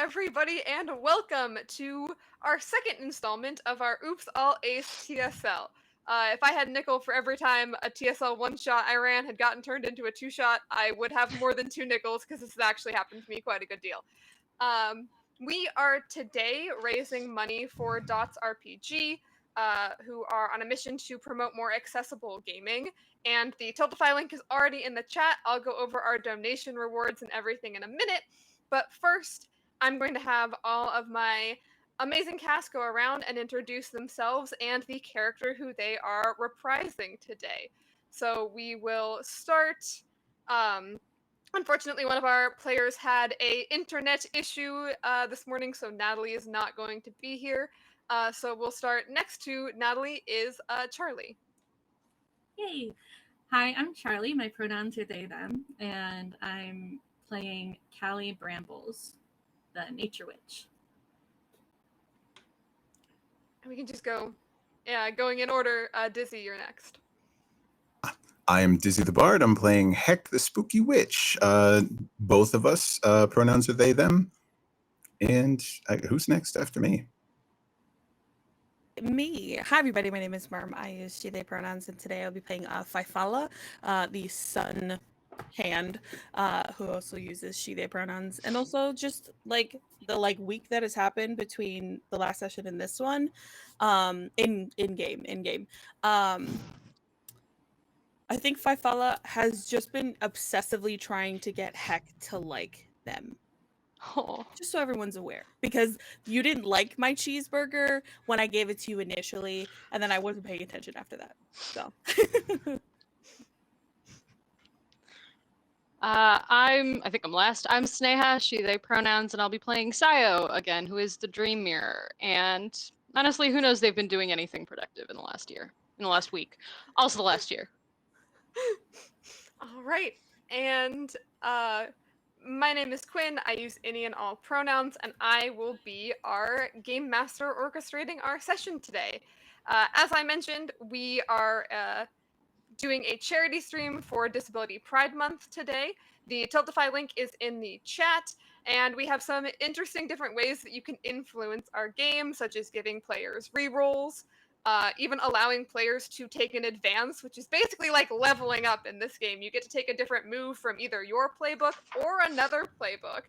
everybody, and welcome to our second installment of our Oops All Ace TSL. If I had nickel for every time a TSL one-shot I ran had gotten turned into a two-shot, I would have more than 2 nickels, because this has actually happened to me quite a good deal. Um, we are today raising money for Dots RPG, who are on a mission to promote more accessible gaming. And the Tiltify link is already in the chat. I'll go over our donation rewards and everything in a minute. But first, I'm going to have all of my amazing cast go around and introduce themselves and the character who they are reprising today. So we will start. Unfortunately, one of our players had a internet issue this morning, so Natalie is not going to be here. So we'll start next to Natalie is Charlie. Yay! Hi, I'm Charlie. My pronouns are they, them, and I'm playing Callie Brambles, the nature witch. We can just go, going in order. Dizzy, you're next. I'm Dizzy the Bard. I'm playing Heck the Spooky Witch. Both of us, pronouns are they, them. And who's next after me? Me. Hi, everybody. My name is Marm. I use she, they pronouns, and today I'll be playing Faifala, the sun hand, who also uses she, they pronouns. And also just like the week that has happened between the last session and this one, in game. I think Faifala has just been obsessively trying to get Heck to like them. Oh. Just so everyone's aware, because you didn't like my cheeseburger when I gave it to you initially, and then I wasn't paying attention after that. So I think I'm last. I'm Sneha, she, they pronouns, and I'll be playing Sayo again, who is the dream mirror. And honestly, who knows they've been doing anything productive in the last week. Also the last year. All right. And my name is Quinn. I use any and all pronouns, and I will be our game master orchestrating our session today. As I mentioned, we are doing a charity stream for Disability Pride Month today. The Tiltify link is in the chat, and we have some interesting different ways that you can influence our game, such as giving players rerolls, even allowing players to take an advance, which is basically like leveling up in this game. You get to take a different move from either your playbook or another playbook.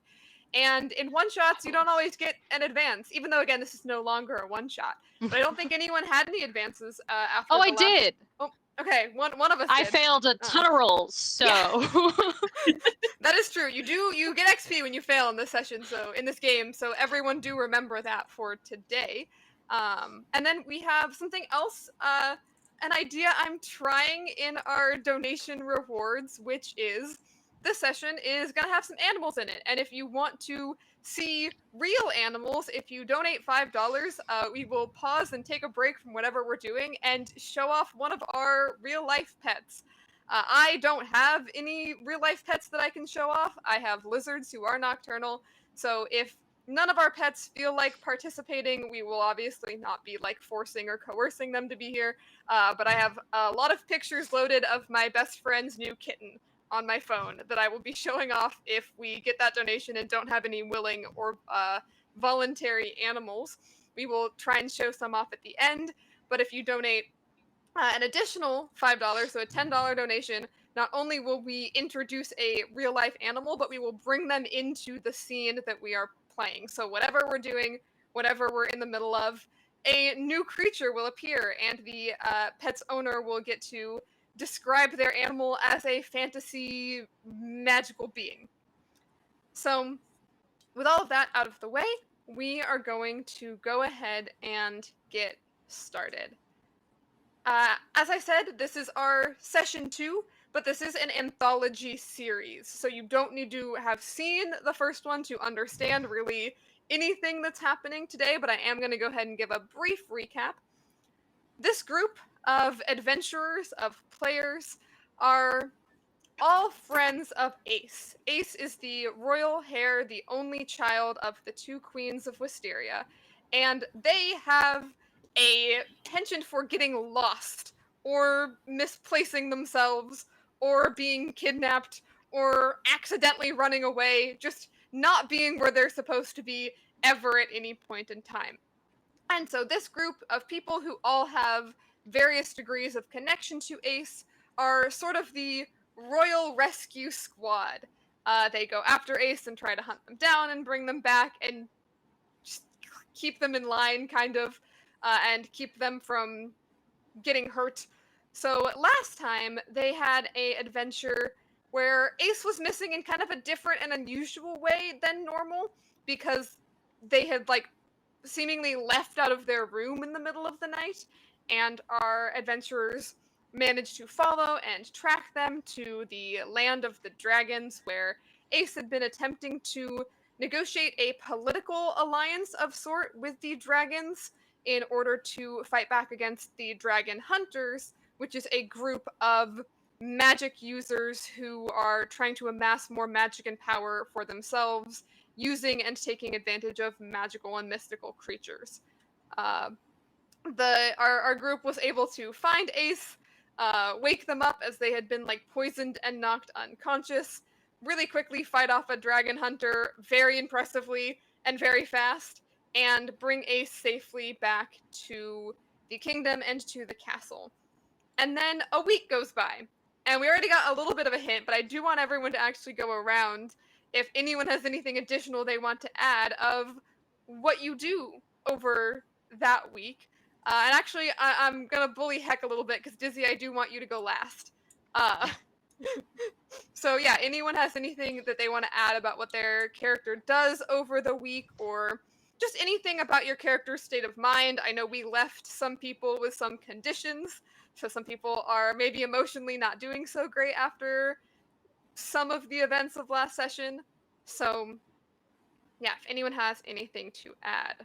And in one-shots, you don't always get an advance, even though, again, this is no longer a one-shot. But I don't think anyone had any advances after Oh, the I last... did! Oh, okay, one of us I did. failed a ton of rolls, so... Yeah. That is true. You get XP when you fail in this session, so in this game, so everyone do remember that for today. And then we have something else, an idea I'm trying in our donation rewards, which is this session is going to have some animals in it. And if you want to see real animals, if you donate $5, we will pause and take a break from whatever we're doing and show off one of our real life pets. I don't have any real life pets that I can show off. I have lizards who are nocturnal. So if none of our pets feel like participating, we will obviously not be like forcing or coercing them to be here. But I have a lot of pictures loaded of my best friend's new kitten on my phone that I will be showing off if we get that donation and don't have any willing or voluntary animals. We will try and show some off at the end. But if you donate an additional $5, so a $10 donation, not only will we introduce a real life animal, but we will bring them into the scene that we are playing. So whatever we're doing, whatever we're in the middle of, a new creature will appear, and the pet's owner will get to describe their animal as a fantasy magical being. So with all of that out of the way, we are going to go ahead and get started. As I said, this is our session 2, but this is an anthology series, so you don't need to have seen the first one to understand really anything that's happening today, but I am going to go ahead and give a brief recap. This group of adventurers, of players, are all friends of Ace. Ace is the royal heir, the only child of the 2 queens of Wisteria, and they have a penchant for getting lost, or misplacing themselves, or being kidnapped, or accidentally running away, just not being where they're supposed to be ever at any point in time. And so this group of people who all have various degrees of connection to Ace are sort of the Royal Rescue Squad. They go after Ace and try to hunt them down and bring them back and just keep them in line, kind of, and keep them from getting hurt. So last time they had a adventure where Ace was missing in kind of a different and unusual way than normal, because they had like seemingly left out of their room in the middle of the night, and our adventurers managed to follow and track them to the land of the dragons, where Ace had been attempting to negotiate a political alliance of sort with the dragons in order to fight back against the dragon hunters, which is a group of magic users who are trying to amass more magic and power for themselves, using and taking advantage of magical and mystical creatures. Our group was able to find Ace, wake them up as they had been like poisoned and knocked unconscious, really quickly fight off a dragon hunter very impressively and very fast, and bring Ace safely back to the kingdom and to the castle. And then a week goes by, and we already got a little bit of a hint, but I do want everyone to actually go around if anyone has anything additional they want to add of what you do over that week. And actually, I'm going to bully Heck a little bit because, Dizzy, I do want you to go last. So yeah, anyone has anything that they want to add about what their character does over the week, or just anything about your character's state of mind? I know we left some people with some conditions, so some people are maybe emotionally not doing so great after some of the events of last session. So yeah, if anyone has anything to add.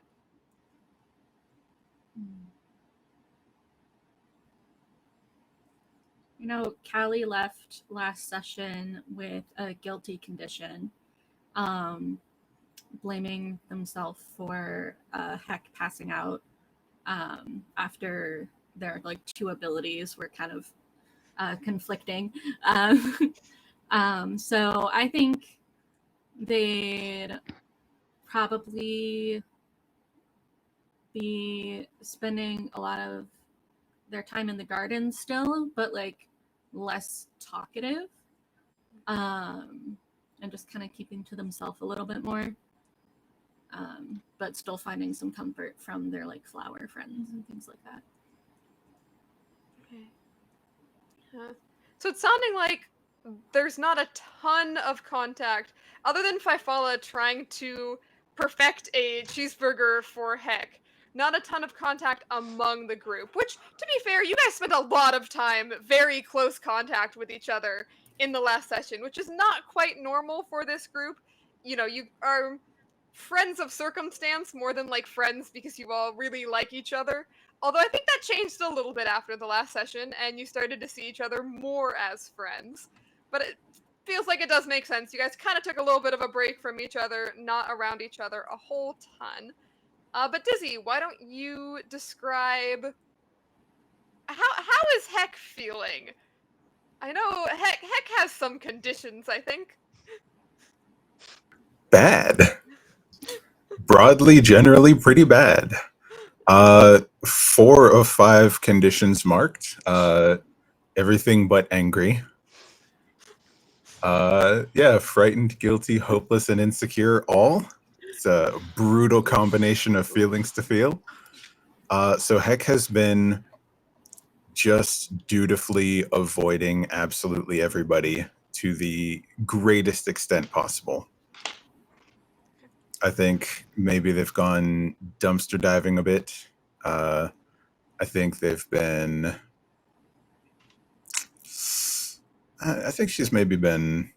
You know, Callie left last session with a guilty condition, blaming themselves for Heck passing out after their like two abilities were kind of conflicting. So I think they'd probably be spending a lot of their time in the garden still, but like less talkative, and just kind of keeping to themselves a little bit more, but still finding some comfort from their like flower friends and things like that. Okay. So it's sounding like there's not a ton of contact other than Fifala trying to perfect a cheeseburger for Heck. Not a ton of contact among the group, which, to be fair, you guys spent a lot of time very close contact with each other in the last session, which is not quite normal for this group. You know, you are friends of circumstance more than like friends because you all really like each other. Although I think that changed a little bit after the last session, and you started to see each other more as friends. But it feels like it does make sense. You guys kind of took a little bit of a break from each other, not around each other a whole ton. But Dizzy, why don't you describe how is Heck feeling? I know Heck has some conditions, I think. Bad. Broadly, generally pretty bad. 4 of 5 conditions marked. Everything but angry. Yeah, frightened, guilty, hopeless, and insecure, all. It's a brutal combination of feelings to feel. So Heck has been just dutifully avoiding absolutely everybody to the greatest extent possible. I think maybe they've gone dumpster diving a bit. I think they've been... I think she's maybe been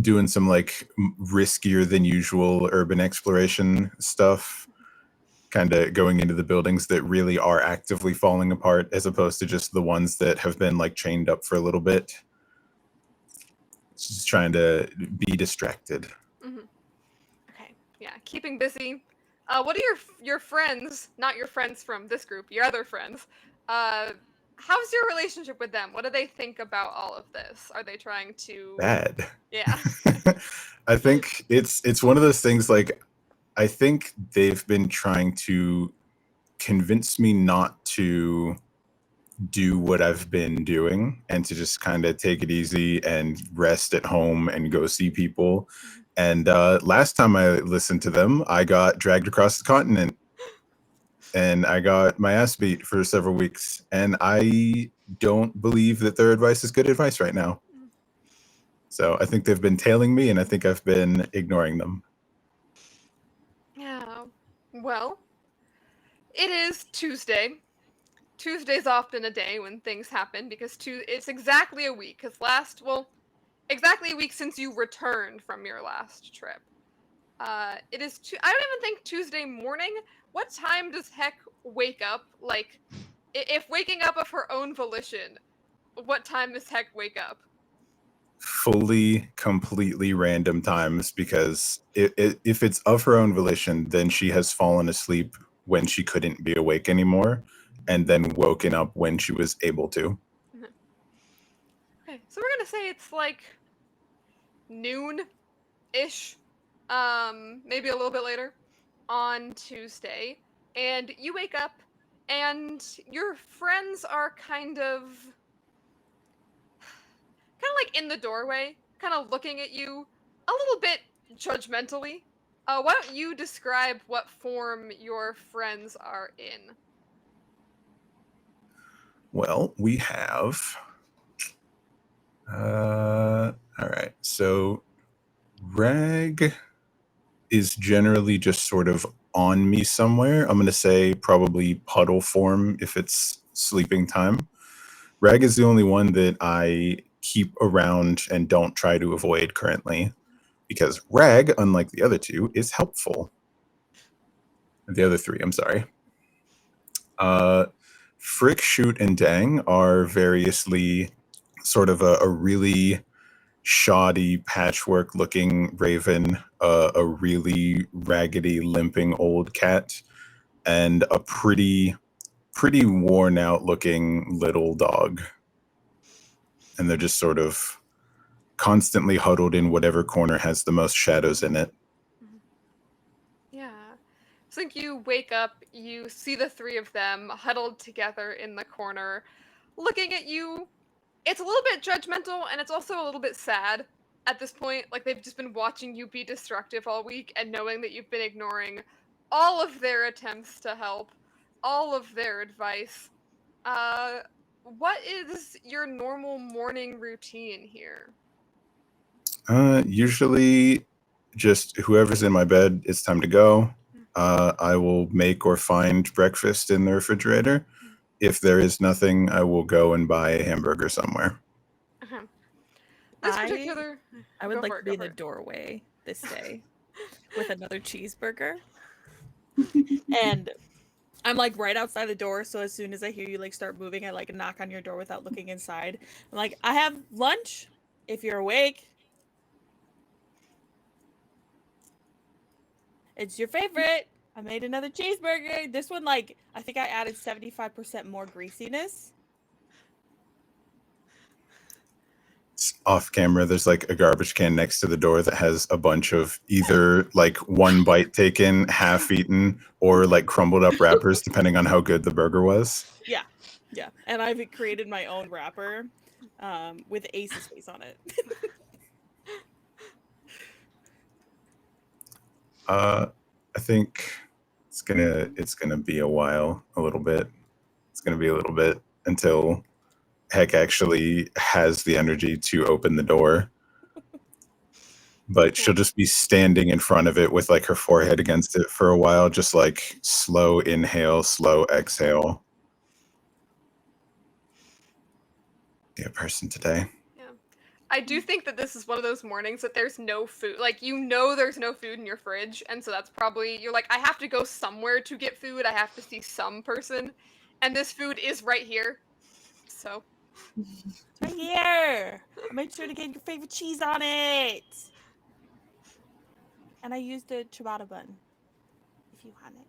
doing some like riskier than usual urban exploration stuff, kind of going into the buildings that really are actively falling apart as opposed to just the ones that have been like chained up for a little bit. Just trying to be distracted. Mm-hmm. Okay, yeah, keeping busy. What are your friends, not your friends from this group, your other friends, how's your relationship with them? What do they think about all of this? Are they trying to... Bad. Yeah. I think it's one of those things. Like, I think they've been trying to convince me not to do what I've been doing and to just kind of take it easy and rest at home and go see people. And last time I listened to them, I got dragged across the continent and I got my ass beat for several weeks. And I don't believe that their advice is good advice right now. So I think they've been tailing me, and I think I've been ignoring them. Yeah. Well, it is Tuesday. Tuesday's often a day when things happen because it's exactly a week. Exactly a week since you returned from your last trip. It is. I don't even think Tuesday morning. What time does Heck wake up? Like, if waking up of her own volition, what time does Heck wake up? Fully, completely random times, because if it's of her own volition, then she has fallen asleep when she couldn't be awake anymore, and then woken up when she was able to. Okay, so we're gonna say it's like noon-ish, maybe a little bit later on Tuesday, and you wake up, and your friends are kind of like in the doorway, kind of looking at you a little bit judgmentally. Why don't you describe what form your friends are in? Well, we have. All right. So Rag is generally just sort of on me somewhere. I'm going to say probably puddle form if it's sleeping time. Rag is the only one that I keep around and don't try to avoid currently, because Rag, unlike the other two, is helpful. The other three, I'm sorry. Frick, Shoot, and Dang are variously sort of a really shoddy patchwork looking raven, a really raggedy limping old cat, and a pretty worn out looking little dog. And they're just sort of constantly huddled in whatever corner has the most shadows in it. Yeah. So I think you wake up, you see the three of them huddled together in the corner, looking at you. It's a little bit judgmental, and it's also a little bit sad at this point. Like, they've just been watching you be destructive all week and knowing that you've been ignoring all of their attempts to help, all of their advice. What is your normal morning routine here? Usually just whoever's in my bed, it's time to go. I will make or find breakfast in the refrigerator. If there is nothing, I will go and buy a hamburger somewhere. Uh-huh. This particular... I would Go like for to it, be go in the for it. doorway this day with another cheeseburger. And I'm like right outside the door, so as soon as I hear you like start moving, I like knock on your door without looking inside. I'm like, I have lunch if you're awake. It's your favorite. I made another cheeseburger. This one, like, I think I added 75% more greasiness. Off camera, there's like a garbage can next to the door that has a bunch of either like one bite taken, half eaten, or like crumbled up wrappers, depending on how good the burger was. Yeah. Yeah. And I've created my own wrapper with Ace's face on it. I think it's gonna be a while, a little bit. It's gonna be a little bit until Heck actually has the energy to open the door. But she'll just be standing in front of it with like her forehead against it for a while, just like slow inhale, slow exhale. Be a person today. I do think that this is one of those mornings that there's no food. Like, there's no food in your fridge, and so that's probably, you're like, I have to go somewhere to get food. I have to see some person, and this food is right here. So. It's right here. I made sure to get your favorite cheese on it. And I used a ciabatta bun, if you want it.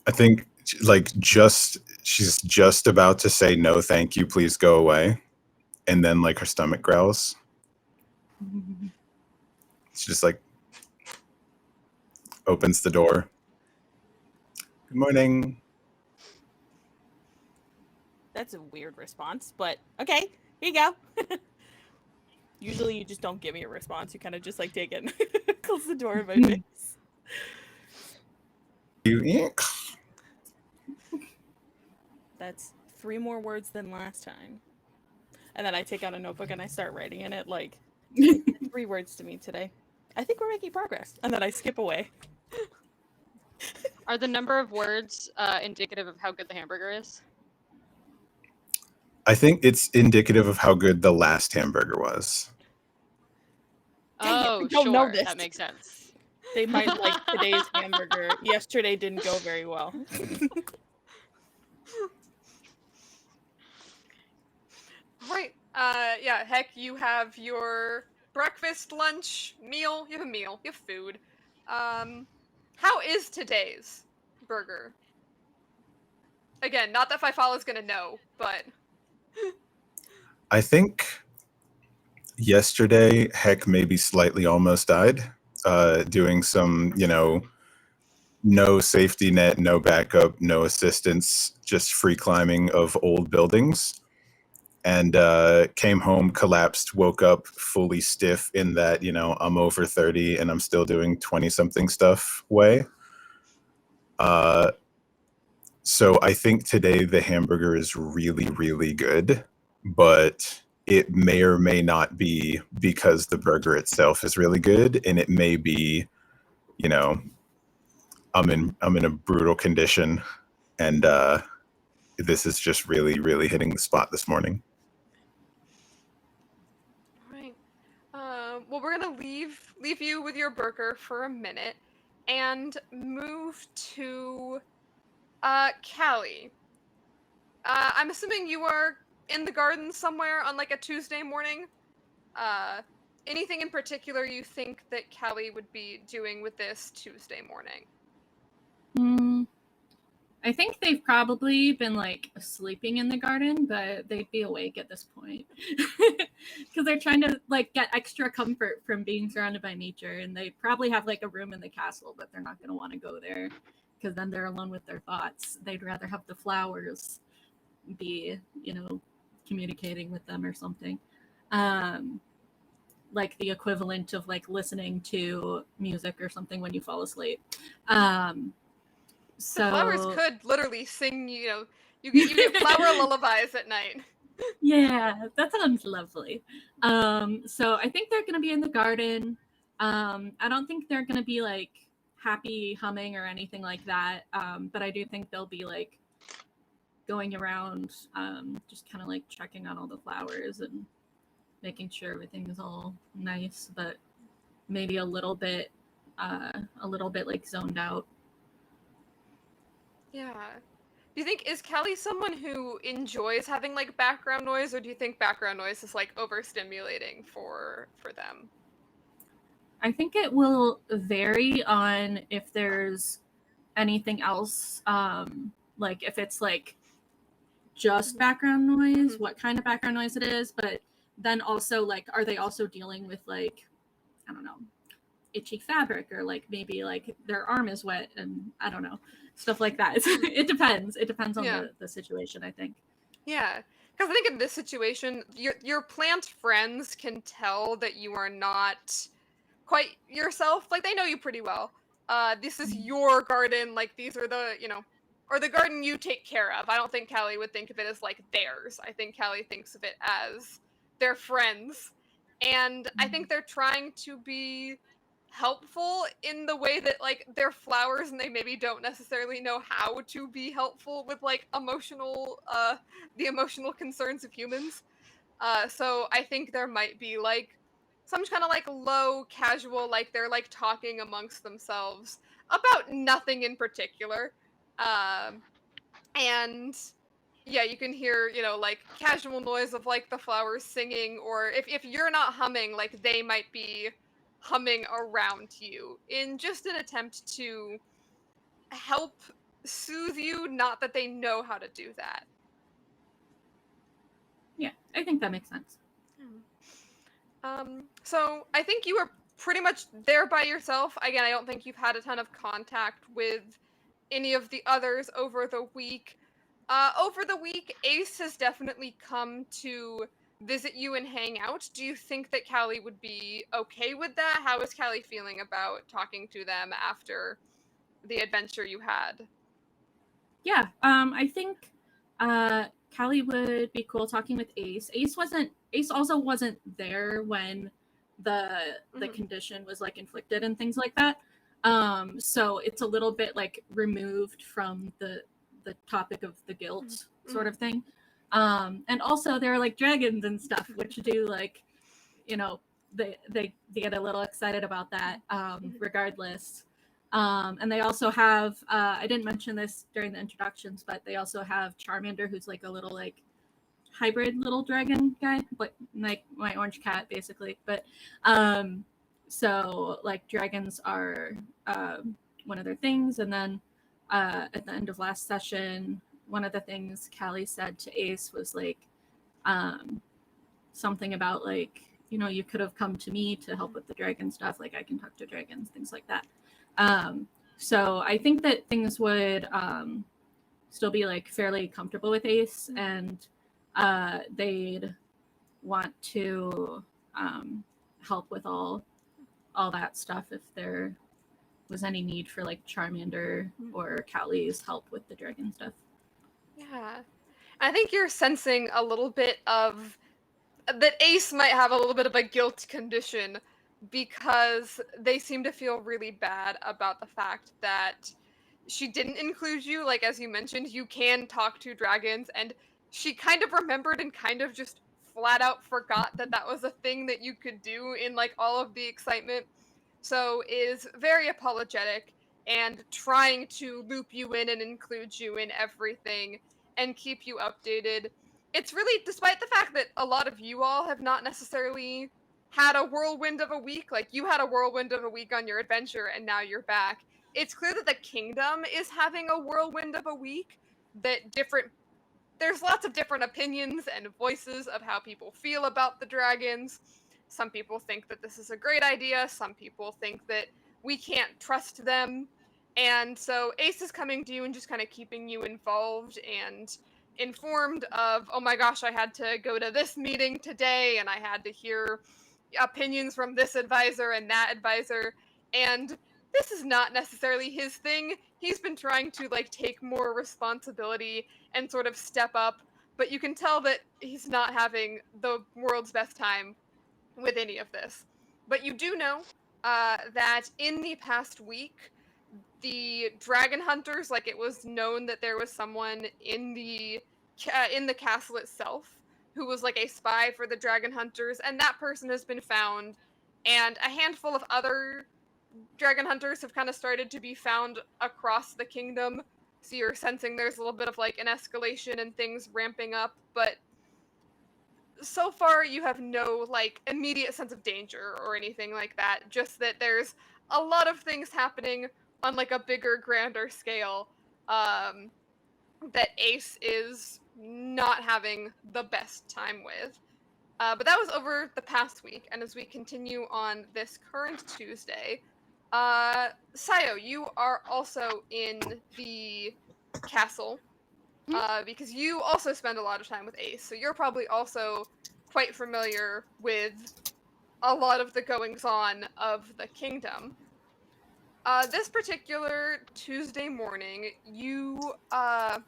I think like she's just about to say no, thank you, please go away. and then like her stomach growls. She just like opens the door. Good morning. That's a weird response, but okay, here you go. Usually you just don't give me a response. You kind of just like take it and close the door in my face. That's 3 more words than last time. And then I take out a notebook and I start writing in it like 3 words to me today. I think we're making progress. And then I skip away. Are the number of words indicative of how good the hamburger is? I think it's indicative of how good the last hamburger was. Dang it, Oh, we don't know sure. this. That makes sense. They might like today's hamburger. Yesterday didn't go very well. Right. Yeah, heck, you have your breakfast, lunch, meal. You have a meal. You have food. How is today's burger? Again, not that Fifala's gonna know, but I think yesterday, Heck maybe slightly almost died, doing some, no safety net, no backup, no assistance, just free climbing of old buildings. And came home, collapsed, woke up fully stiff in that, I'm over 30 and I'm still doing 20-something stuff way. So I think today the hamburger is really, really good, but it may or may not be because the burger itself is really good, and it may be, I'm in a brutal condition, and this is just really, really hitting the spot this morning. right. Well, we're gonna leave you with your burger for a minute, and move to Callie. I'm assuming you are in the garden somewhere on like a Tuesday morning. Uh, Anything in particular you think that Callie would be doing with this Tuesday morning? I think they've probably been like sleeping in the garden, but they'd be awake at this point because they're trying to like get extra comfort from being surrounded by nature. And they probably have like a room in the castle, but they're not going to want to go there because then they're alone with their thoughts. They'd rather have the flowers be, communicating with them or something. Like the equivalent of like listening to music or something when you fall asleep. So The flowers could literally sing, you get flower lullabies at night. Yeah, that sounds lovely. So I think they're gonna be in the garden. I don't think they're gonna be like happy humming or anything like that. But I do think they'll be like going around, just kind of like checking on all the flowers and making sure everything is all nice, but maybe a little bit like zoned out. Yeah. Do you think, is Callie someone who enjoys having like background noise, or do you think background noise is like overstimulating for them? I think it will vary on if there's anything else, like if it's like just background noise, what kind of background noise it is, but then also like, are they also dealing with like, I don't know, itchy fabric, or like maybe like their arm is wet and I don't know, stuff like that. It depends on the situation, I think. Yeah, because I think in this situation, your plant friends can tell that you are not quite yourself. Like, they know you pretty well. This is your garden. Like, these are the, or the garden you take care of. I don't think Callie would think of it as like theirs. I think Callie thinks of it as their friends. And I think they're trying to be helpful in the way that like they're flowers and they maybe don't necessarily know how to be helpful with like the emotional concerns of humans. So I think there might be like some kind of like low casual, like they're like talking amongst themselves about nothing in particular. And yeah, you can hear, like casual noise of like the flowers singing, or if you're not humming, like they might be humming around you in just an attempt to help soothe you, not that they know how to do that. Yeah, I think that makes sense. So I think you were pretty much there by yourself. Again, I don't think you've had a ton of contact with any of the others over the week. Over the week, Ace has definitely come to visit you and hang out. Do you think that Callie would be okay with that? How is Callie feeling about talking to them after the adventure you had? Yeah, I think Callie would be cool talking with Ace. Ace also wasn't there when the Mhm. condition was like inflicted and things like that. So it's a little bit like removed from the topic of the guilt sort of thing. And also there are like dragons and stuff, which do like, you know, they get a little excited about that regardless. And they also have I didn't mention this during the introductions, but they also have Charmander, who's like a little like hybrid little dragon guy, like my orange cat basically. But so like dragons are one of their things. And then at the end of last session, one of the things Callie said to Ace was like something about like, you know, you could have come to me to help with the dragon stuff, like I can talk to dragons, things like that. So I think that things would still be like fairly comfortable with Ace, and they'd want to help with all that stuff if there was any need for like Charmander or Callie's help with the dragon stuff. Yeah. I think you're sensing a little bit of that Ace might have a little bit of a guilt condition because they seem to feel really bad about the fact that she didn't include you. Like, as you mentioned, you can talk to dragons, and she kind of remembered and kind of just flat out forgot that that was a thing that you could do in like all of the excitement. So is very apologetic and trying to loop you in and include you in everything and keep you updated. It's really, despite the fact that a lot of you all have not necessarily had a whirlwind of a week, like you had a whirlwind of a week on your adventure and now you're back. It's clear that the kingdom is having a whirlwind of a week, that there's lots of different opinions and voices of how people feel about the dragons. Some people think that this is a great idea, some people think that we can't trust them. And so Ace is coming to you and just kind of keeping you involved and informed of, oh my gosh, I had to go to this meeting today and I had to hear opinions from this advisor and that advisor. And this is not necessarily his thing. He's been trying to like take more responsibility and sort of step up, but you can tell that he's not having the world's best time with any of this. But you do know that in the past week, the dragon hunters, like it was known that there was someone in the castle itself who was like a spy for the dragon hunters, and that person has been found, and a handful of other dragon hunters have kind of started to be found across the kingdom. So you're sensing there's a little bit of like an escalation and things ramping up, but so far you have no like immediate sense of danger or anything like that. Just that there's a lot of things happening on like a bigger, grander scale um, that Ace is not having the best time with. But that was over the past week, and as we continue on this current Tuesday, Sayo, you are also in the castle because you also spend a lot of time with Ace, so you're probably also quite familiar with a lot of the goings on of the kingdom. This particular Tuesday morning, I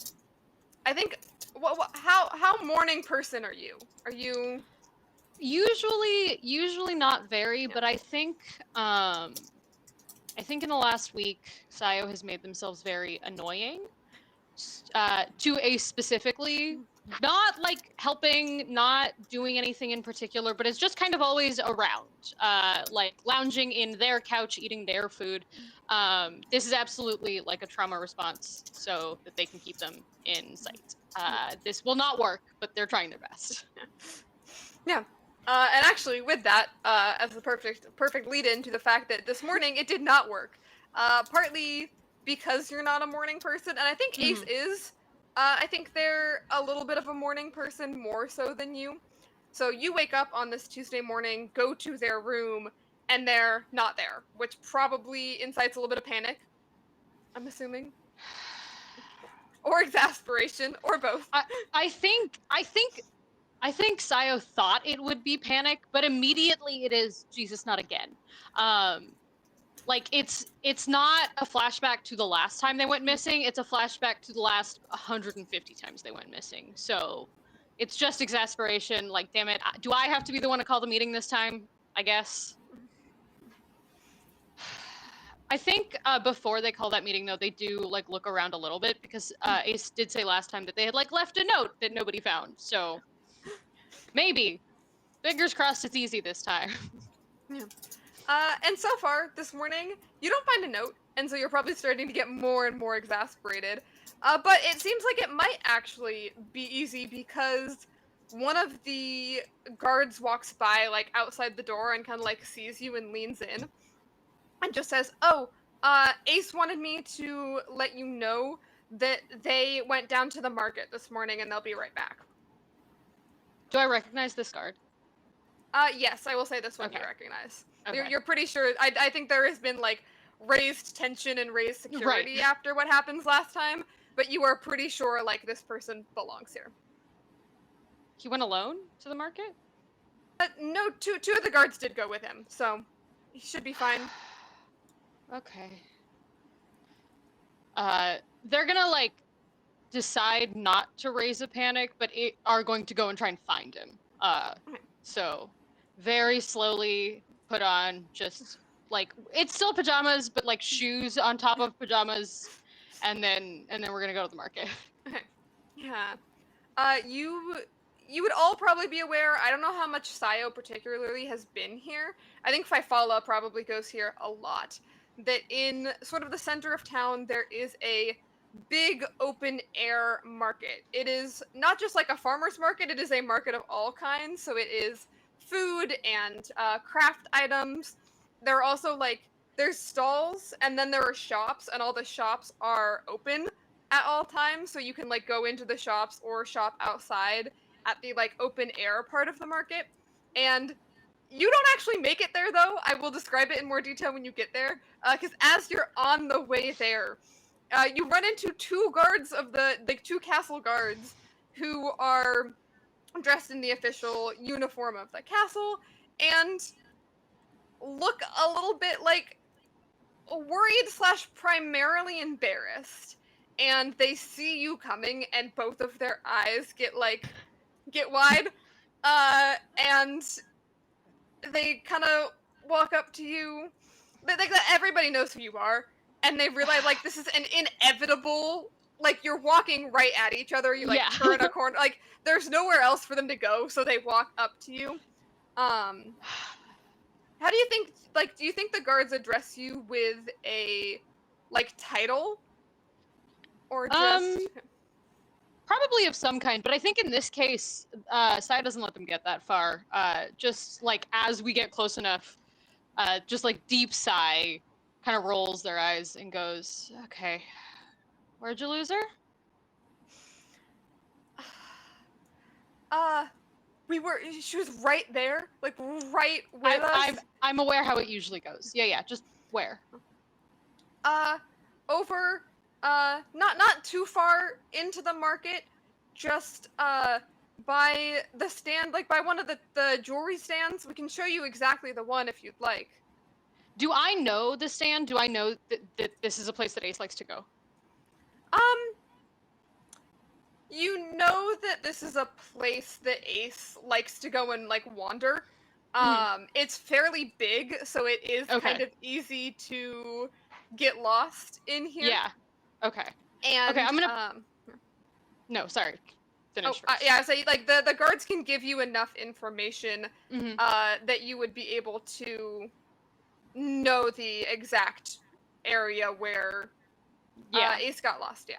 think, how morning person are you? Are you? Usually not very, Yeah. but I think in the last week, Sayo has made themselves very annoying to Ace specifically. Not like helping, not doing anything in particular, but it's just kind of always around, like lounging in their couch, eating their food. This is absolutely like a trauma response so that they can keep them in sight. This will not work, but they're trying their best. Yeah. And actually, with that, as the perfect lead in to the fact that this morning it did not work. Partly because you're not a morning person, and I think Ace is. I think they're a little bit of a morning person more so than you. So you wake up on this Tuesday morning, go to their room, and they're not there, which probably incites a little bit of panic, I'm assuming. Or exasperation, or both. I think Sayo thought it would be panic, but immediately it is Jesus, not again. Like it's not a flashback to the last time they went missing, it's a flashback to the last 150 times they went missing. So it's just exasperation, like damn it, do I have to be the one to call the meeting this time? I guess. I think before they call that meeting, though, they do like look around a little bit because Ace did say last time that they had like left a note that nobody found. So maybe, fingers crossed, it's easy this time. Yeah. And so far this morning, you don't find a note, and so you're probably starting to get more and more exasperated. But it seems like it might actually be easy because one of the guards walks by like outside the door and kind of like sees you and leans in and just says, "Oh, Ace wanted me to let you know that they went down to the market this morning and they'll be right back." Do I recognize this guard? Yes, I will say this one Okay. you recognize. Okay. You're pretty sure. I think there has been like raised tension and raised security Right. after what happens last time, but you are pretty sure like this person belongs here. He went alone to the market? No, two of the guards did go with him, so he should be fine. Okay. They're gonna like decide not to raise a panic, but are going to go and try and find him. So very slowly put on just like it's still pajamas, but like shoes on top of pajamas, and then we're gonna go to the market. Okay. Yeah. You would all probably be aware. I don't know how much Sayo particularly has been here. I think Faifala probably goes here a lot. That in sort of the center of town there is a big open air market. It is not just like a farmer's market, it is a market of all kinds. So it is food and craft items. There are also like there's stalls and then there are shops and all the shops are open at all times, so you can like go into the shops or shop outside at the like open air part of the market. And you don't actually make it there though. I will describe it in more detail when you get there, because as you're on the way there, you run into two guards of the two castle guards who are dressed in the official uniform of the castle and look a little bit like worried slash primarily embarrassed, and they see you coming and both of their eyes get wide, and they kind of walk up to you. Everybody knows who you are, and they realize like this is an inevitable, like you're walking right at each other, you like Yeah. turn a corner, like there's nowhere else for them to go, so they walk up to you. How do you think, like, do you think the guards address you with a, like, title? Or just... Probably of some kind, but I think in this case, Sai doesn't let them get that far. Just like as we get close enough, just like deep sigh, kind of rolls their eyes and goes, "Okay, where'd you lose her?" She was right there, like, right with us. I'm aware how it usually goes. Yeah, just where? Over, not too far into the market, just, by the stand, like, by one of the jewelry stands. We can show you exactly the one if you'd like. Do I know the stand? Do I know that this is a place that Ace likes to go? You know that this is a place that Ace likes to go and, like, wander. It's fairly big, so it is kind of easy to get lost in here. Yeah. Okay. And, okay, I'm gonna... No, sorry. Finish first. Yeah, so, like, the guards can give you enough information that you would be able to know the exact area where Ace got lost, yeah.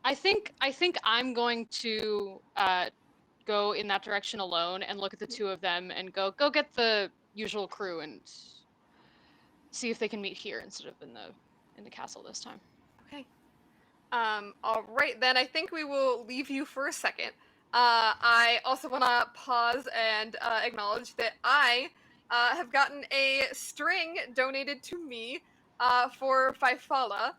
I think I'm going to go in that direction alone and look at the two of them and go get the usual crew and see if they can meet here instead of in the castle this time. Okay. All right, then I think we will leave you for a second. I also want to pause and acknowledge that I have gotten a string donated to me for Fifala.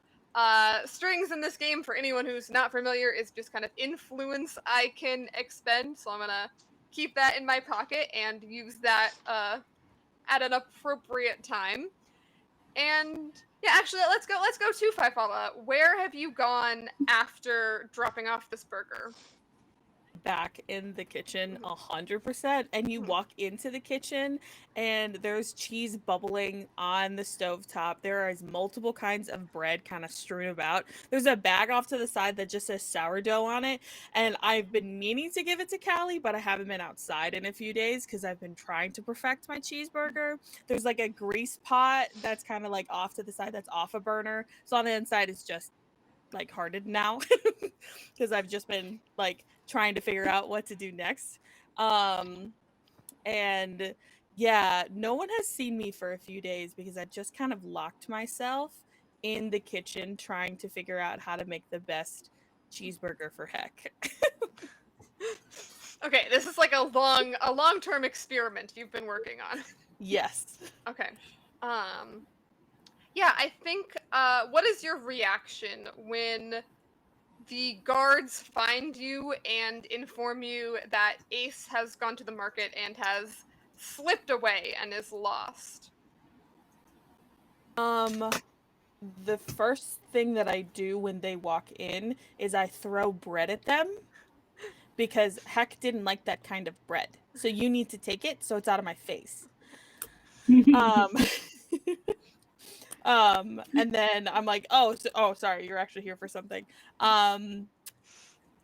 Strings in this game, for anyone who's not familiar, is just kind of influence I can expend. So I'm gonna keep that in my pocket and use that at an appropriate time. And yeah, actually, let's go to Fifala. Where have you gone after dropping off this burger? Back in the kitchen Mhm. 100%, and you Hmm. walk into the kitchen and there's cheese bubbling on the stovetop. There is multiple kinds of bread kind of strewn about. There's a bag off to the side that just says sourdough on it, and I've been meaning to give it to Callie, but I haven't been outside in a few days because I've been trying to perfect my cheeseburger. There's like a grease pot that's kind of like off to the side that's off a burner, so on the inside it's just like hearted now because I've just been like trying to figure out what to do next. Um and yeah, no one has seen me for a few days because I just kind of locked myself in the kitchen trying to figure out how to make the best cheeseburger for Heck. Okay, this is like a long-term experiment you've been working on. Yes. Okay. Um yeah, I think what is your reaction when the guards find you and inform you that Ace has gone to the market and has slipped away and is lost? Um the first thing that I do when they walk in is I throw bread at them because Heck didn't like that kind of bread. So you need to take it so it's out of my face. Um and then I'm like, oh, sorry, you're actually here for something. Um,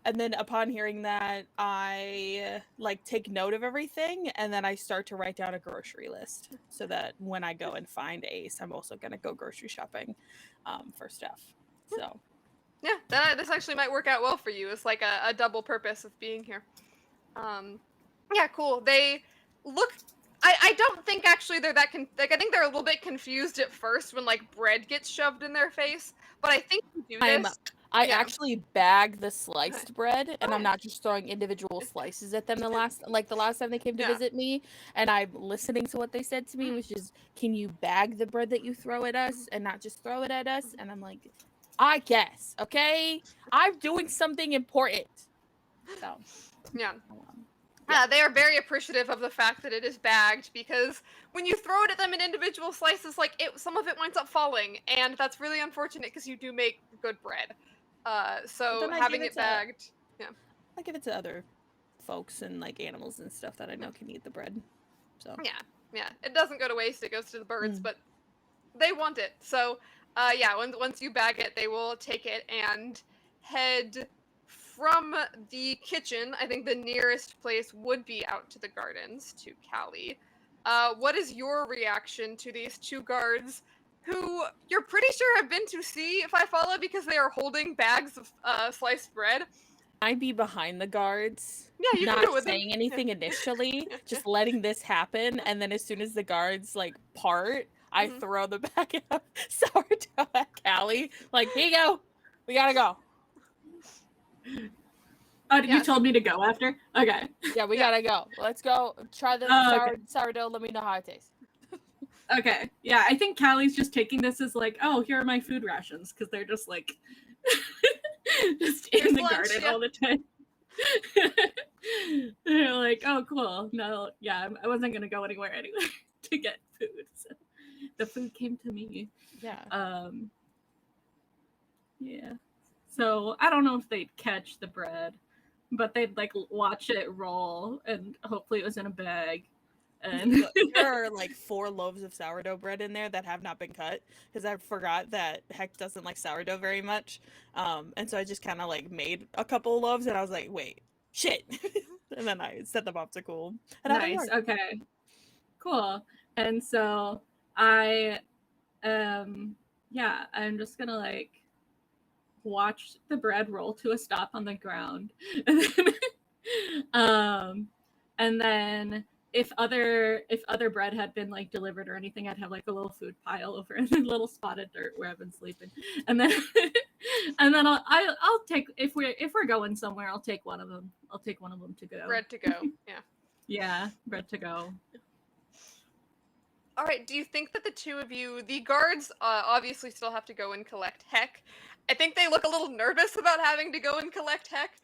and then upon hearing that, I like take note of everything, and then I start to write down a grocery list so that when I go and find Ace, I'm also gonna go grocery shopping, for stuff. So Yeah, this actually might work out well for you. It's like a double purpose of being here. Um, yeah, cool. They look. I don't think actually they're that like I think they're a little bit confused at first when like bread gets shoved in their face. But I think you do I'm this. I Yeah. actually bag the sliced bread and Oh I'm yeah. not just throwing individual slices at them the last time they came to Yeah. visit me and I'm listening to what they said to me, which is, can you bag the bread that you throw at us and not just throw it at us? And I'm like, I guess, okay? I'm doing something important. So Yeah. yeah. They are very appreciative of the fact that it is bagged because when you throw it at them in individual slices, like some of it winds up falling, and that's really unfortunate because you do make good bread. But So then having it bagged, yeah, I give it to other folks and like animals and stuff that I know can eat the bread. So yeah, yeah, it doesn't go to waste; it goes to the birds, mm. but they want it. So, yeah, once you bag it, they will take it and head from the kitchen. I think the nearest place would be out to the gardens to Callie. What is your reaction to these two guards who you're pretty sure have been to see Fifala because they are holding bags of sliced bread? I be behind the guards, Yeah, you can not do it with them. saying Yeah. anything initially, Yeah. just letting this happen, and then as soon as the guards like part, I Mhm. throw the bag of sourdough at Callie. Like, here you go. We gotta go. Oh, you Yes. told me to go after? Okay. Yeah, we Yeah. gotta go. Let's go. Try the Oh, okay. sourdough. Let me know how it tastes. Okay. Yeah, I think Callie's just taking this as like, oh, here are my food rations, because they're just like just Here's in the lunch, garden yeah. all the time. They're like, oh, cool. No, yeah, I wasn't gonna go anywhere anyway to get food. So the food came to me. Yeah. Yeah. So I don't know if they'd catch the bread, but they'd like watch it roll, and hopefully it was in a bag. And Look, there are like 4 loaves of sourdough bread in there that have not been cut because I forgot that Heck doesn't like sourdough very much. And so I just kind of like made a couple of loaves and I was like, wait, shit. And then I set them off to cool. And nice. Okay. Cool. And so I yeah, I'm just gonna like watch the bread roll to a stop on the ground. And then if other bread had been like delivered or anything, I'd have like a little food pile over and a little spot of dirt where I've been sleeping, and then I'll take, if we're going somewhere, I'll take one of them. I'll take one of them to go. Bread to go. Yeah. Yeah, bread to go. All right. Do you think that the two of you, the guards, obviously still have to go and collect Heck? I think they look a little nervous about having to go and collect Heck.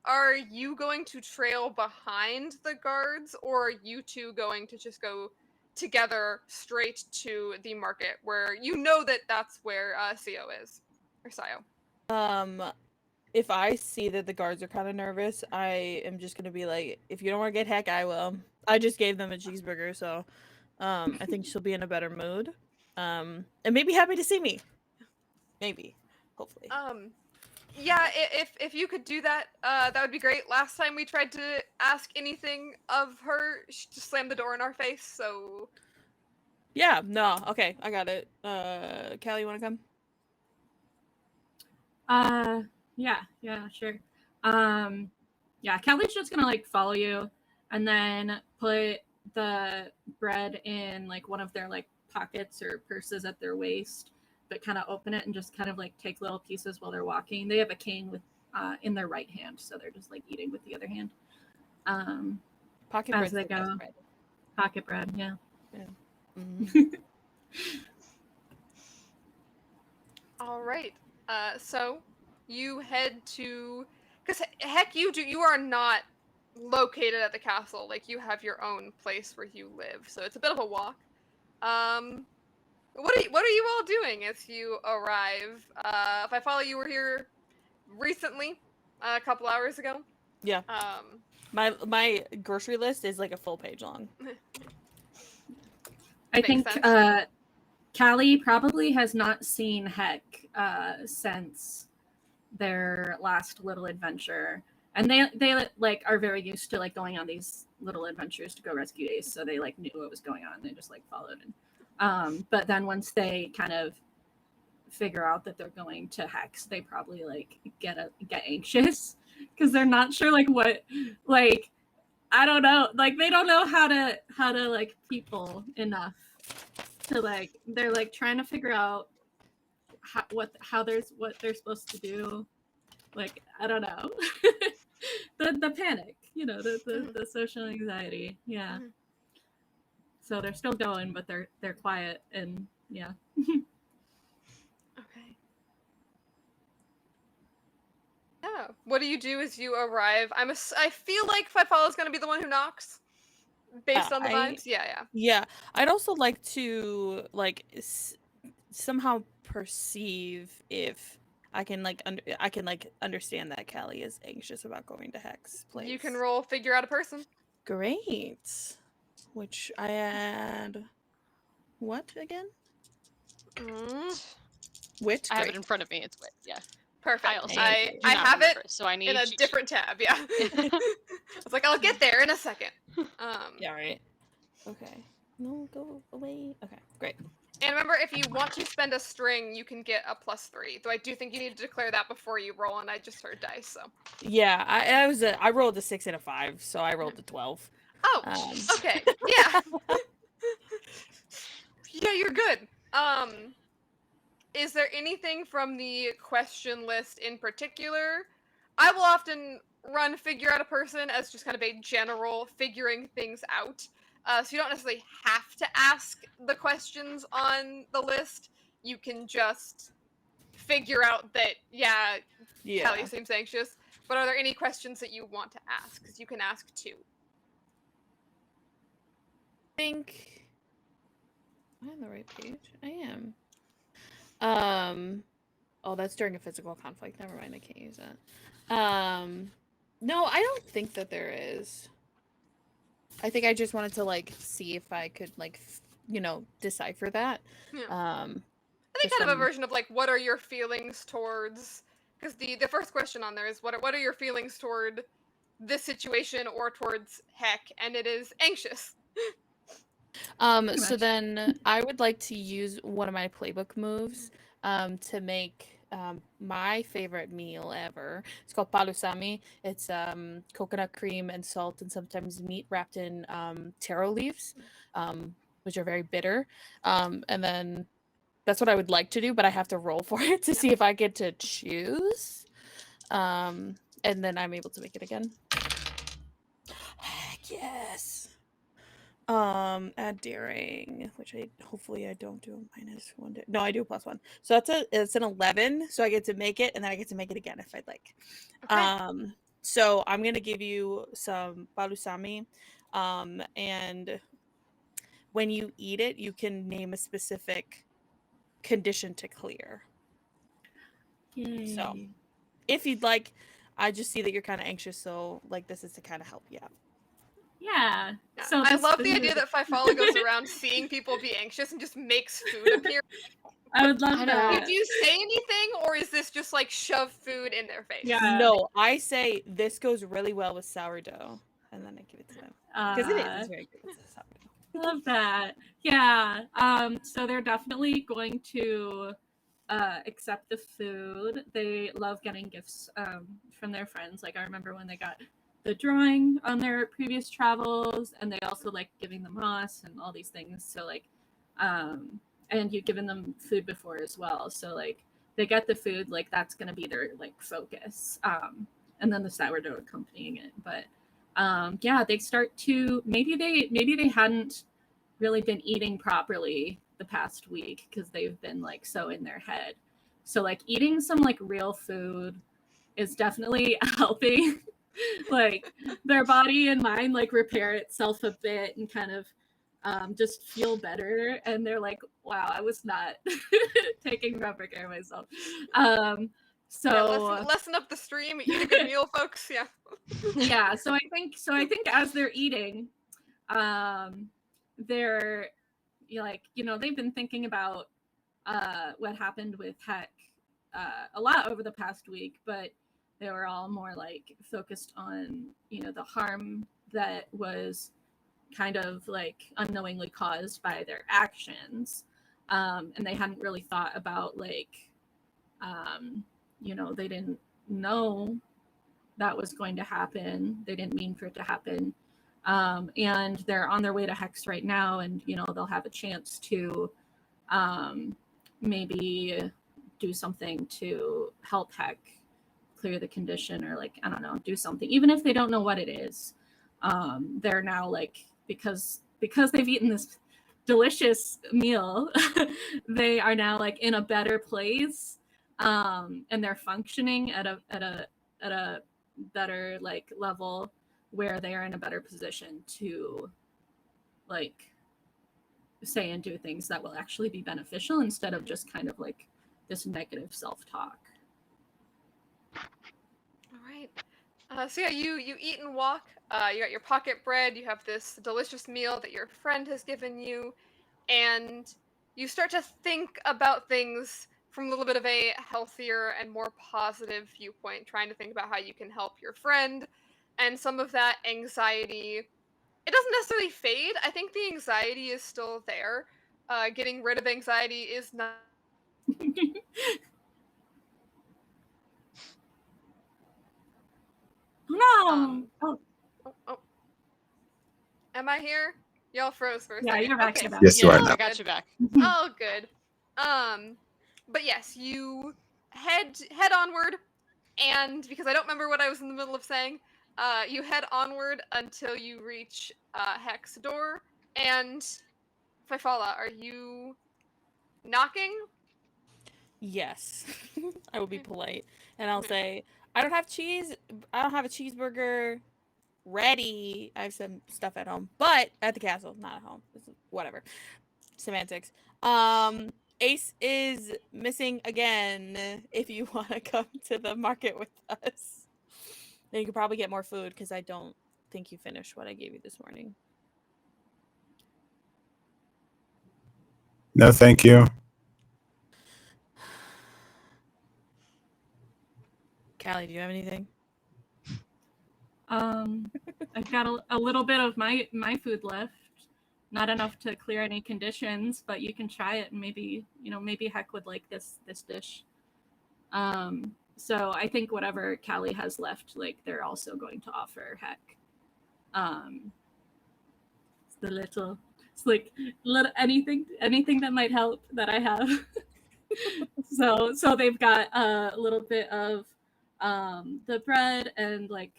Are you going to trail behind the guards, or are you two going to just go together straight to the market where you know that that's where Sio is, or Sayo? If I see that the guards are kind of nervous, I am just gonna be like, if you don't want to get Heck, I will. I just gave them a cheeseburger, so I think she'll be in a better mood. And maybe happy to see me. Maybe. Hopefully. Yeah, if you could do that, that would be great. Last time we tried to ask anything of her, she just slammed the door in our face, so... Yeah, no, okay, I got it. Callie, you wanna come? Yeah, sure. Yeah, Kelly's just gonna like follow you and then put the bread in like one of their like pockets or purses at their waist, but kind of open it and just kind of like take little pieces while they're walking. They have a cane with in their right hand, so they're just like eating with the other hand. Pocket as bread's they the best go. bread. Pocket bread, yeah. Mhm. All right. So you head to, because Heck, you are not located at the castle. Like, you have your own place where you live, so it's a bit of a walk. What are you all doing as you arrive? If I follow, you were here recently, a couple hours ago. Yeah. My grocery list is like a full page long. I Makes think sense. Callie probably has not seen Heck since their last little adventure, and they like are very used to like going on these little adventures to go rescue Ace, so they like knew what was going on. They just like followed. And but then once they kind of figure out that they're going to Hex, they probably like get anxious because they're not sure like what, like I don't know, like they don't know how to like people enough to like, they're like trying to figure out what they're supposed to do. Like I don't know. the panic, you know, the social anxiety. Yeah. Mhm. So they're still going, but they're quiet, and yeah. Okay. Yeah. What do you do as you arrive? I feel like Fifala's gonna be the one who knocks, based on the vibes. Yeah. Yeah, I'd also like to like somehow perceive if I can like understand that Callie is anxious about going to Hex place. You can roll figure out a person. Great. Which I add what again? Wit. I have Great. it in front of me. It's wit. Yeah. Perfect. I also I do not have remember, it so I need in a cheat different tab. Yeah. I was like, I'll get there in a second. Yeah, right. Okay. No, go away. Okay, great. And remember, if you want to spend a string, you can get a +3. Though I do think you need to declare that before you roll, and I just heard dice, so. Yeah, I rolled a 6 and a 5, so I rolled a 12. Oh, okay. Yeah. Yeah, you're good. Is there anything from the question list in particular? I will often run figure out a person as just kind of a general figuring things out. So you don't necessarily have to ask the questions on the list. You can just figure out that, yeah, Callie seems anxious. But are there any questions that you want to ask? Because you can ask two. I think am I on the right page? I am. Oh, that's during a physical conflict. Never mind, I can't use that. No, I don't think that there is. I think I just wanted to like see if I could like decipher that. Yeah. I I think kind of a version of like, what are your feelings towards? Because the first question on there is what are your feelings toward this situation or towards Heck, and it is anxious. So then I would like to use one of my playbook moves to make my favorite meal ever. It's called palusami. It's coconut cream and salt and sometimes meat wrapped in taro leaves, which are very bitter. And then that's what I would like to do, but I have to roll for it to see if I get to choose. And then I'm able to make it again. Heck yes. Add daring, which I hopefully I don't do a -1. No, I do a +1. So it's an 11. So I get to make it, and then I get to make it again if I'd like. Okay. So I'm gonna give you some palusami, and when you eat it, you can name a specific condition to clear. So Yay. if you'd like, I just see that you're kind of anxious, so like this is to kind of help you out. Yeah. Yeah. So I this love the food- idea that Fifala goes around seeing people be anxious and just makes food appear. I would love I know. that. Do you say anything, or is this just like shove food in their face? Yeah. No, I say this goes really well with sourdough, and then I give it to them because it's very good with sourdough. Love that. Yeah. So they're definitely going to accept the food. They love getting gifts from their friends. Like I remember when they got the drawing on their previous travels, and they also like giving them moss and all these things. So like, and you've given them food before as well. So like they get the food, like that's gonna be their like focus. And then the sourdough accompanying it. But yeah, they start to maybe they hadn't really been eating properly the past week because they've been like so in their head. So like eating some like real food is definitely helping like their body and mind like repair itself a bit and kind of just feel better. And they're like, wow, I was not taking proper care of myself. So Yeah, lessen up the stream, eat a good meal, folks. Yeah. yeah, so I think as they're eating, they're like, they've been thinking about what happened with Heck a lot over the past week, but they were all more like focused on the harm that was kind of like unknowingly caused by their actions, and they hadn't really thought about like they didn't know that was going to happen. They didn't mean for it to happen. And they're on their way to Hex right now, and they'll have a chance to maybe do something to help Heck clear the condition, or like I don't know, do something, even if they don't know what it is. They're now like because they've eaten this delicious meal, they are now like in a better place, and they're functioning at a better like level where they are in a better position to like say and do things that will actually be beneficial instead of just kind of like this negative self-talk. All right. So yeah, you eat and walk. You got your pocket bread. You have this delicious meal that your friend has given you, and you start to think about things from a little bit of a healthier and more positive viewpoint, trying to think about how you can help your friend, and some of that anxiety. It doesn't necessarily fade. I think the anxiety is still there. Getting rid of anxiety is not. No. Oh, oh. Am I here? Y'all froze for a Yeah, second. you're back. Okay. You're back. Yes, you Yeah, are now. I got you back. Oh, good. But yes, you head onward, and because I don't remember what I was in the middle of saying, you head onward until you reach Hex door. And Fifala, are you knocking? Yes, I will be polite, and I'll say, I don't have cheese. I don't have a cheeseburger ready. I have some stuff at home, but at the castle, not at home. Whatever. Semantics. Ace is missing again. If you want to come to the market with us, then you could probably get more food because I don't think you finished what I gave you this morning. No, thank you. Callie, do you have anything? I've got a little bit of my food left. Not enough to clear any conditions, but you can try it, and maybe Heck would like this dish. So I think whatever Callie has left, like they're also going to offer Heck. It's like little anything that might help that I have. so they've got a little bit of the bread and like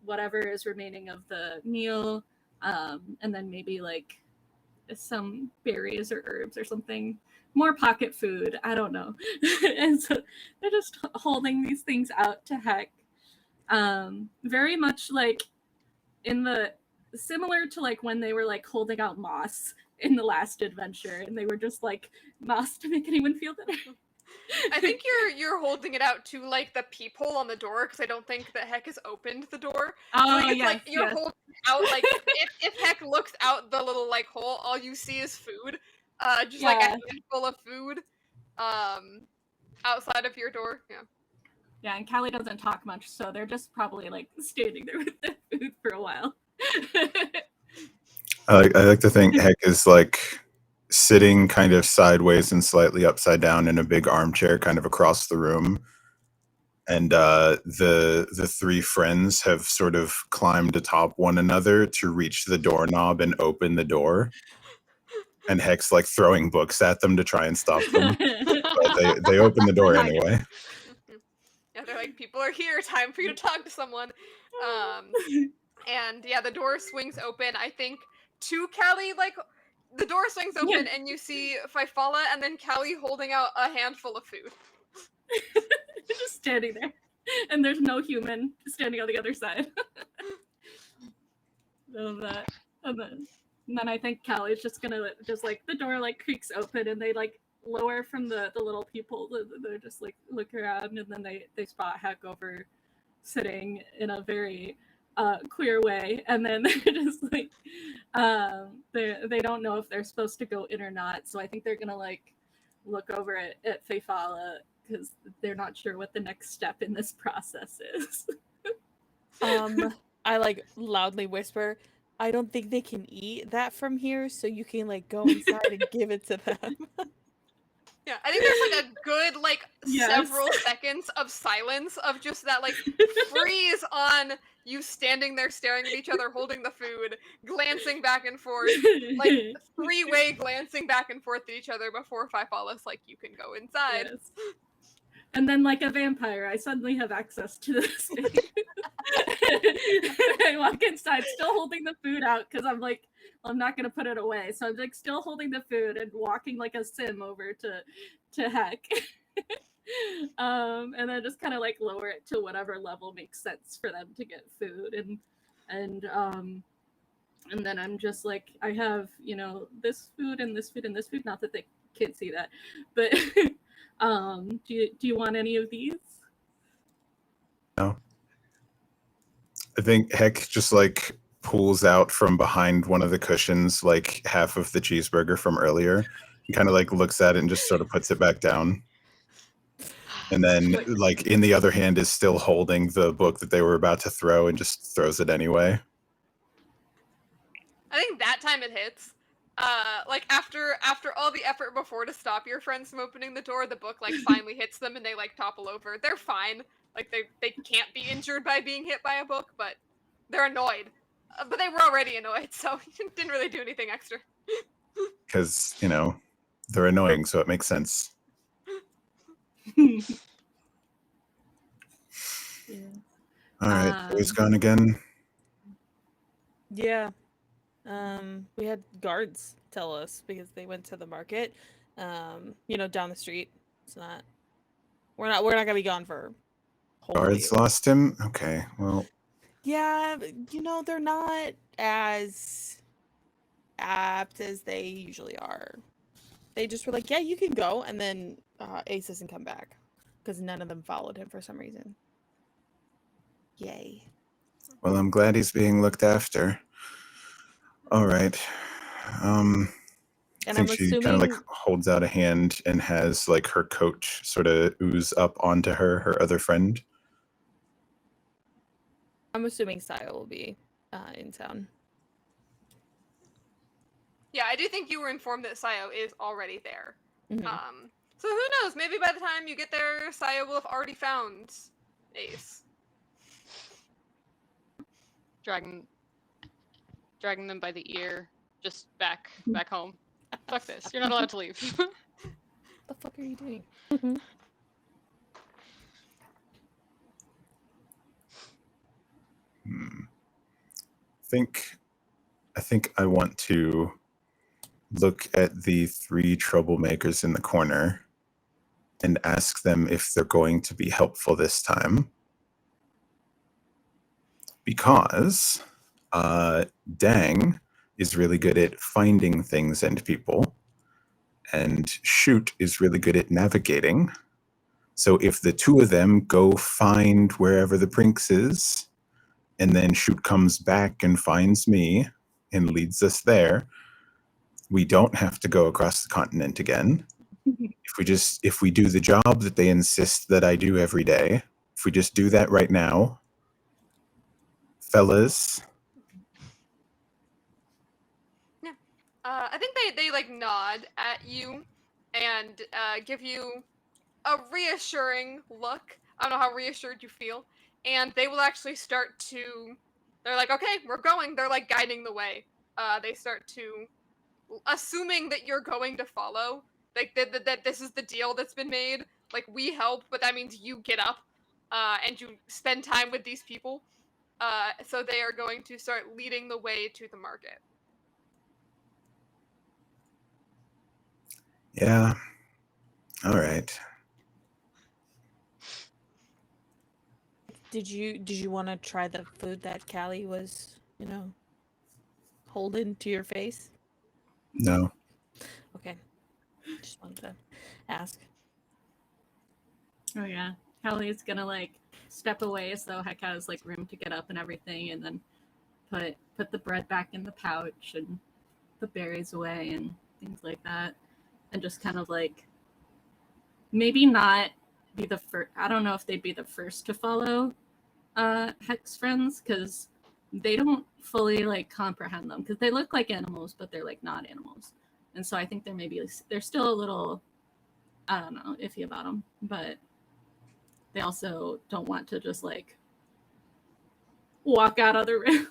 whatever is remaining of the meal, and then maybe like some berries or herbs or something, more pocket food, I don't know. And so they're just holding these things out to Heck, very much like in the similar to like when they were like holding out moss in the last adventure, and they were just like moss to make anyone feel better. I think you're holding it out to like the peephole on the door, because I don't think that Heck has opened the door. Oh, So it's yes, like you're yes. holding it out, like if Heck looks out the little like hole, all you see is food. Just like a Yeah. handful of food outside of your door. Yeah. Yeah, and Callie doesn't talk much, so they're just probably like standing there with the food for a while. I like to think Heck is like sitting kind of sideways and slightly upside down in a big armchair kind of across the room. And the three friends have sort of climbed atop one another to reach the doorknob and open the door. And Heck's like throwing books at them to try and stop them. But they open the door anyway. Yeah, they're like, people are here, time for you to talk to someone. And yeah, the door swings open. I think to Callie, like the door swings open and you see Fifala and then Callie holding out a handful of food. Just standing there. And there's no human standing on the other side. Of that. And then I think Callie's just gonna just like the door like creaks open and they like lower from the little people. They're just like look around and then they spot Heck over sitting in a very clear way, and then they're just like they don't know if they're supposed to go in or not. So I think they're gonna like look over at Fifala because they're not sure what the next step in this process is. I like loudly whisper, I don't think they can eat that from here, so you can like go inside and give it to them. Yeah, I think there's like a good like Yes. several seconds of silence of just that like freeze on you standing there staring at each other holding the food, glancing back and forth, like three-way glancing back and forth at each other before Fifala's like, you can go inside. Yes. And then like a vampire, I suddenly have access to this thing. I walk inside still holding the food out because I'm like, I'm not gonna put it away. So I'm like still holding the food and walking like a sim over to Heck. And then just kind of like lower it to whatever level makes sense for them to get food, and then I'm just like, I have, you know, this food and this food and this food, not that they can't see that, but do you want any of these? No. I think Heck just like pulls out from behind one of the cushions like half of the cheeseburger from earlier. He kind of like looks at it and just sort of puts it back down. And then like in the other hand is still holding the book that they were about to throw and just throws it anyway. I think that time it hits. Like after all the effort before to stop your friends from opening the door, the book like finally hits them and they like topple over. They're fine. Like they can't be injured by being hit by a book, but they're annoyed. But they were already annoyed, so it didn't really do anything extra. Because, you know, they're annoying, so it makes sense. Yeah. All right, who's gone again? Yeah. We had guards tell us because they went to the market, you know, down the street. It's not. We're not gonna be gone for. Guards lost him? Okay, well. Yeah, you know, they're not as apt as they usually are. They just were like, yeah, you can go, and then Ace doesn't come back because none of them followed him for some reason. Yay. Well, I'm glad he's being looked after. All right. I And think I'm she kind of like assuming holds out a hand and has like her coach sort of ooze up onto her other friend. Sayo will be in town. Yeah, I do think you were informed that Sayo is already there. Mhm. So who knows? Maybe by the time you get there, Saya will have already found Ace. Dragging them by the ear, just back home. Fuck this. You're not allowed to leave. What the fuck are you doing? I think I want to look at the 3 troublemakers in the corner and ask them if they're going to be helpful this time. Because Dang is really good at finding things and people, and Shoot is really good at navigating. So if the 2 of them go find wherever the Prinks is, and then Shoot comes back and finds me and leads us there, we don't have to go across the continent again. If we do the job that they insist that I do every day, if we just do that right now, fellas. I think they like nod at you and give you a reassuring look. I don't know how reassured you feel. And they will actually start to. They're like, okay, we're going. They're like guiding the way. They start to, assuming that you're going to follow, like that this is the deal that's been made. Like we help, but that means you get up, and you spend time with these people. So they are going to start leading the way to the market. Yeah. All right. Did you want to try the food that Callie was, holding to your face? No. Okay. Just wanted to ask. Oh yeah, Callie's gonna like step away so Heck has like room to get up and everything, and then put the bread back in the pouch and the berries away and things like that, and just kind of like maybe not be the first. I don't know if they'd be the first to follow Heck's friends, because they don't fully like comprehend them, because they look like animals but they're like not animals, and so I think they're still a little, I don't know, iffy about them, but they also don't want to just like walk out of the room.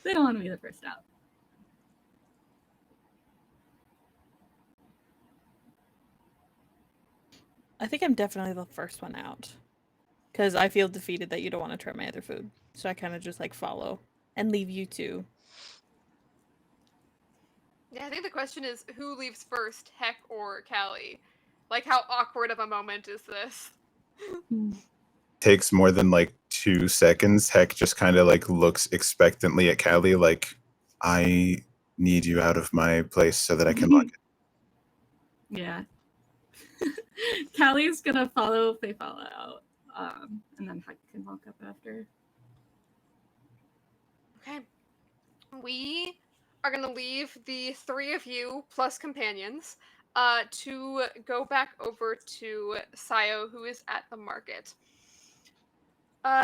They don't want to be the first out. I think I'm definitely the first one out. Because I feel defeated that you don't want to try my other food. So I kind of just like follow and leave you two. Yeah, I think the question is who leaves first, Heck or Callie? Like, how awkward of a moment is this? Takes more than like 2 seconds. Heck just kind of like looks expectantly at Callie like, I need you out of my place so that I can lock it. Yeah. Callie's gonna follow Fayfala out, and then Heck can walk up after. Okay. We are going to leave the 3 of you plus companions to go back over to Sayo, who is at the market.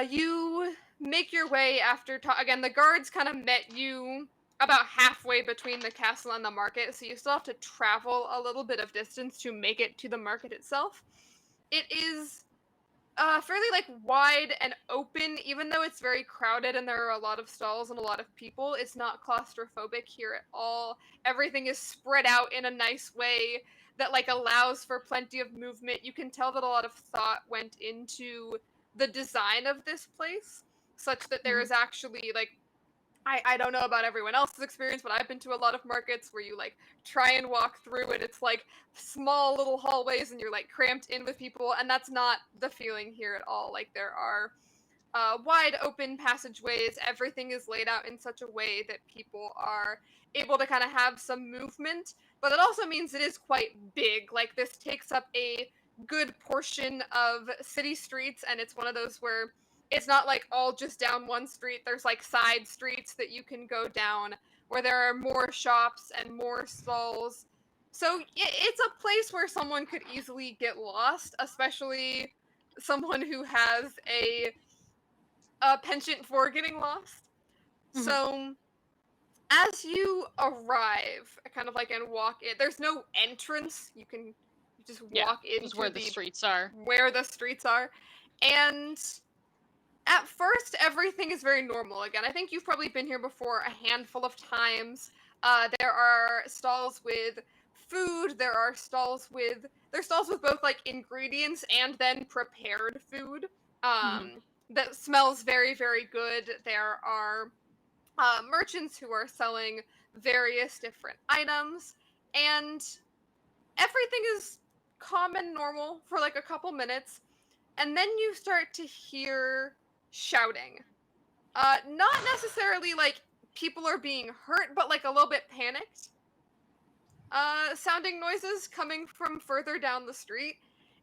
You make your way after again, the guards kind of met you about halfway between the castle and the market, so you still have to travel a little bit of distance to make it to the market itself. It is fairly like wide and open, even though it's very crowded and there are a lot of stalls and a lot of people. It's not claustrophobic here at all. Everything is spread out in a nice way that like allows for plenty of movement. You can tell that a lot of thought went into the design of this place, such that there is actually like, I don't know about everyone else's experience, but I've been to a lot of markets where you like try and walk through it. It's like small little hallways and you're like cramped in with people, and that's not the feeling here at all. Like there are wide open passageways. Everything is laid out in such a way that people are able to kind of have some movement, but it also means it is quite big. Like this takes up a good portion of city streets, and it's one of those where it's not like all just down one street. There's like side streets that you can go down where there are more shops and more stalls. So it's a place where someone could easily get lost, especially someone who has a penchant for getting lost. Mhm. So as you arrive, kind of like and walk in, there's no entrance. You just walk Just into where the streets are. where the streets are, and at first everything is very normal again. I think you've probably been here before a handful of times. There are stalls with food. There's stalls with both like ingredients and then prepared food. That smells very, very good. There are merchants who are selling various different items, and everything is calm and normal for like a couple minutes, and then you start to hear shouting. Not necessarily like people are being hurt, but like a little bit panicked. Sounding noises coming from further down the street,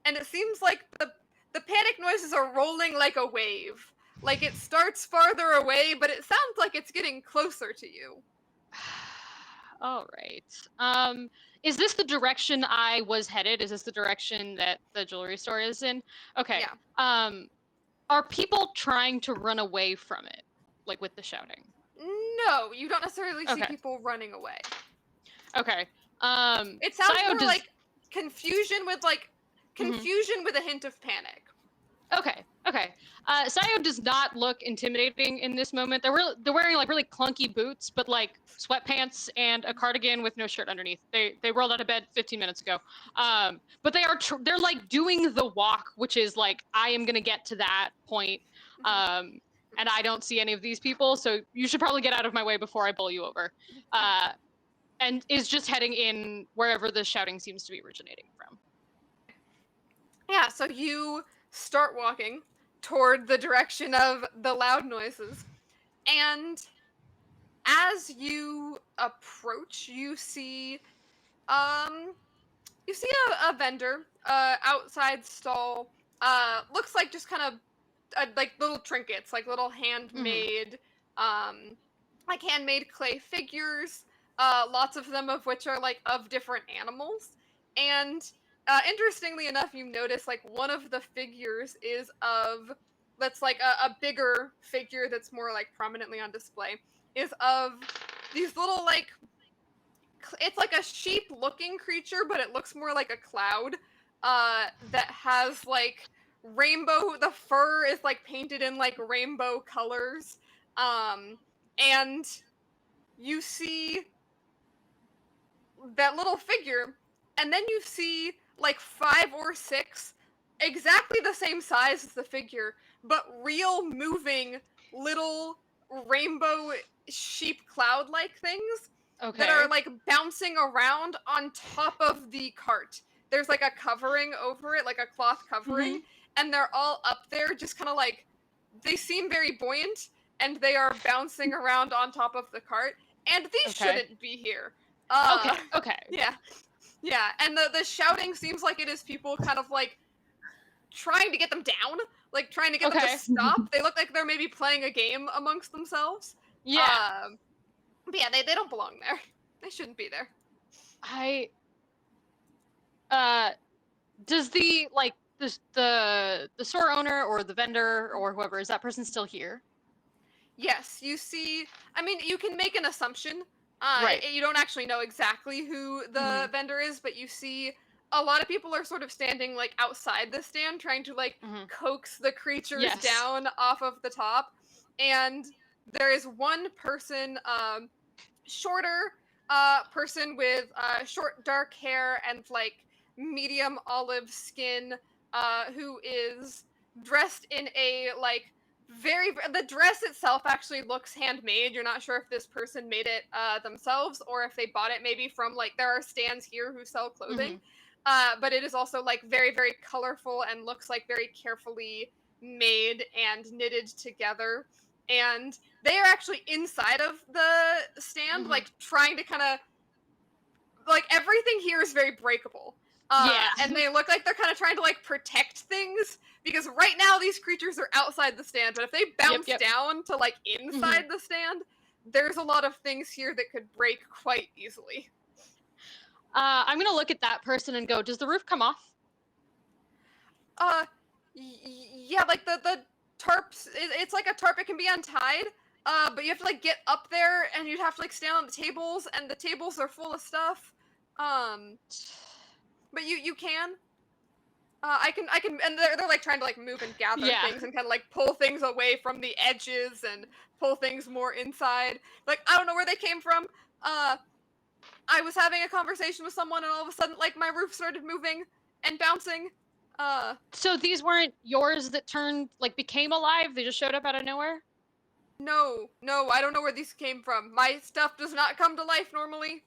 and it seems like the panic noises are rolling like a wave. Like it starts farther away, but it sounds like it's getting closer to you. All right. Is this the direction I was headed? Is this the direction that the jewelry store is in? Okay. Yeah. Are people trying to run away from it, like with the shouting? No, you don't necessarily see Okay. people running away. Okay. It sounds Sayo more like confusion with a hint of panic. Okay. Sayo does not look intimidating in this moment. They're wearing like really clunky boots, but like sweatpants and a cardigan with no shirt underneath. They rolled out of bed 15 minutes ago. But they're like doing the walk, which is like I am gonna get to that point. And I don't see any of these people, so you should probably get out of my way before I pull you over. And is just heading in wherever the shouting seems to be originating from. Yeah, so you start walking toward the direction of the loud noises, and as you approach, you see a vendor outside stall. Looks like just kind of like little trinkets, like little handmade like handmade clay figures, lots of them of which are like of different animals. And interestingly enough, you notice like one of the figures is that's like a bigger figure that's more like prominently on display, is of these little like, it's like a sheep looking creature, but it looks more like a cloud that has like the fur is like painted in like rainbow colors. And you see that little figure, and then you see like 5 or 6 exactly the same size as the figure, but real moving little rainbow sheep cloud-like things that are like bouncing around on top of the cart. There's like a covering over it, like a cloth covering, and they're all up there just kind of like, they seem very buoyant, and they are bouncing around on top of the cart, and these shouldn't be here. Okay. Yeah, and the shouting seems like it is people kind of like trying to get them down, like trying to get them to stop. They look like they're maybe playing a game amongst themselves. Yeah. But yeah, they don't belong there. They shouldn't be there. Does the like the store owner or the vendor or whoever, is that person still here? Yes, you see. I mean, you can make an assumption. Right. You don't actually know exactly who the vendor is, but you see a lot of people are sort of standing like outside the stand, trying to like coax the creatures down off of the top. And there is one person, shorter person with short dark hair and like medium olive skin, who is dressed in a like the dress itself actually looks handmade. You're not sure if this person made it themselves or if they bought it maybe from like, there are stands here who sell clothing. But it is also like very, very colorful and looks like very carefully made and knitted together. And they are actually inside of the stand, like trying to kind of, like everything here is very breakable. And they look like they're kind of trying to like protect things, because right now these creatures are outside the stand, but if they bounce down to like inside the stand, there's a lot of things here that could break quite easily. I'm gonna look at that person and go, does the roof come off? Yeah, like the tarps, it's like a tarp, it can be untied. but you have to like get up there, and you'd have to like stand on the tables, and the tables are full of stuff. But you can. I can, and they're like trying to like move and gather Yeah. things and kind of like pull things away from the edges and pull things more inside. Like, I don't know where they came from. I was having a conversation with someone, and all of a sudden, like, my roof started moving and bouncing. So these weren't yours that became alive? They just showed up out of nowhere? No, I don't know where these came from. My stuff does not come to life normally.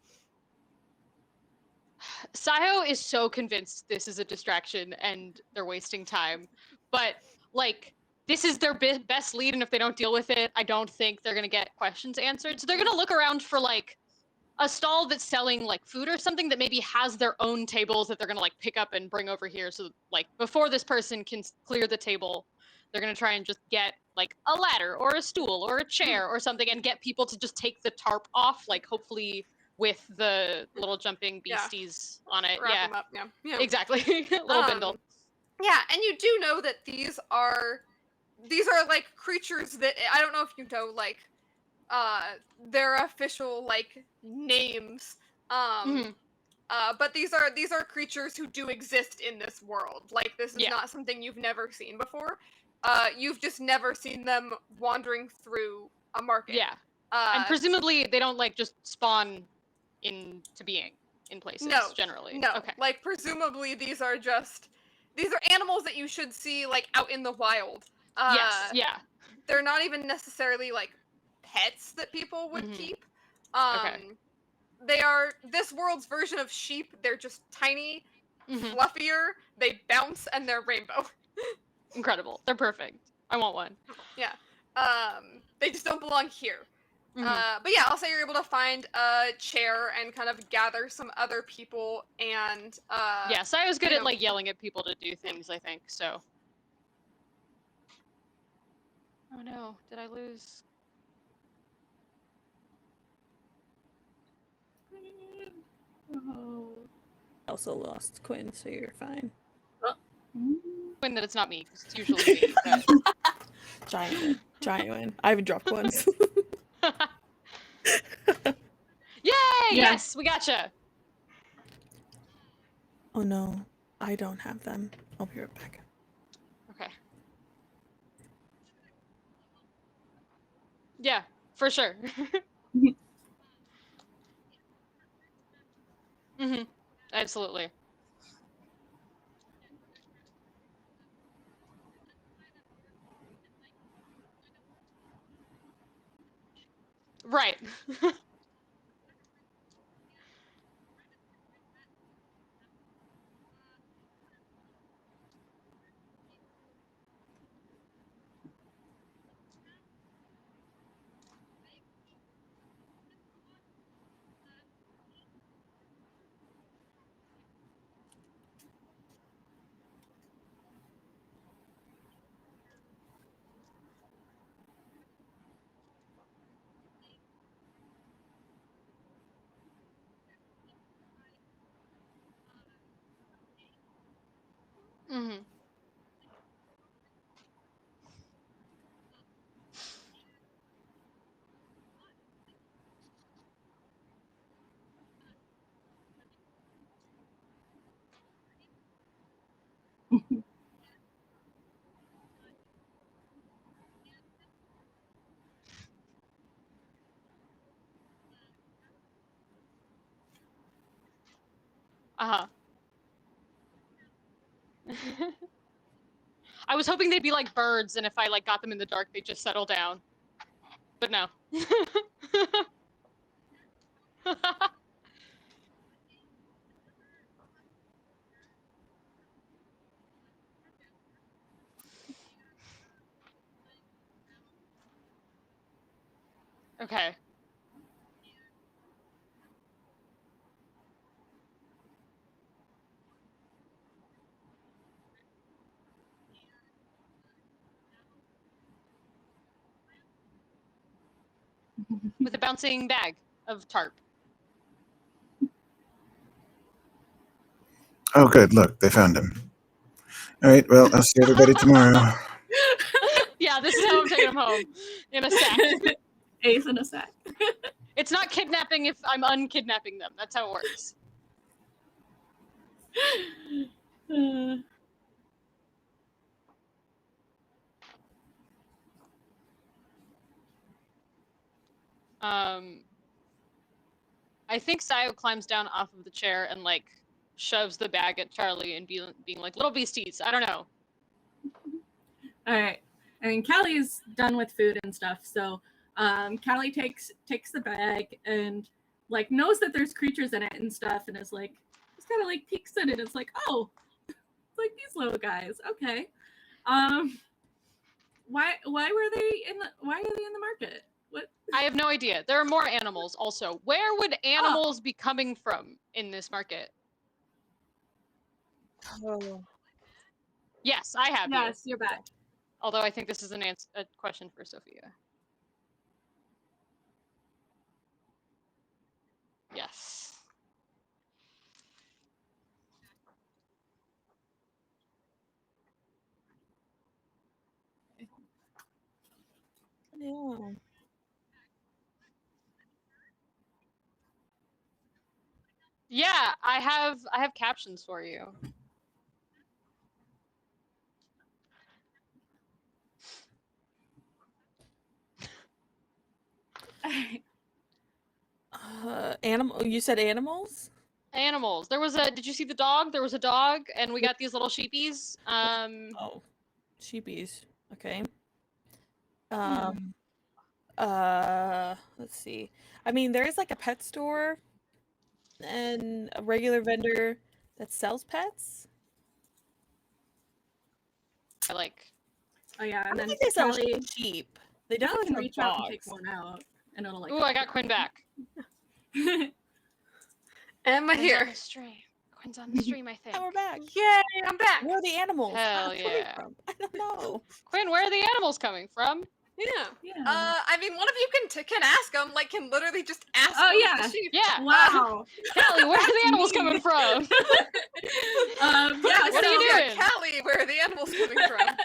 Sayo is so convinced this is a distraction and they're wasting time. But, like, this is their best lead, and if they don't deal with it, I don't think they're going to get questions answered. So they're going to look around for, like, a stall that's selling, like, food or something that maybe has their own tables that they're going to, like, pick up and bring over here. So, like, before this person can clear the table, they're going to try and just get, like, a ladder or a stool or a chair or something and get people to just take the tarp off, like, hopefully with the little jumping beasties on it. Wrap Yeah, them up, yeah. exactly. Little bindle. Yeah, and you do know that these are like creatures that, I don't know if you know, like, their official like names. But these are creatures who do exist in this world. Like, this is not something you've never seen before. You've just never seen them wandering through a market. Yeah. And presumably they don't like just spawn into being in places generally. No. Okay. Like, presumably these are animals that you should see like out in the wild. Yes, yeah. They're not even necessarily like pets that people would keep. Okay. They are this world's version of sheep. They're just tiny, fluffier, they bounce, and they're rainbow. Incredible. They're perfect. I want one. Yeah. They just don't belong here. But yeah, I'll say you're able to find a chair and kind of gather some other people, and yeah, Sayo's good at like yelling at people to do things, I think, so. Oh no, did I lose? Oh. Also lost Quinn, so you're fine. When that it's not me, because it's usually me. But... Giant win. I haven't dropped once. Yay! Yes, we gotcha. Oh no, I don't have them. I'll be right back. Okay. Yeah, for sure. Absolutely. Right. Uh-huh. I was hoping they'd be like birds, and if I like got them in the dark, they'd just settle down. But no. Okay. With a bouncing bag of tarp. Oh, good. Look, they found him. All right. Well, I'll see everybody tomorrow. Yeah, this is how I'm taking him home. In a sack. Ace in a sack. It's not kidnapping if I'm unkidnapping them. That's how it works. I think Sayo climbs down off of the chair and like shoves the bag at Charlie and being like, "Little beasties, I don't know." All right, and Callie's done with food and stuff, so Callie takes the bag and like knows that there's creatures in it and stuff, and is like, just kind of like peeks in it. It's like, oh, it's like these little guys. Okay, why are they in the market? What? I have no idea. There are more animals also. Where would animals be coming from in this market? Oh. Yes, I have you. Yes, you're back. Although I think this is a question for Sophia. Yes. Yeah. Yeah, I have captions for you. Animal. You said animals? Animals. Did you see the dog? There was a dog, and we got these little sheepies. Oh, sheepies. Okay. Let's see. I mean, there is like a pet store and a regular vendor that sells pets. I like. Oh yeah, I and don't then think they sell Callie sheep. They can definitely sell reach out and take dogs. one out, and it'll like. Ooh, I got Quinn back. Am I Quinn's here? on the stream. Quinn's on the stream, I think. Oh, we're back. Yay, I'm back. Where are the animals? Hell Coming yeah. from? I don't know. Quinn, where are the animals coming from? Yeah. Yeah. I mean, one of you can ask them. Like, can literally just ask. Oh, one of yeah. the sheep. Yeah. Wow. Callie, where are the animals coming from? Yeah. What are you Yeah, doing? Callie, where are the animals coming from?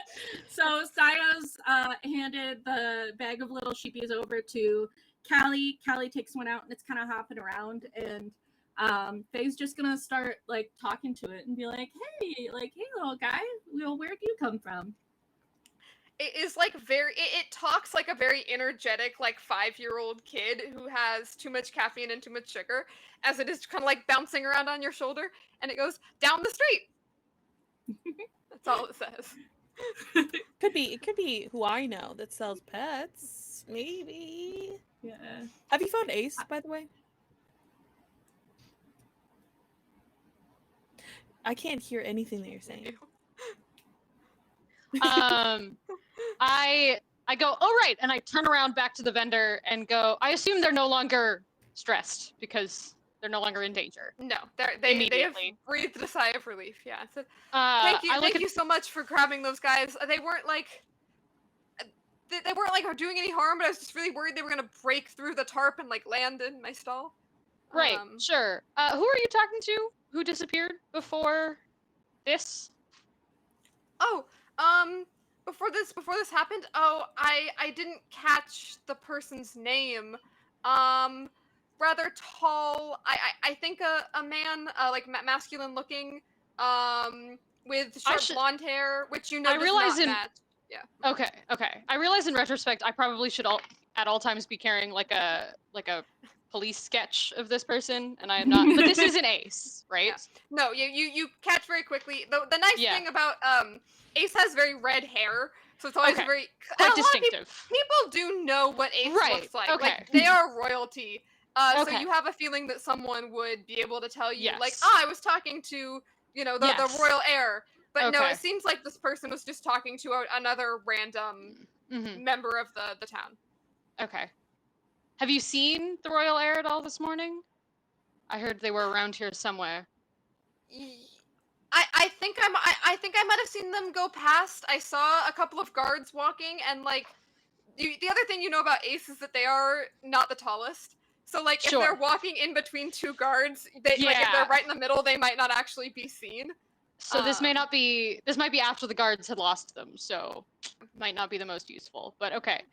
So Sayo's handed the bag of little sheepies over to Callie. Callie takes one out and it's kind of hopping around, and Faye's just gonna start like talking to it and be like, hey little guy, where do you come from? It is like it talks like a very energetic like 5-year-old kid who has too much caffeine and too much sugar, as it is kind of like bouncing around on your shoulder, and it goes down the street. That's all it says. It could be who I know that sells pets. Maybe. Yeah. Have you found Ace, by the way? I can't hear anything that you're saying. I go, oh right, and I turn around back to the vendor and go, I assume they're no longer stressed because they're no longer in danger. No, they have Immediately. breathed a sigh of relief. Yeah. So, I thank look you so much for grabbing those guys. They weren't like they weren't like doing any harm, but I was just really worried they were gonna break through the tarp and like land in my stall. Right, sure. Who are you talking to? Who disappeared before this? Oh, before this happened, I didn't catch the person's name. Rather tall. I think a man, like masculine looking, with short blonde hair, which you know does not match. Yeah. Okay. I realize in retrospect, I probably should at all times be carrying like a police sketch of this person, and I am not. But this is an Ace, right? Yeah. No, you catch very quickly. The nice thing about Ace has very red hair, so it's always very quite distinctive. People do know what Ace looks like. Okay. Like they are royalty. So you have a feeling that someone would be able to tell you, like, I was talking to the royal heir. But no, it seems like this person was just talking to another random member of the town. Okay. Have you seen the royal heir at all this morning? I heard they were around here somewhere. I think I might have seen them go past. I saw a couple of guards walking, and like the other thing you know about Ace is that they are not the tallest. So like if they're walking in between two guards, like if they're right in the middle, they might not actually be seen. So this might be after the guards had lost them, so might not be the most useful. But okay.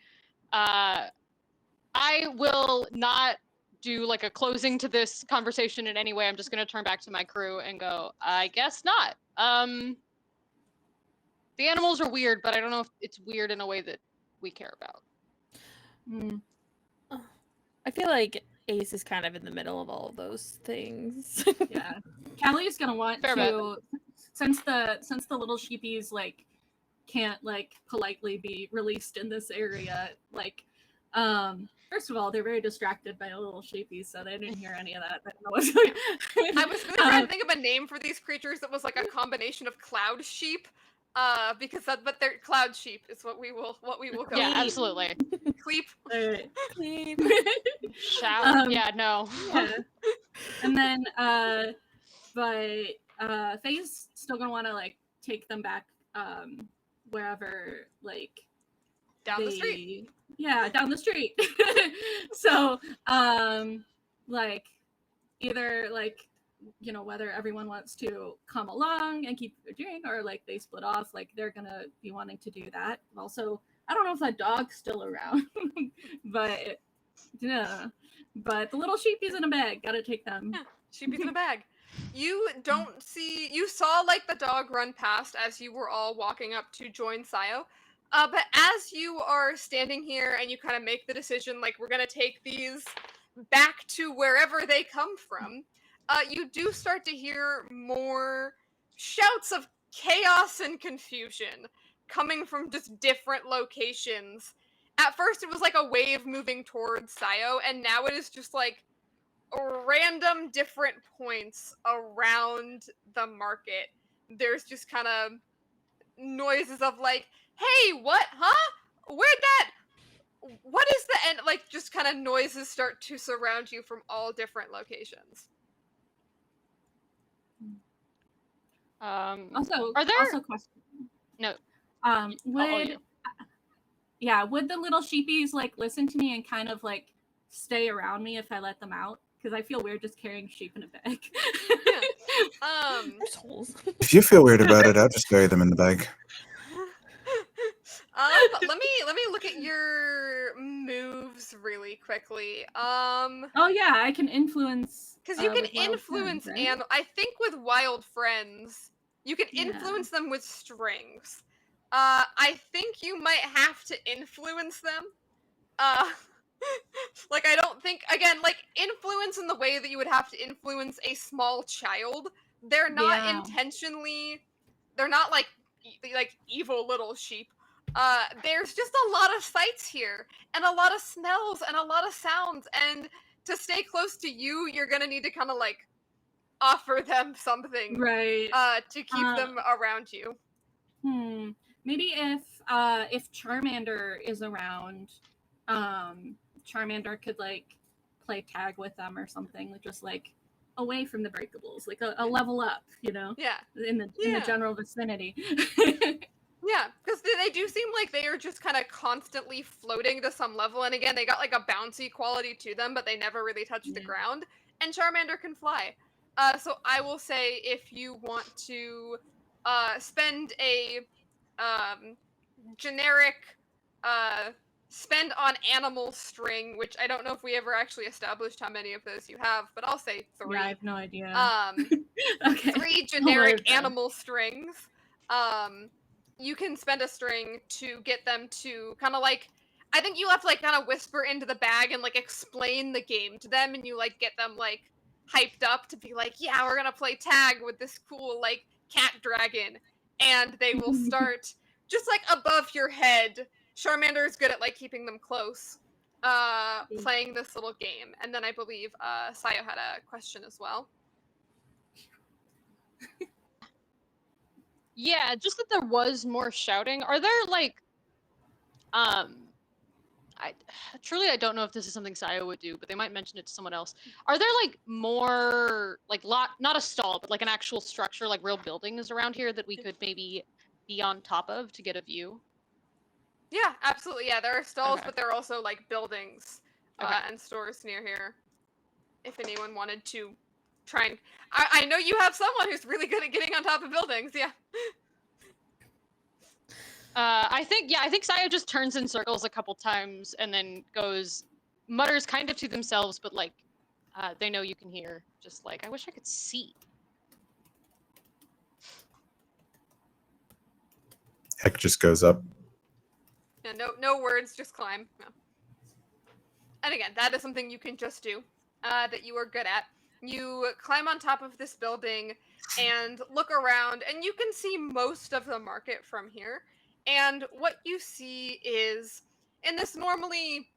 I will not do like a closing to this conversation in any way. I'm just gonna turn back to my crew and go, I guess not. The animals are weird, but I don't know if it's weird in a way that we care about. I feel like Ace is kind of in the middle of all of those things. Yeah, Callie's gonna want Fair bet. to, since the little sheepies like can't like politely be released in this area. Like, first of all, they're very distracted by the little sheepies, so they didn't hear any of that. They don't know what's going on. I was really trying to think of a name for these creatures that was like a combination of cloud sheep. Because but they're cloud sheep is what we will go. Yeah, with. absolutely. Cleep. Alright. Shout. Yeah, no. Yeah. And then, but Faye's still gonna want to like take them back, wherever like Down the street. Yeah, down the street. So, like either like, you know, whether everyone wants to come along and keep doing, or like they split off, like they're gonna be wanting to do that. Also, I don't know if that dog's still around, but yeah, but the little sheepies in a bag, gotta take them. Yeah, sheepies in a bag. You don't see. You saw like the dog run past as you were all walking up to join Sayo. But as you are standing here and you kind of make the decision, like we're gonna take these back to wherever they come from, you do start to hear more shouts of chaos and confusion coming from just different locations. At first, it was like a wave moving towards Sayo, and now it is just like random different points around the market. There's just kind of noises of like, hey, what? Huh? Where'd that? What is the end? Like, just kind of noises start to surround you from all different locations. Also, are there also question? No. Would would the little sheepies like listen to me and kind of like stay around me if I let them out? Because I feel weird just carrying sheep in a bag. There's holes. If you feel weird about it, I'll just bury them in the bag. Let me look at your moves really quickly. Oh yeah, I can influence. Because you can with wild influence, friends, right? and I think with wild friends, you can Yeah. influence them with strings. I think you might have to influence them. Like I don't think again, like influence in the way that you would have to influence a small child. They're not Yeah. intentionally. They're not like evil little sheep. There's just a lot of sights here, and a lot of smells, and a lot of sounds, and to stay close to you, you're gonna need to kind of like offer them something, Right. to keep them around you. Maybe if Charmander is around, Charmander could like play tag with them or something, just like away from the breakables, like a level up, you know? Yeah. In the general vicinity. Yeah, because they do seem like they are just kind of constantly floating to some level, and again, they got like a bouncy quality to them, but they never really touch the ground. And Charmander can fly. So I will say if you want to spend a generic spend on animal string, which I don't know if we ever actually established how many of those you have, but I'll say 3. Yeah, I have no idea. Okay. 3 generic animal strings. You can spend a string to get them to kind of like, I think you have to like kind of whisper into the bag and like explain the game to them, and you like get them like hyped up to be like, yeah, we're gonna play tag with this cool like cat dragon, and they will start just like above your head. Charmander is good at like keeping them close, playing this little game. And then I believe Sayo had a question as well. Yeah, just that there was more shouting. Are there like I don't know if this is something Sayo would do, but they might mention it to someone else. Are there like more like not a stall, but like an actual structure, like real buildings around here that we could maybe be on top of to get a view? Yeah, absolutely. Yeah, there are stalls, Okay. but there are also like buildings Okay. and stores near here. If anyone wanted to try and, I know you have someone who's really good at getting on top of buildings. Yeah. I think Sayo just turns in circles a couple times and then goes, mutters kind of to themselves, but like they know you can hear. Just like, I wish I could see. Heck just goes up. Yeah, no words, just climb. No. And again, that is something you can just do, that you are good at. You climb on top of this building and look around, and you can see most of the market from here. And what you see is, in this normally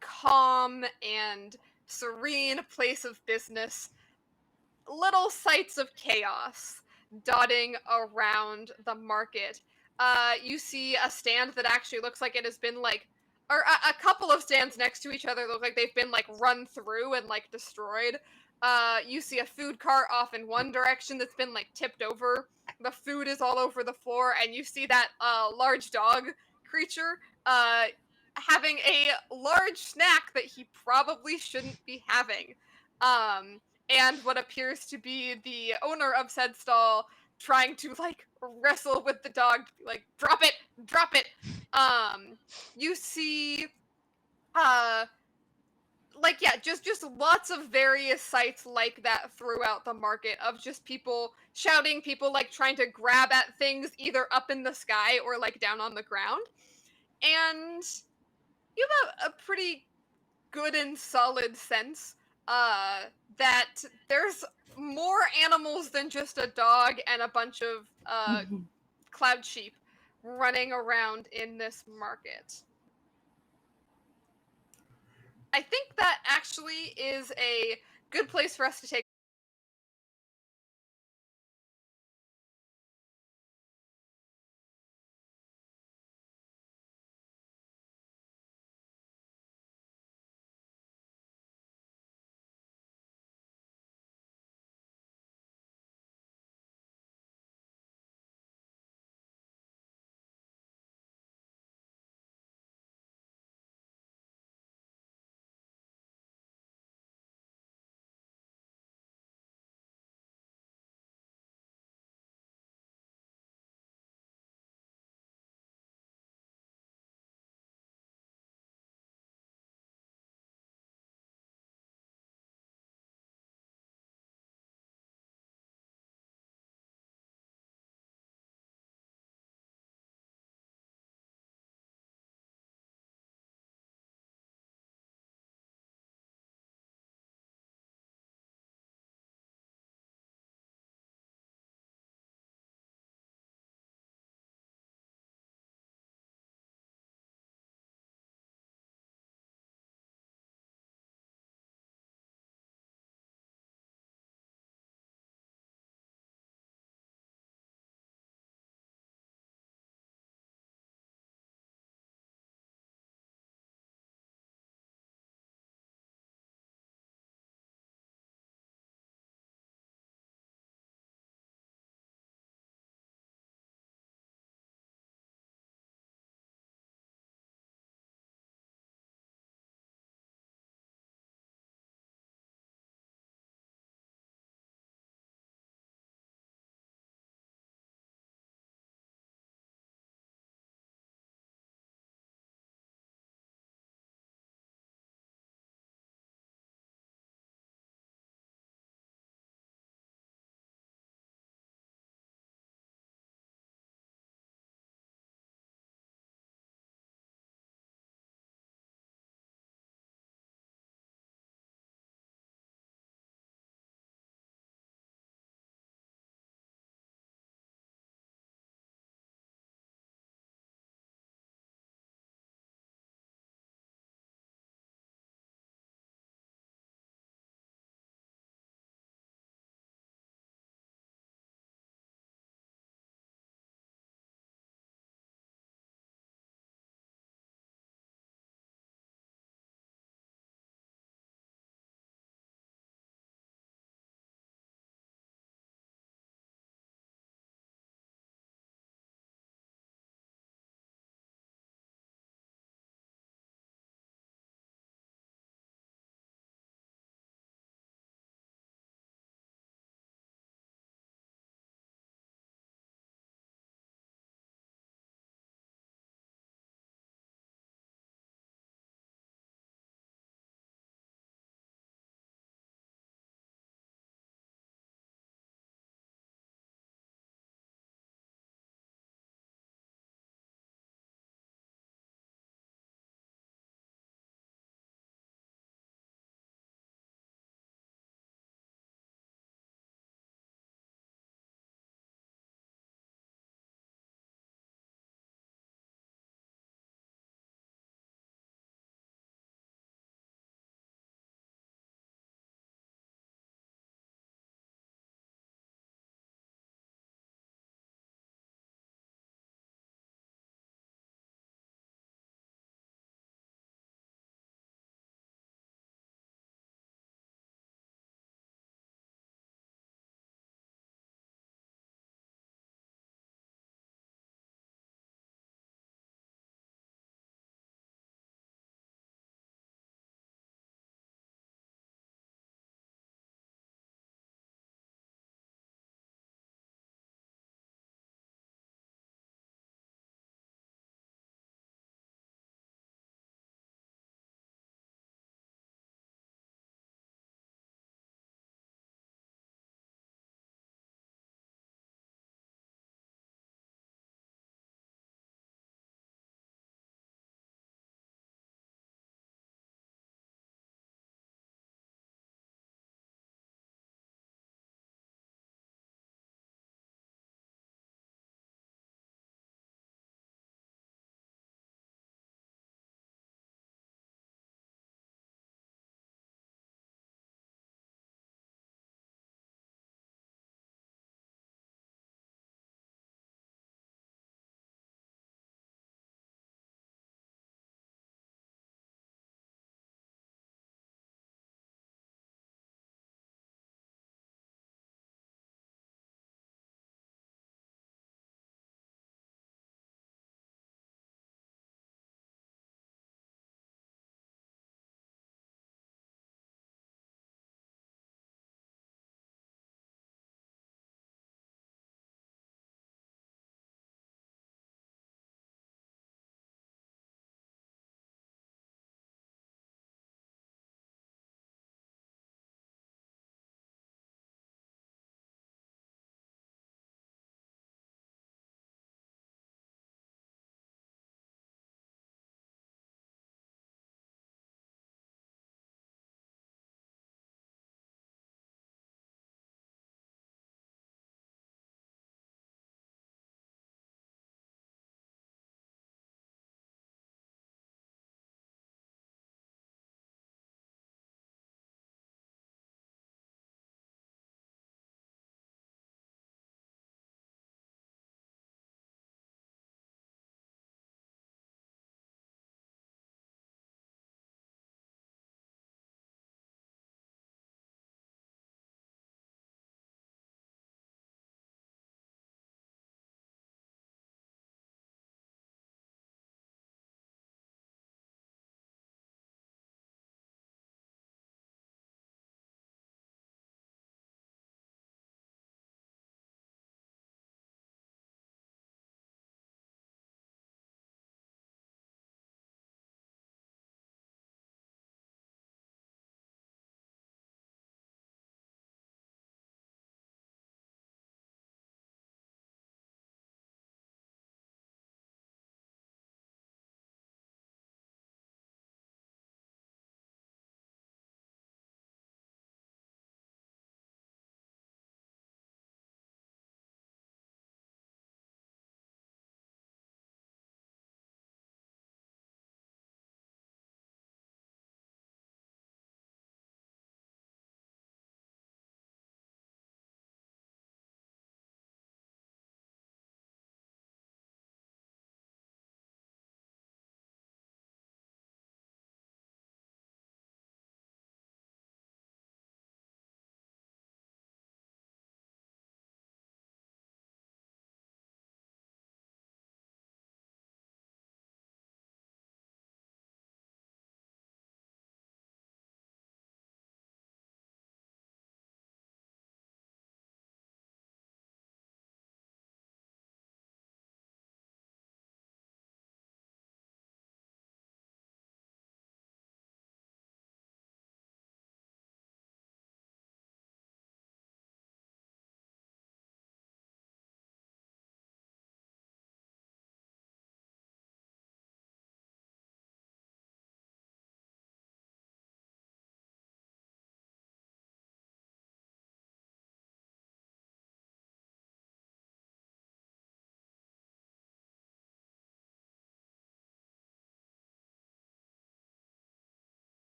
calm and serene place of business, little sites of chaos dotting around the market. You see a stand that actually looks like it has been like, or a couple of stands next to each other look like they've been like run through and like destroyed. You see a food cart off in one direction that's been like tipped over. The food is all over the floor, and you see that large dog creature having a large snack that he probably shouldn't be having. And what appears to be the owner of said stall trying to like wrestle with the dog to be like, drop it, drop it. You see uh like, yeah, just lots of various sites like that throughout the market, of just people shouting, people like trying to grab at things either up in the sky or like down on the ground. And you have a pretty good and solid sense uh that there's more animals than just a dog and a bunch of cloud sheep running around in this market. I think that actually is a good place for us to take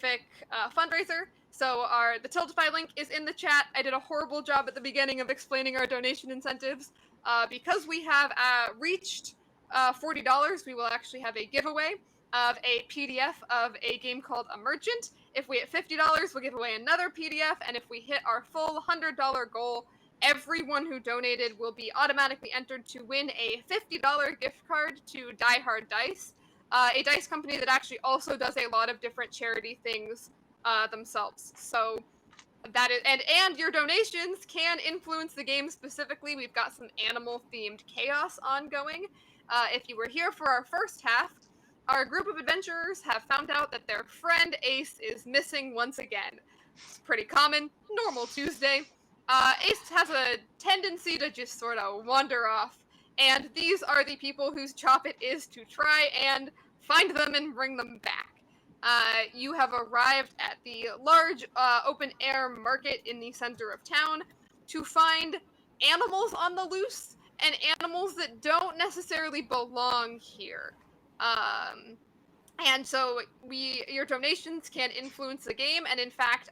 specific fundraiser. So the Tiltify link is in the chat. I did a horrible job at the beginning of explaining our donation incentives. Because we have reached $40, we will actually have a giveaway of a PDF of a game called Emergent. If we hit $50, we'll give away another PDF, and if we hit our full $100 goal, everyone who donated will be automatically entered to win a $50 gift card to Die Hard Dice, a dice company that actually also does a lot of different charity things themselves. So that is, and your donations can influence the game specifically. We've got some animal themed chaos ongoing. If you were here for our first half, our group of adventurers have found out that their friend Ace is missing once again. It's pretty common, normal Tuesday. Ace has a tendency to just sort of wander off, and these are the people whose job it is to try and find them and bring them back. You have arrived at the large open-air market in the center of town to find animals on the loose and animals that don't necessarily belong here. And so your donations can influence the game, and in fact,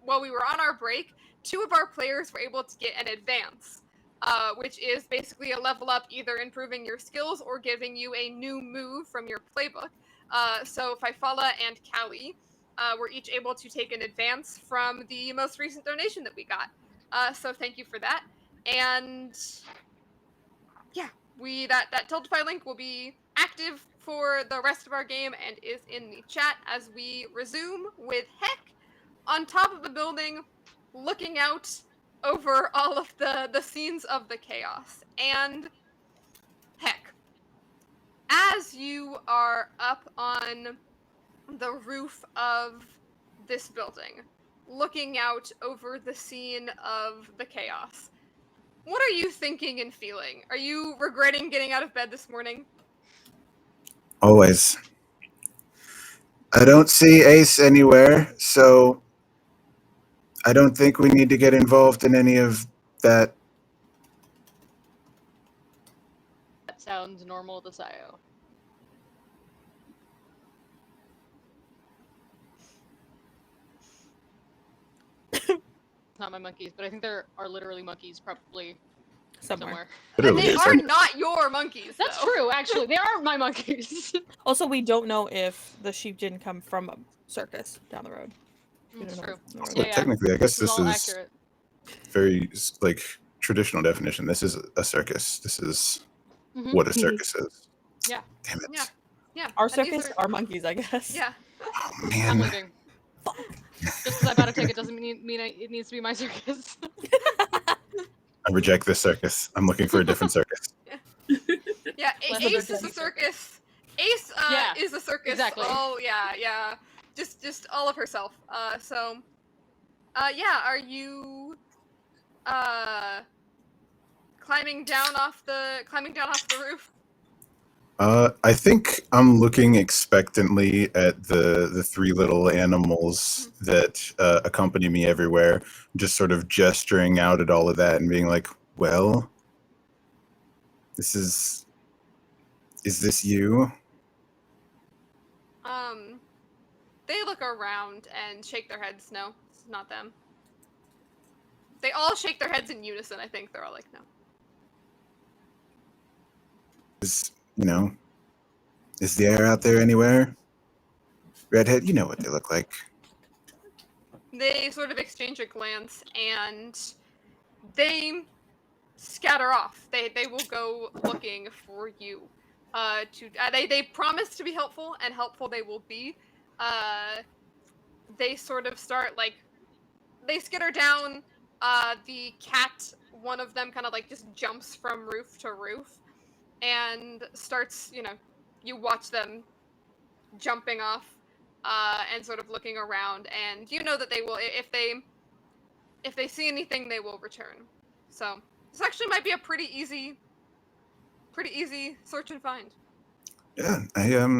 while we were on our break, 2 of our players were able to get an advance, which is basically a level up, either improving your skills or giving you a new move from your playbook. So Faifala and Callie were each able to take an advance from the most recent donation that we got. So thank you for that. And yeah, that Tiltify link will be active for the rest of our game and is in the chat as we resume with Heck on top of the building, looking out over all of the scenes of the chaos. And Heck, as you are up on the roof of this building, looking out over the scene of the chaos, what are you thinking and feeling? Are you regretting getting out of bed this morning? Always. I don't see Ace anywhere, so I don't think we need to get involved in any of that. That sounds normal to Sayo. Not my monkeys, but I think there are literally monkeys probably somewhere. And they are not your monkeys. That's though. true, actually. They aren't my monkeys. Also, we don't know if the sheep didn't come from a circus down the road. That's true. But technically, I guess this all is accurate. very like traditional definition. This is a circus. This is what a circus is. Yeah. Damn it. Yeah. Our and circus, our monkeys, I guess. Yeah. Oh I'm man. leaving. Just because I bought a ticket doesn't mean it needs to be my circus. I reject this circus. I'm looking for a different circus. Yeah, Ace is a circus. Ace is a circus. Exactly. Oh yeah. Just all of herself. So are you climbing down off the roof? I think I'm looking expectantly at the 3 little animals that accompany me everywhere, just sort of gesturing out at all of that and being like, well, is this you? They look around and shake their heads. No, it's not them. They all shake their heads in unison. I think they're all like, no. Is the air out there anywhere? Redhead, you know what they look like. They sort of exchange a glance and they scatter off. They will go looking for you. They promise to be helpful, and helpful they will be. They sort of start they skitter down. The cat, one of them kind of just jumps from roof to roof and starts, you watch them jumping off and sort of looking around, and you know that they will, if they see anything, they will return. So this actually might be a pretty easy search and find. Yeah, I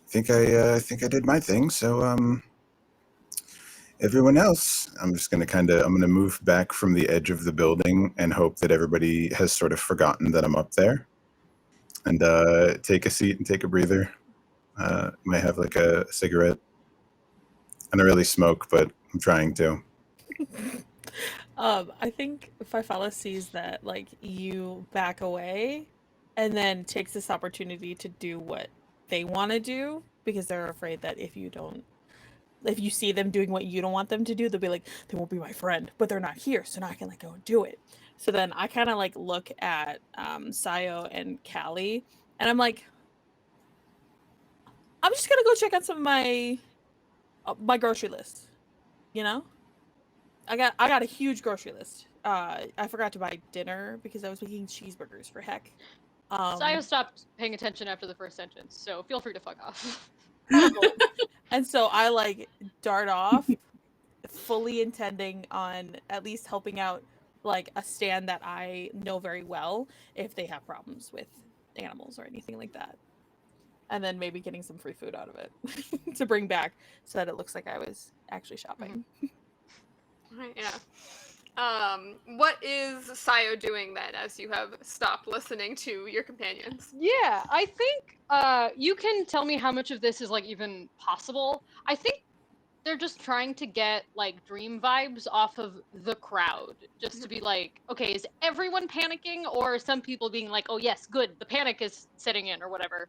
think I did my thing. So everyone else, I'm gonna move back from the edge of the building and hope that everybody has sort of forgotten that I'm up there, and take a seat and take a breather. Might have a cigarette, I don't really smoke, but I'm trying to. I think Fifala sees that like you back away and then takes this opportunity to do what they want to do because they're afraid that if you see them doing what you don't want them to do, they'll be like, they won't be my friend, but they're not here, so now I can like go and do it. So then I kind of like look at Sayo and Callie and I'm like, I'm just gonna go check out some of my grocery list, you know? I got a huge grocery list. I forgot to buy dinner because I was making cheeseburgers for Heck. Sayo stopped paying attention after the first sentence, so feel free to fuck off. And so I like dart off, fully intending on at least helping out like a stand that I know very well if they have problems with animals or anything like that. And then maybe getting some free food out of it to bring back so that it looks like I was actually shopping. Right, yeah. What is Sayo doing then as you have stopped listening to your companions? Yeah, I think you can tell me how much of this is like even possible. I think they're just trying to get like dream vibes off of the crowd, just to be like, okay, is everyone panicking, or are some people being like, oh yes, good, the panic is setting in, or whatever.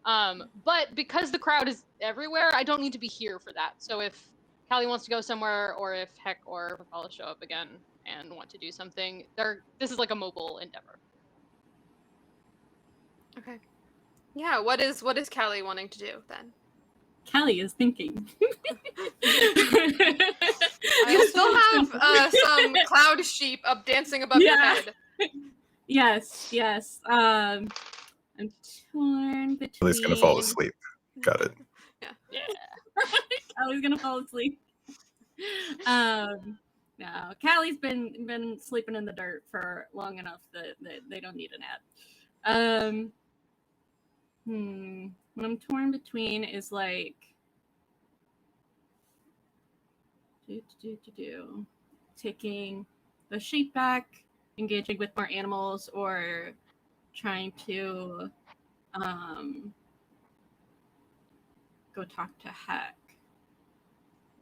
But because the crowd is everywhere, I don't need to be here for that. So if Callie wants to go somewhere, or if Heck or Rapala show up again and want to do something, this is like a mobile endeavor. Okay. Yeah, what is Callie wanting to do then? Callie is thinking. I still have some cloud sheep up dancing above your head. Yes. I'm torn between. Callie's gonna fall asleep. Got it. Yeah. Callie's gonna fall asleep. No, Callie's been sleeping in the dirt for long enough that they don't need a nap. What I'm torn between is like taking the sheep back, engaging with more animals, or trying to go talk to Heck.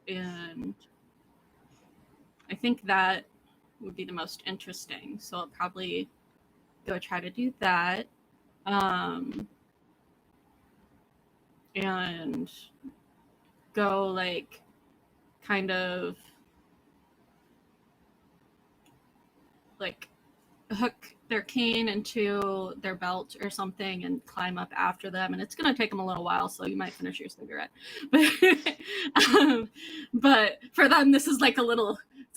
And I think that would be the most interesting. So I'll probably go try to do that. And go like kind of like hook their cane into their belt or something and climb up after them. And it's going to take them a little while, so you might finish your cigarette. But for them, this is like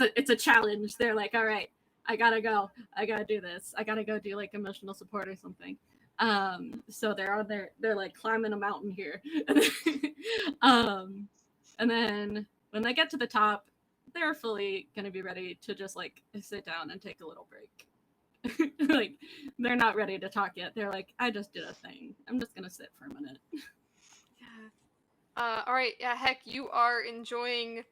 it's a challenge. They're like, all right, I gotta go. I gotta do this. I gotta go do like emotional support or something. So they're like climbing a mountain here. And then when they get to the top, they're fully going to be ready to just like sit down and take a little break. Like they're not ready to talk yet. They're like, I just did a thing. I'm just going to sit for a minute. Yeah. All right. Yeah, Heck, you are enjoying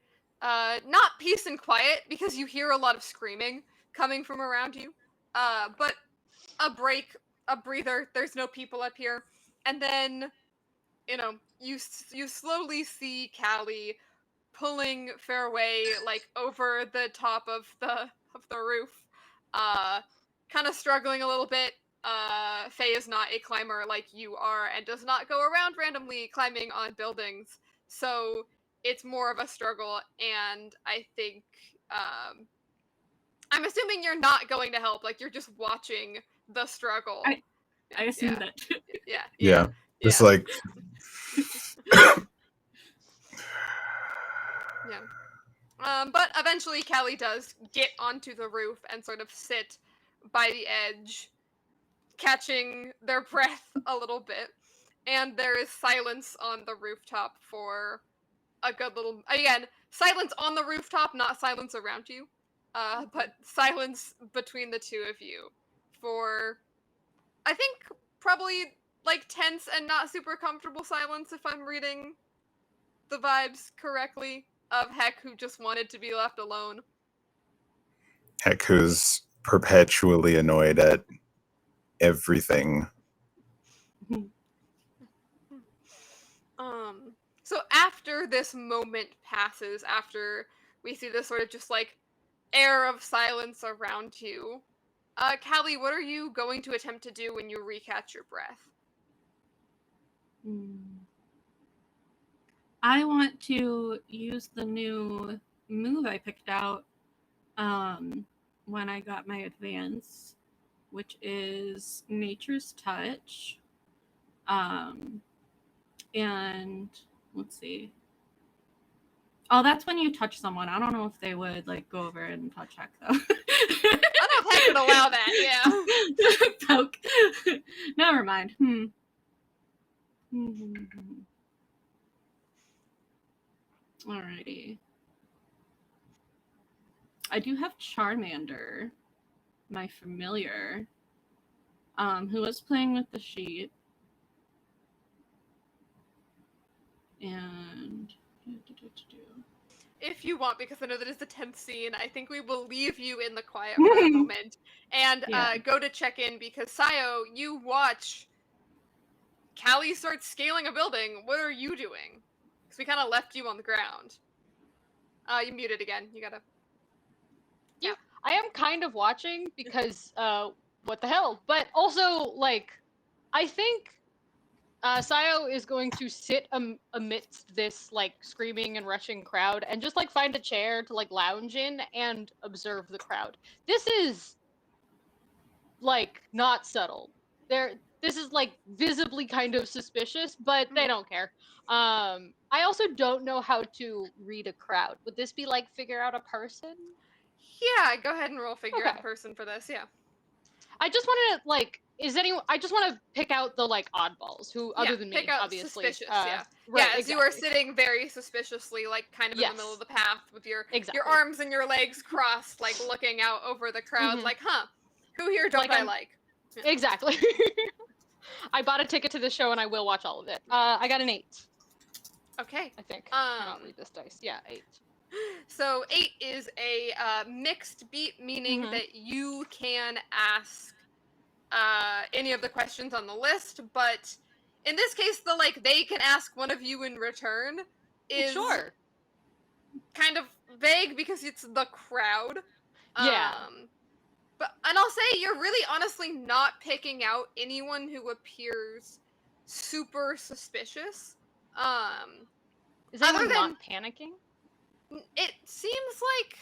not peace and quiet because you hear a lot of screaming coming from around you. But a break, a breather. There's no people up here. And then, you slowly see Callie pulling Fairway like over the top of the roof, kind of struggling a little bit. Faye is not a climber like you are and does not go around randomly climbing on buildings, so it's more of a struggle. And I think I'm assuming you're not going to help, like you're just watching the struggle. I assume that. Yeah. It's like yeah. But eventually Callie does get onto the roof and sort of sit by the edge, catching their breath a little bit. And there is silence on the rooftop for a good little... Again, silence on the rooftop, not silence around you. But silence between the two of you for, I think, probably like tense and not super comfortable silence, if I'm reading the vibes correctly, of Heck who just wanted to be left alone. Heck who's perpetually annoyed at everything. So after this moment passes, after we see this sort of just like air of silence around you, Callie, what are you going to attempt to do when you recatch your breath? I want to use the new move I picked out when I got my advance, which is Nature's Touch. And let's see. Oh, that's when you touch someone. I don't know if they would like go over and touch Heck though. I don't know if Heck would allow that, yeah. Poke. Never mind. Alrighty. I do have Charmander, my familiar, who was playing with the sheep. And if you want, because I know that is the 10th scene, I think we will leave you in the quiet for a moment and go to check in, because Sayo, you watch Callie start scaling a building. What are you doing? Because we kind of left you on the ground. You muted again. You gotta. Yeah, I am kind of watching because what the hell? But also, like, I think Sayo is going to sit amidst this like screaming and rushing crowd and just like find a chair to like lounge in and observe the crowd. This is like not subtle. This is like visibly kind of suspicious, but they don't care. I also don't know how to read a crowd. Would this be like figure out a person? Yeah, go ahead and roll figure out Okay. person for this. Yeah. I just want to like I just want to pick out the like oddballs who other than pick me out obviously. suspicious. Right, as exactly. you are sitting very suspiciously, like kind of in the middle of the path with your arms and your legs crossed, like looking out over the crowd, like, huh, who here don't I like? Yeah. Exactly. I bought a ticket to the show and I will watch all of it. I got an 8. Okay. I think. I cannot read this dice. Yeah, 8. So 8 is a mixed beat, meaning that you can ask any of the questions on the list, but in this case, the like they can ask one of you in return is kind of vague because it's the crowd. Yeah. But and I'll say you're really honestly not picking out anyone who appears super suspicious. Is anyone not panicking? It seems like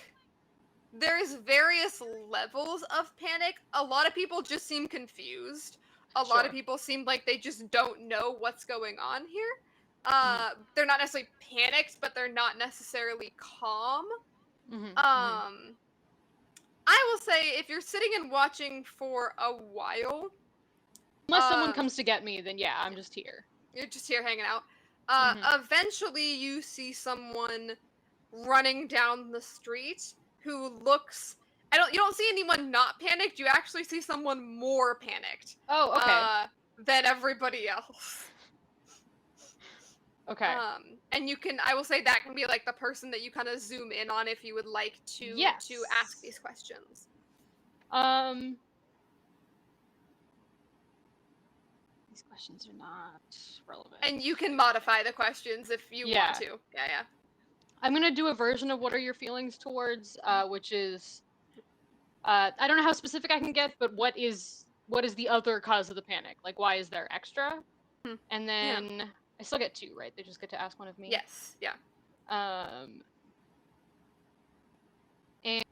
there's various levels of panic. A lot of people just seem confused. A lot of people seem like they just don't know what's going on here. They're not necessarily panicked, but they're not necessarily calm. I will say, if you're sitting and watching for a while, unless someone comes to get me, then yeah, I'm just here. You're just here hanging out. Eventually, you see someone running down the street who looks. You don't see anyone not panicked. You actually see someone more panicked. Oh, okay. Than everybody else. Okay. And I will say that can be like the person that you kind of zoom in on if you would like to ask these questions. These questions are not relevant. And you can modify the questions if you want to. Yeah. I'm gonna do a version of what are your feelings towards, which is, I don't know how specific I can get, but what is the other cause of the panic? Like, why is there extra? And then I still get 2, right? They just get to ask one of me. Yes. Yeah. And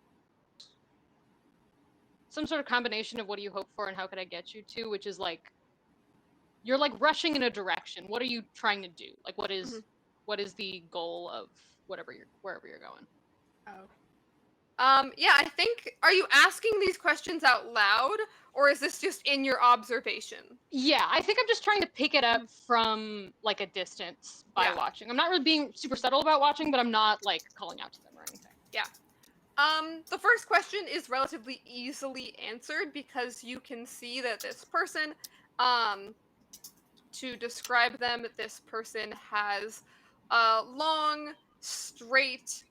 some sort of combination of what do you hope for and how could I get you to, which is like, you're like rushing in a direction. What are you trying to do? Like, what is the goal of wherever you're going? Yeah, I think, are you asking these questions out loud, or is this just in your observation? Yeah, I think I'm just trying to pick it up from, like, a distance by watching. I'm not really being super subtle about watching, but I'm not, like, calling out to them or anything. Yeah. The first question is relatively easily answered because you can see that this person, to describe them, this person has long, straight,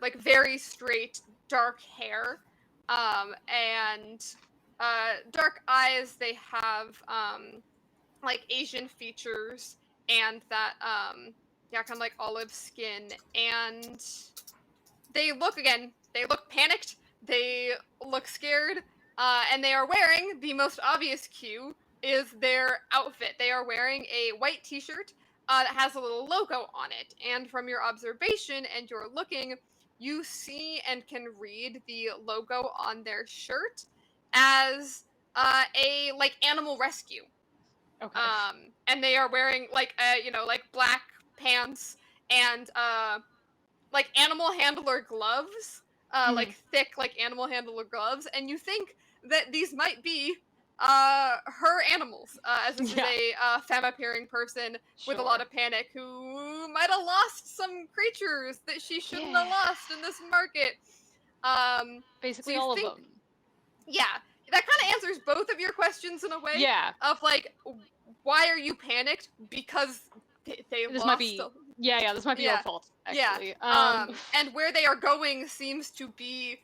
like very straight, dark hair, and dark eyes. They have like Asian features and that yeah, kind of like olive skin, and they look panicked, they look scared, and they are wearing the most obvious cue is their outfit. They are wearing a white t-shirt that has a little logo on it, and from your observation and your looking, you see and can read the logo on their shirt as a like animal rescue. Okay. And they are wearing like like black pants and like animal handler gloves, like thick like animal handler gloves, and you think that these might be her animals, as this is Yeah. a femme appearing person with a lot of panic who might have lost some creatures that she shouldn't have lost in this market. So Basically you all think, of them. yeah, that kind of answers both of your questions in a way. Yeah. Of like, why are you panicked? Because they This lost. might be. Yeah. This might be your Yeah. fault. Yeah. Actually. And where they are going seems to be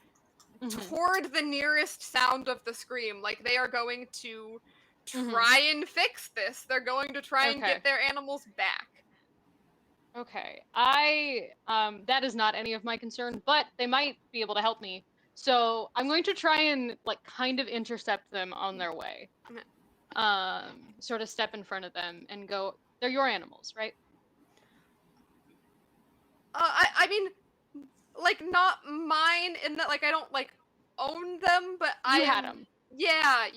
Mhm. toward the nearest sound of the scream. Like they are going to Mhm. try and fix this. They're going to try and Okay. get their animals back. Okay. That is not any of my concern, but they might be able to help me. So I'm going to try and like kind of intercept them on their way. Okay. Sort of step in front of them and go, they're your animals, right? I mean, like not mine in that like I don't like own them, but I You had am. them. Yeah,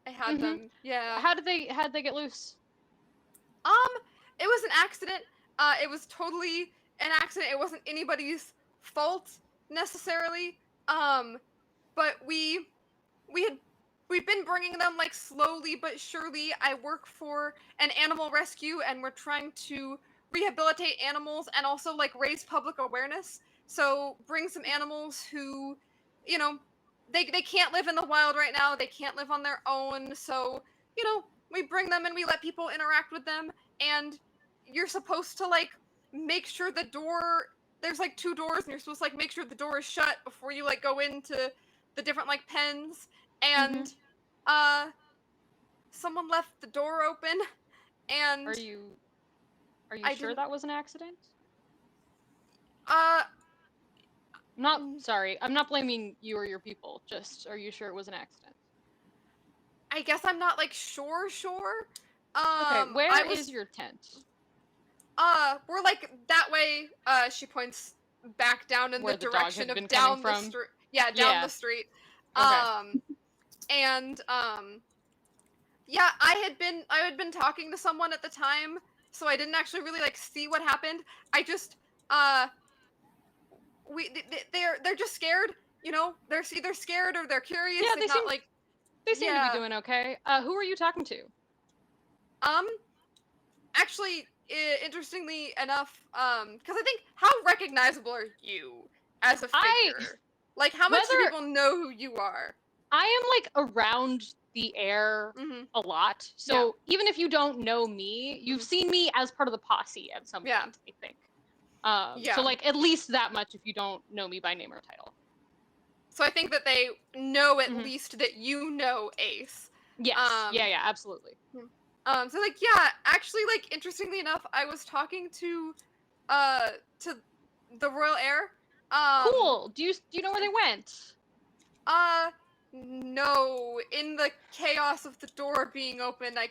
I had Mhm. them. Yeah. How did they get loose? It was an accident. It was totally an accident. It wasn't anybody's fault necessarily. But we had we've been bringing them like slowly but surely. I work for an animal rescue, and we're trying to rehabilitate animals and also like raise public awareness. So bring some animals who, you know, they can't live in the wild right now. They can't live on their own. So, we bring them and we let people interact with them, and you're supposed to like make sure the door there's like two doors, and you're supposed to like make sure the door is shut before you like go into the different like pens, and uh someone left the door open, and Are you I sure didn't that was an accident? uh I'm not sorry. I'm not blaming you or your people. Just are you sure it was an accident? I guess I'm not like sure. Okay, I where was is your tent? we're like that way. She points back down in Where the the dog direction had of been coming down the from? street. Yeah, down Yeah. the street. Okay. And yeah, I had been talking to someone at the time, so I didn't actually really like see what happened. I just they're just scared, they're either scared or they're curious. Yeah, They've not like they seem to be yeah. doing okay. Who are you talking to? Um Actually, interestingly enough, because I think, how recognizable are you as a figure? Like, how much do Whether people know who you are? I am like around the air Mm-hmm. a lot, so even if you don't know me, you've seen me as part of the posse at some Yeah. point, I think. Yeah. So like at least that much if you don't know me by name or title. So I think that they know at Mhm. least that you know Ace. Yes. Yeah, absolutely. So like, yeah, actually, like, interestingly enough, I was talking to the Royal Air. Cool. Do you know where they went? No. In the chaos of the door being open, I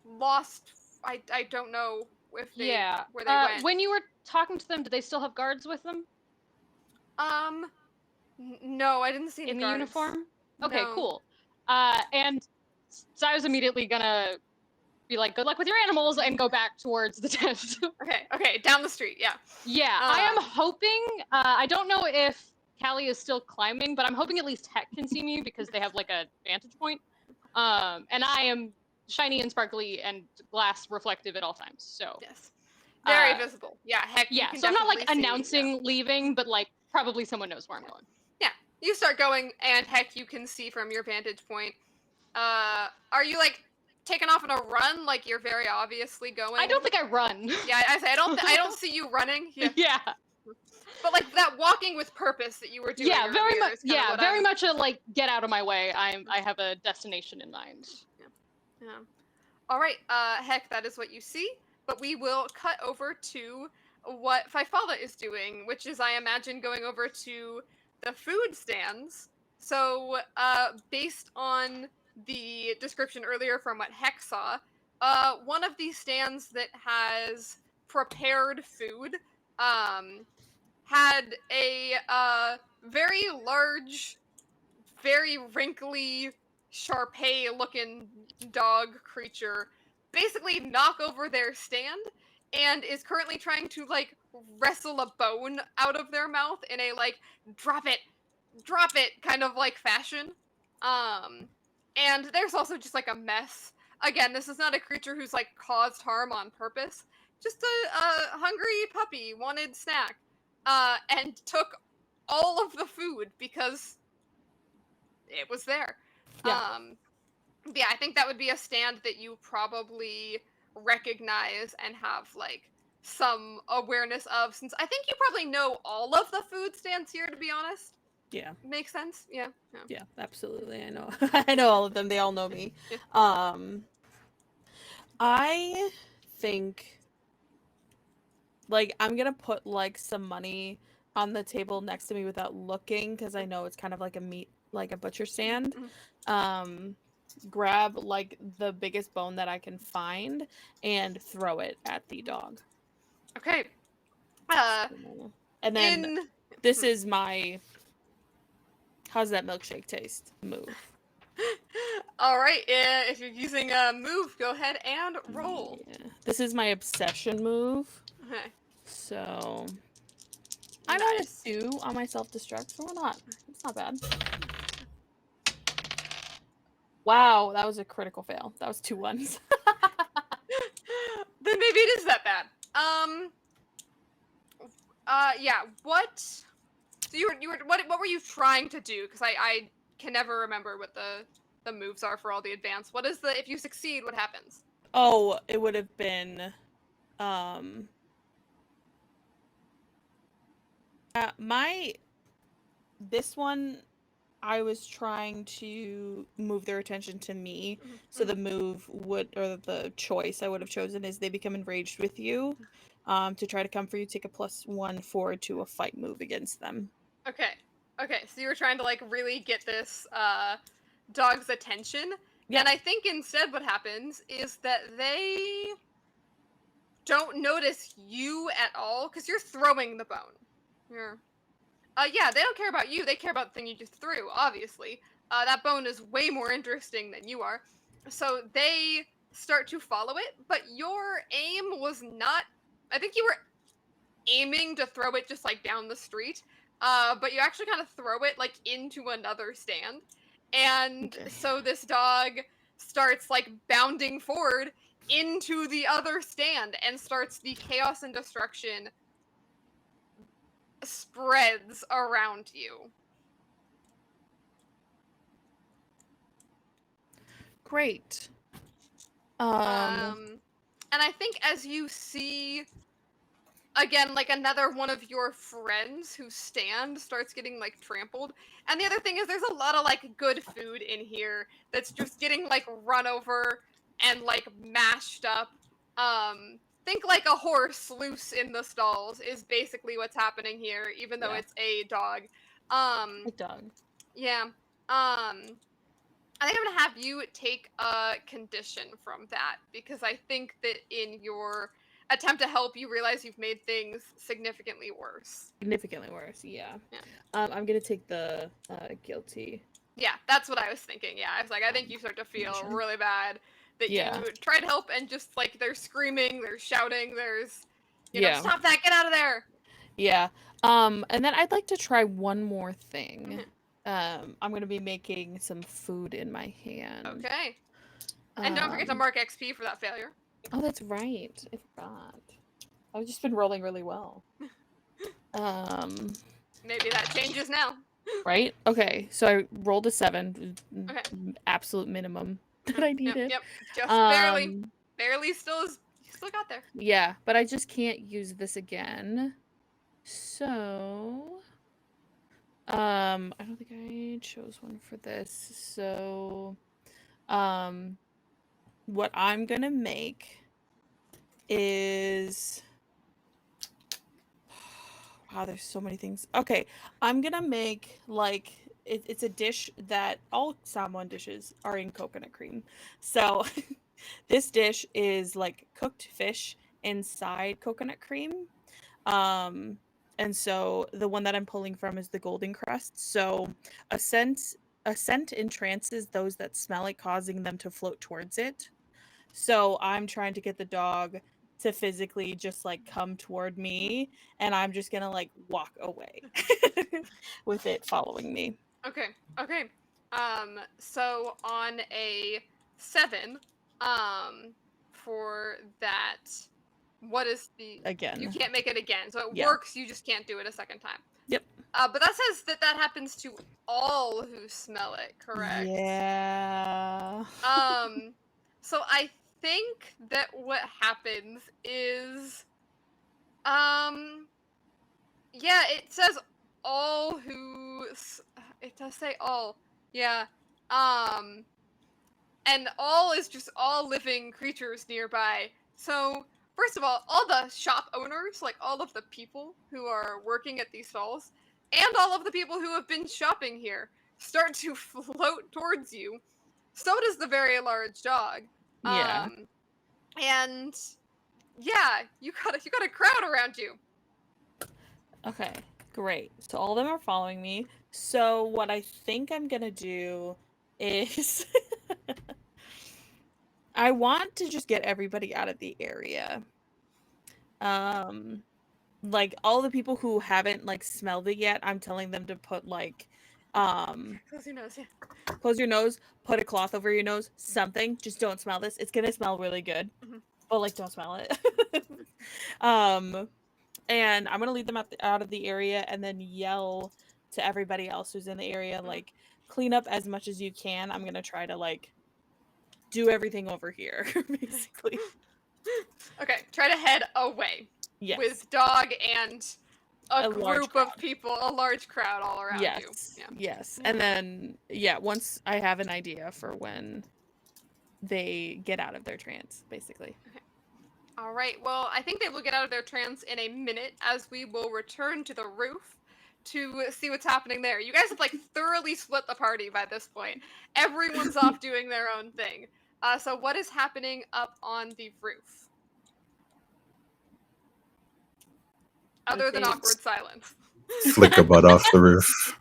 lost. I don't know if where they went. When you were talking to them, did they still have guards with them No, I didn't see any in the guards. uniform? Okay, No. cool. And so I was immediately gonna be like, "Good luck with your animals," and go back towards the tent. Okay, down the street, yeah. Yeah, I am hoping. I don't know if Callie is still climbing, but I'm hoping at least Heck can see me because they have like a vantage point. And I am shiny and sparkly and glass reflective at all times. So Yes. Very visible. Yeah, Heck. yeah, You can so I'm not like definitely see, announcing leaving, but like probably someone knows where I'm going. Yeah, you start going, and Heck, you can see from your vantage point. Are you like taking off on a run? Like you're very obviously going. I don't think I run. Yeah, I say I don't see you running. Yeah. Yeah. But like that walking with purpose that you were doing. Yeah, very much. is kinda Yeah, what very I'm- much a like get out of my way. I have a destination in mind. Yeah. All right. Heck, that is what you see. but we will cut over to what Fifala is doing, which is, I imagine, going over to the food stands. So, based on the description earlier from what Heck saw, one of these stands that has prepared food had a very large, very wrinkly, Sharpei looking dog creature basically knock over their stand and is currently trying to like wrestle a bone out of their mouth in a like drop it kind of like fashion. And there's also just like a mess. Again, this is not a creature who's like caused harm on purpose. Just a hungry puppy wanted snack, and took all of the food because it was there. Yeah. Yeah, I think that would be a stand that you probably recognize and have like some awareness of, since I think you probably know all of the food stands here, to be honest. Yeah. Makes sense? Yeah. Yeah, absolutely. I know. I know all of them. They all know me. Yeah. I think like I'm gonna put like some money on the table next to me without looking because I know it's kind of like a butcher stand. Mhm. Grab like the biggest bone that I can find and throw it at the dog. Okay. And then In this is my how's that milkshake taste move. all right, if you're using a move, go ahead and roll. Yeah. This is my obsession move. Okay. So I'm at a Nice. 2 on my self-destruct, so we're not. It's not bad. Wow, that was a critical fail. That was 2 ones. Then maybe it is that bad. Yeah. What? So you were what were you trying to do? Because I can never remember what the moves are for all the advanced. What is the, if you succeed, what happens? Oh, it would have been this one I was trying to move their attention to me. So the move would, or the choice I would have chosen is they become enraged with you. To try to come for you, take a +1 forward to a fight move against them. Okay. Okay. So you were trying to like really get this dog's attention. Yeah. And I think instead what happens is that they don't notice you at all because you're throwing the bone. You're yeah, they don't care about you. They care about the thing you just threw, obviously. That bone is way more interesting than you are. So they start to follow it, but your aim was not. I think you were aiming to throw it just like down the street, but you actually kind of throw it like into another stand. And Okay. so this dog starts like bounding forward into the other stand and starts the chaos and destruction spreads around you. Great. And I think as you see again like another one of your friends whose stand starts getting like trampled, and the other thing is there's a lot of like good food in here that's just getting like run over and like mashed up. Think like a horse loose in the stalls is basically what's happening here, even though Yeah. it's a dog. Good dog. Yeah. I think I'm gonna have you take a condition from that because I think that in your attempt to help, you realize you've made things significantly worse. Significantly worse, yeah. Yeah. I'm gonna take the guilty. Yeah, that's what I was thinking. Yeah, I was like, I think you start to feel Condition. really bad that Yeah. you try to help and just like they're screaming, they're shouting, there's, you know, Yeah. stop that, get out of there. Yeah. And then I'd like to try one more thing. Mhm. I'm gonna be making some food in my hand. Okay. And don't forget to mark XP for that failure. Oh, that's right. I forgot. I've just been rolling really well. Maybe that changes now. Right? Okay, so I rolled a 7. Okay. Absolute minimum that I needed. Yep. Just barely. Barely still is. You still got there. Yeah, but I just can't use this again. So I don't think I chose one for this. So what I'm gonna make is... Wow, there's so many things. Okay, I'm gonna make like it's a dish that all salmon dishes are in coconut cream. So this dish is like cooked fish inside coconut cream. Um, and so the one that I'm pulling from is the golden crust. So a scent a scent entrances those that smell it, causing them to float towards it. So I'm trying to get the dog to physically just like come toward me, and I'm just gonna like walk away with it following me. Okay. Okay. So on a 7, for that, what is the... You Again. can't make it again. So it Yeah. works, you just can't do it a second time. Yep. But that says that that happens to all who smell it, correct? Yeah. So I think that what happens is, yeah, it says all it does say all. Yeah. And all is just all living creatures nearby. So, first of all the shop owners, like all of the people who are working at these stalls, and all of the people who have been shopping here, start to float towards you. So does the very large dog. Yeah. And yeah, you got a crowd around you. Okay, great. So all of them are following me. So what I think I'm gonna do is I want to just get everybody out of the area. Like all the people who haven't like smelled it yet, I'm telling them to put like Close your nose, yeah. close your nose, put a cloth over your nose, something. Just don't smell this. It's gonna smell really good. Mhm. But like don't smell it. And I'm gonna lead them out of the area and then yell to everybody else who's in the area, like clean up as much as you can. I'm gonna try to like do everything over here, basically. Okay, try to head away. Yes. With dog and a large group crowd. of people, a large crowd all around you. Yes. Yeah. Yes. And then once I have an idea for when they get out of their trance, basically. All right. Well, I think they will get out of their trance in a minute, as we will return to the roof to see what's happening there. You guys have like thoroughly split the party by this point. Everyone's off doing their own thing. So what is happening up on the roof? Other than Okay. awkward silence. Flick a butt off the roof.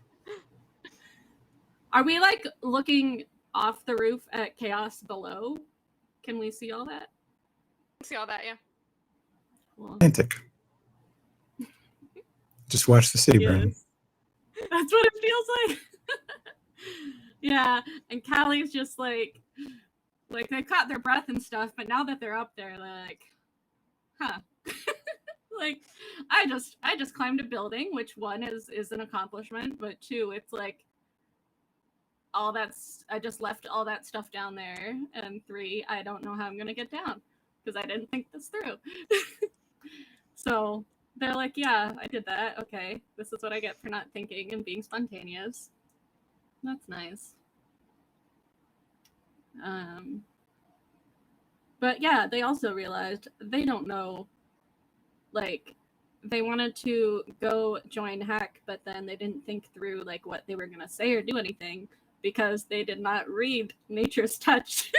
Are we like looking off the roof at chaos below? Can we see all that? See all that, yeah. Well, Romantic. Just watch the city burn. yes. That's what it feels like. Yeah, and Callie's just like they caught their breath and stuff, but now that they're up there, like, huh. Like, I just climbed a building, which one is an accomplishment, but two, it's like I just left all that stuff down there, and three, I don't know how I'm gonna get down because I didn't think this through. So they're like, yeah, I did that. Okay, this is what I get for not thinking and being spontaneous. That's nice. But yeah, they also realized they don't know. Like, they wanted to go join Hack, but then they didn't think through like what they were gonna say or do anything because they did not read Nature's Touch.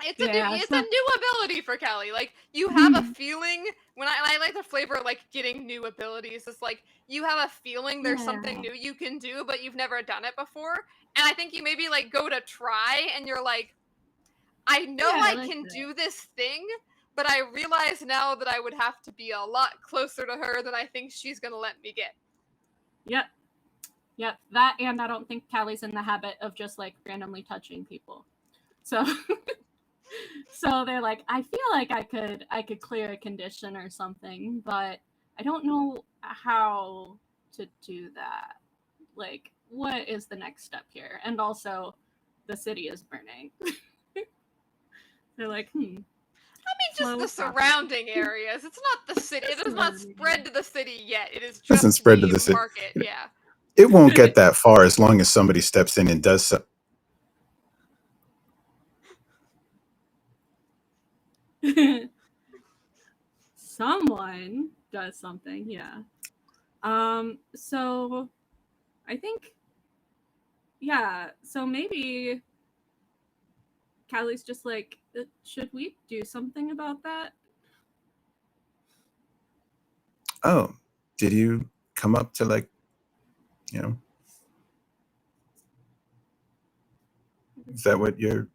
It's Yeah, a new ability for Callie. Like, you have a feeling, when I like the flavor of, like, getting new abilities. It's like, you have a feeling there's something new you can do, but you've never done it before. And I think you maybe, like, go to try, and you're like, I know Yeah, I I like can that. do this thing, but I realize now that I would have to be a lot closer to her than I think she's gonna let me get. Yep, that, and I don't think Callie's in the habit of just like randomly touching people. So so they're like, I feel like I could clear a condition or something, but I don't know how to do that. Like, what is the next step here? And also, the city is burning. They're like, I mean, just Slow the process. surrounding areas. It's not the city. It does not Surrounding spread to the city yet. It is just Doesn't spread to the city. market. Yeah. It won't get that far as long as somebody steps in and does so. Someone does something, yeah. So I think, yeah, so maybe Callie's just like, should we do something about that? Oh, did you come up to, like, you know, is that what you're...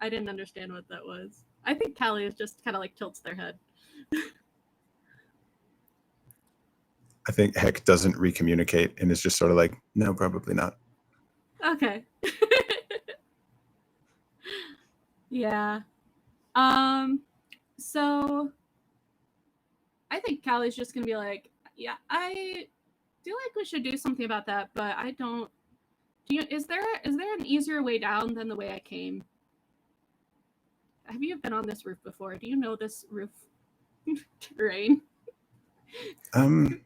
I didn't understand what that was. I think Callie is just kind of like tilts their head. I think Heck doesn't recommunicate and is just sort of like, no, probably not. Okay. Yeah. So I think Callie's just gonna be like, yeah, I feel like we should do something about that, but I don't. Is there an easier way down than the way I came? Have you been on this roof before? Do you know this roof terrain? I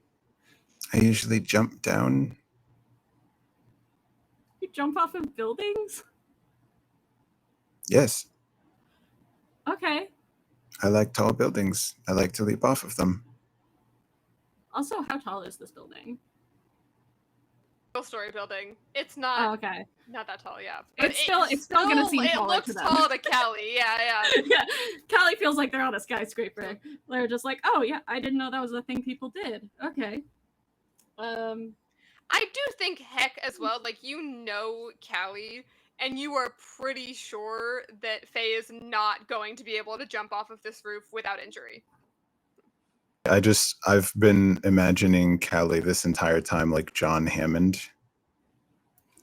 usually jump down. You jump off of buildings? Yes, Okay. I like tall buildings. I like to leap off of them. Also, how tall is this building? Story building. It's Oh, not okay. not that tall, yeah. It's still gonna seem it taller looks to them. tall to Callie, yeah. Yeah, Callie feels like they're on a skyscraper. They're just like, oh yeah, I didn't know that was a thing people did. Okay. I do think Heck as well, like, you know Callie, and you are pretty sure that Faye is not going to be able to jump off of this roof without injury. I've been imagining Callie this entire time like John Hammond.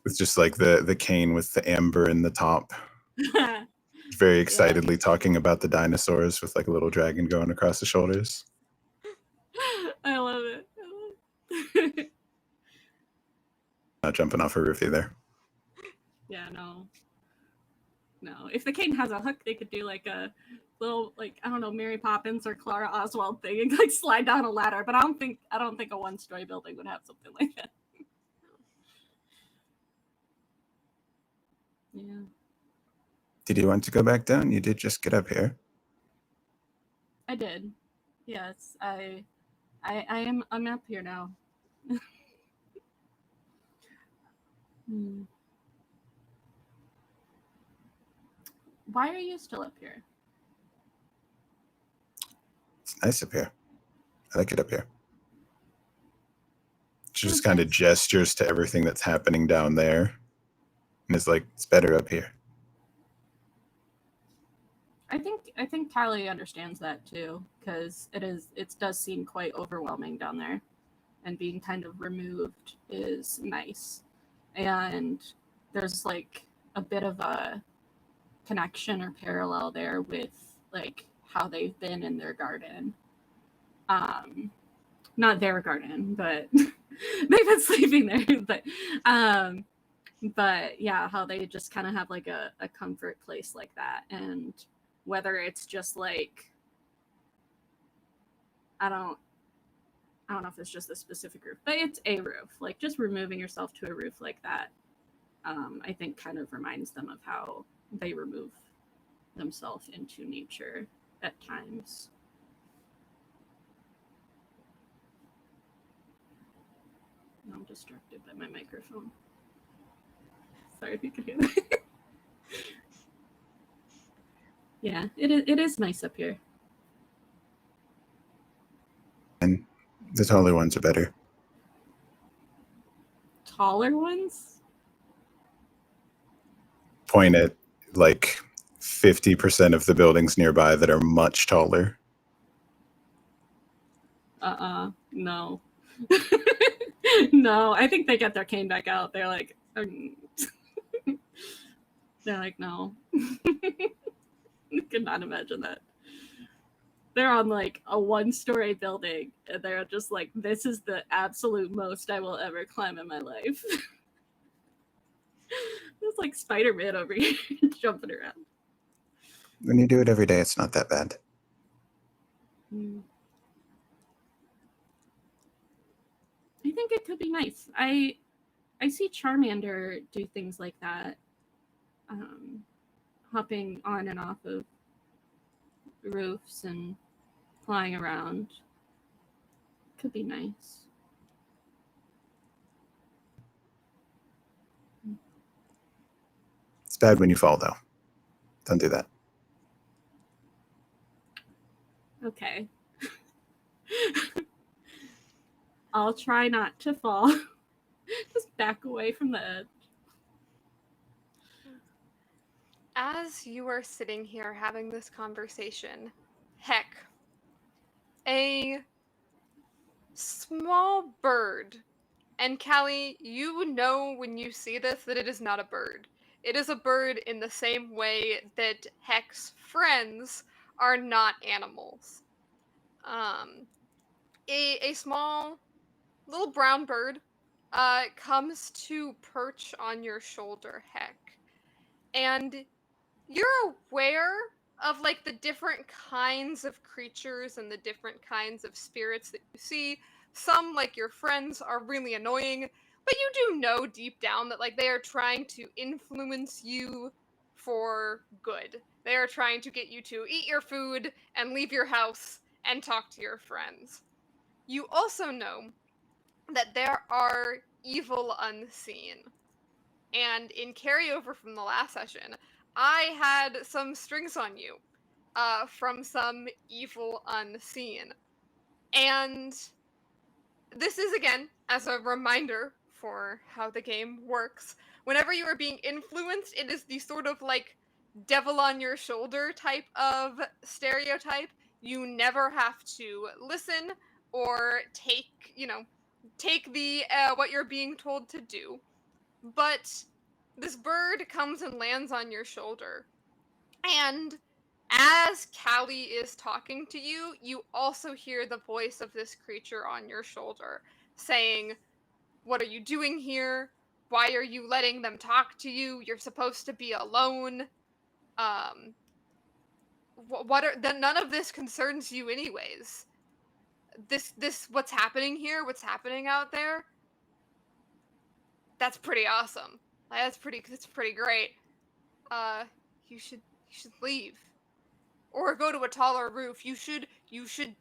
With just like the cane with the amber in the top. Very excitedly talking about the dinosaurs with like a little dragon going across the shoulders. I love it. Not jumping off a roof either. Yeah, no. If the cane has a hook, they could do like a little, like, I don't know, Mary Poppins or Clara Oswald thing and like slide down a ladder. But I don't think a one-story building would have something like that. Yeah. Did you want to go back down? You did just get up here. I did. Yes, I'm up here now. Why are you still up here? It's nice up here. I like it up here. She just kind of gestures to everything that's happening down there. And is like, it's better up here. I think Callie understands that too, because it does seem quite overwhelming down there, and being kind of removed is nice. And there's like a bit of a connection or parallel there with like how they've been in their garden. Not their garden, but they've been sleeping there. But yeah, how they just kind of have like a comfort place like that. And whether it's just like, I don't know if it's just a specific roof, but it's a roof. Like just removing yourself to a roof like that, I think kind of reminds them of how they remove themselves into nature at times. Now I'm distracted by my microphone. Sorry if you could hear that. Yeah, it is nice up here. And the taller ones are better. Taller ones? Point at like 50% of the buildings nearby that are much taller. No. No, I think they get their cane back out. They're like, no. I could not imagine that. They're on like a one-story building, and they're just like, this is the absolute most I will ever climb in my life. It's like Spider-Man over here jumping around. When you do it every day, it's not that bad. I think it could be nice. I see Charmander do things like that. hopping on and off of roofs and flying around. Could be nice. It's bad when you fall, though. Don't do that. Okay. I'll try not to fall. Just back away from the edge. As you are sitting here having this conversation, heck, a small bird. And Callie, you know when you see this that it is not a bird. It is a bird in the same way that Heck's friends are not animals. A small little brown bird comes to perch on your shoulder, Heck. And you're aware of like the different kinds of creatures and the different kinds of spirits that you see. Some, like your friends, are really annoying, but you do know deep down that like they are trying to influence you for good. They are trying to get you to eat your food and leave your house and talk to your friends. You also know that there are evil unseen. And in carryover from the last session, I had some strings on you from some evil unseen. And this is, again, as a reminder for how the game works. Whenever you are being influenced, it is the sort of like devil on your shoulder type of stereotype. You never have to listen or take, take the what you're being told to do. But this bird comes and lands on your shoulder. And as Callie is talking to you, you also hear the voice of this creature on your shoulder saying, "What are you doing here? Why are you letting them talk to you? You're supposed to be alone. Um, none of this concerns you anyways. What's happening here? What's happening out there? That's pretty awesome. That's pretty great. Uh, you should leave." Or go to a taller roof. You should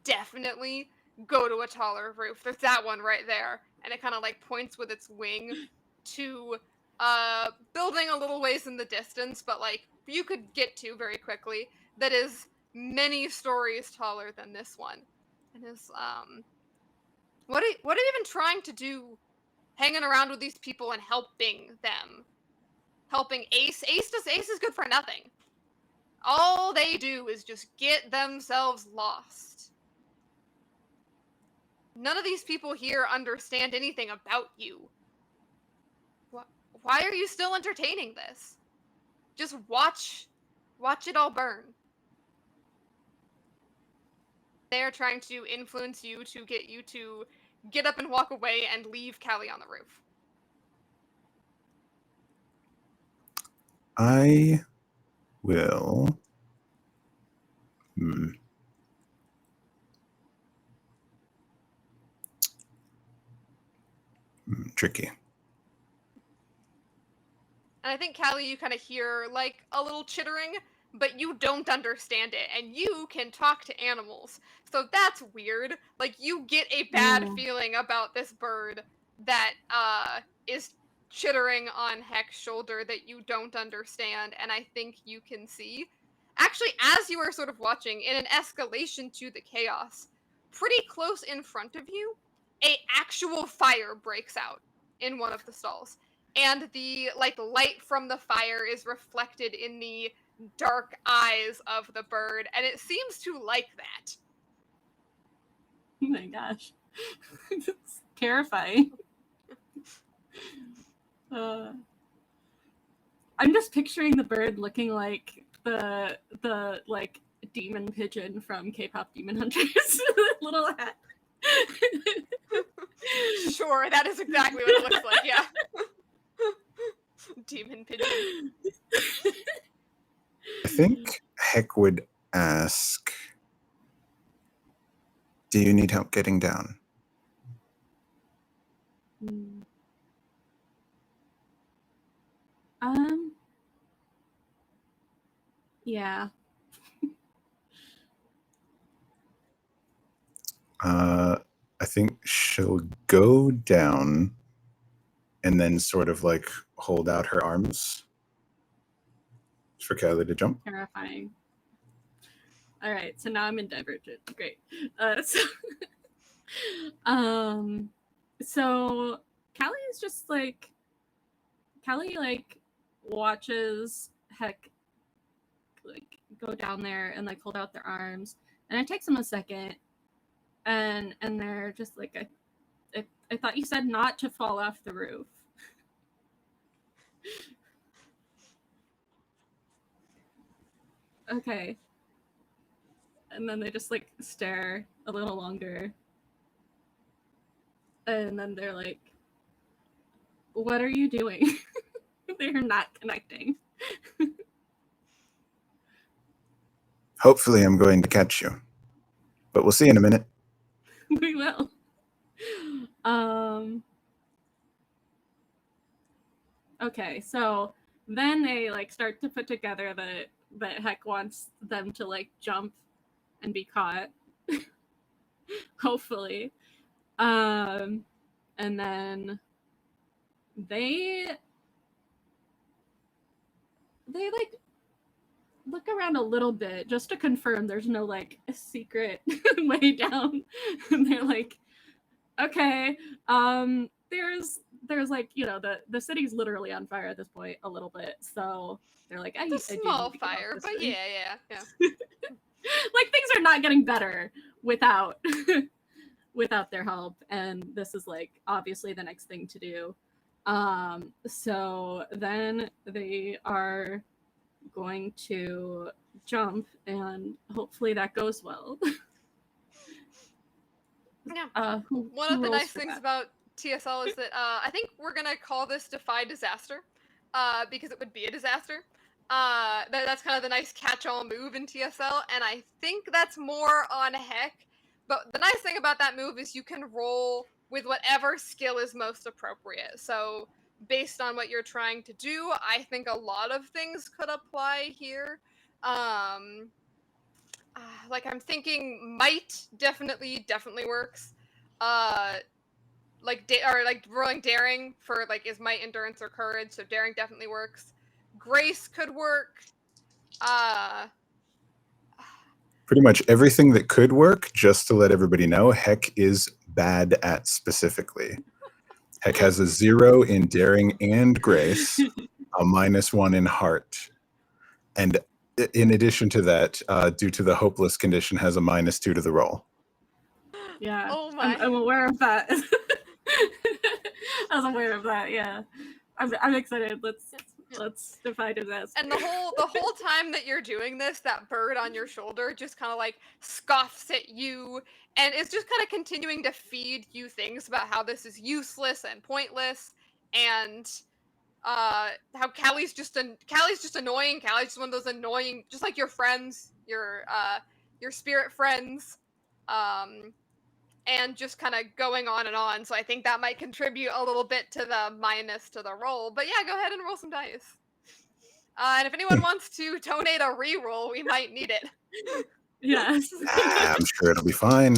definitely go to a taller roof. There's that one right there. And it kind of like points with its wing to building a little ways in the distance, but like you could get to very quickly, that is many stories taller than this one. And is what are you even trying to do hanging around with these people and helping them? Helping Ace. Ace is good for nothing. All they do is just get themselves lost. None of these people here understand anything about you. Why are you still entertaining this? Just watch it all burn. They are trying to influence you to get you to get up and walk away and leave Callie on the roof. I will. Tricky. And I think, Callie, you kind of hear like a little chittering, but you don't understand it. And you can talk to animals. So that's weird. Like, you get a bad feeling about this bird that is chittering on Heck's shoulder that you don't understand. And I think you can see. Actually, as you are sort of watching, in an escalation to the chaos, pretty close in front of you, a actual fire breaks out in one of the stalls. And the like light from the fire is reflected in the dark eyes of the bird, and it seems to like that. Oh my gosh. It's terrifying. I'm just picturing the bird looking like the like demon pigeon from K-pop Demon Hunters. Little hat. Sure, that is exactly what it looks like, yeah. Demon pigeon. I think Heck would ask, do you need help getting down? Yeah. I think she'll go down and then sort of like hold out her arms for Callie to jump. Terrifying. All right, so now I'm in Divergent. Great. So Callie is just like Callie like watches Heck like go down there and like hold out their arms, and it takes them a second, and they're just like, I thought you said not to fall off the roof. Okay. And then they just like stare a little longer. And then they're like, what are you doing? They're not connecting. Hopefully, I'm going to catch you, but we'll see in a minute. We will. Okay, so then they like start to put together that Heck wants them to like jump and be caught. Hopefully. And then they like look around a little bit just to confirm there's no like secret way down. And they're like, okay, there's like, you know, the city's literally on fire at this point a little bit, so they're like, It's a I do small need to get off fire, this but thing. yeah. Like things are not getting better without without their help, and this is like obviously the next thing to do. So then they are going to jump, and hopefully that goes well. Yeah. One of the nice things about TSL is that I think we're gonna call this Defy Disaster, because it would be a disaster. That's kind of the nice catch-all move in TSL, and I think that's more on Heck. But the nice thing about that move is you can roll with whatever skill is most appropriate. So based on what you're trying to do, I think a lot of things could apply here. Like I'm thinking might definitely works. Like like rolling daring for like is might, endurance, or courage. So daring definitely works. Grace could work. Pretty much everything that could work, just to let everybody know, Heck is bad at specifically. Heck has a 0 in daring and grace, a -1 in heart. And in addition to that, due to the hopeless condition, has a -2 to the roll. Yeah. Oh my. I'm aware of that. I was aware of that, yeah. I'm excited. Let's defy disaster. And the whole time that you're doing this, that bird on your shoulder just kind of like scoffs at you and is just kind of continuing to feed you things about how this is useless and pointless, and how Callie's just annoying. Callie's just one of those annoying, just like your friends, your spirit friends, and just kind of going on and on. So I think that might contribute a little bit to the minus to the roll. But yeah, go ahead and roll some dice. And if anyone wants to donate a reroll, we might need it. Yes. I'm sure it'll be fine.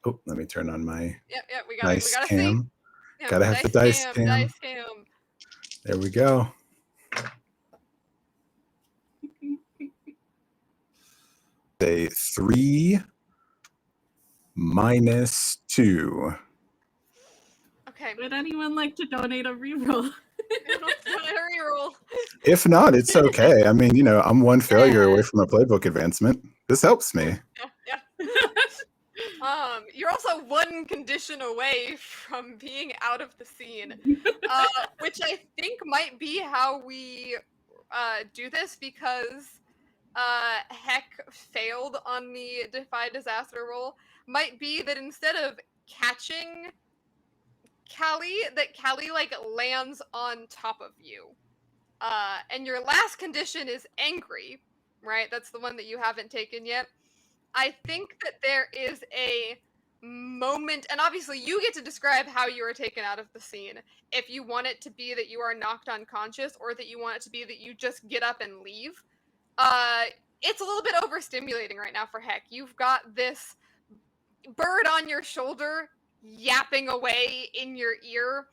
Oh, let me turn on my Yep, we nice gotta cam. see. Yep, Gotta have the dice cam. Dice cam. There we go. Say 3 -2. Okay. Would anyone like to donate a reroll? Donate a reroll. If not, it's okay. I mean, you know, I'm one failure away from a playbook advancement. This helps me. Yeah. You're also one condition away from being out of the scene, which I think might be how we do this, because Heck failed on the Defy Disaster roll. Might be that instead of catching Callie, that Callie like lands on top of you. And your last condition is angry, right? That's the one that you haven't taken yet. I think that there is a moment, and obviously you get to describe how you are taken out of the scene. If you want it to be that you are knocked unconscious, or that you want it to be that you just get up and leave. it's a little bit overstimulating right now for Heck. You've got this bird on your shoulder yapping away in your ear,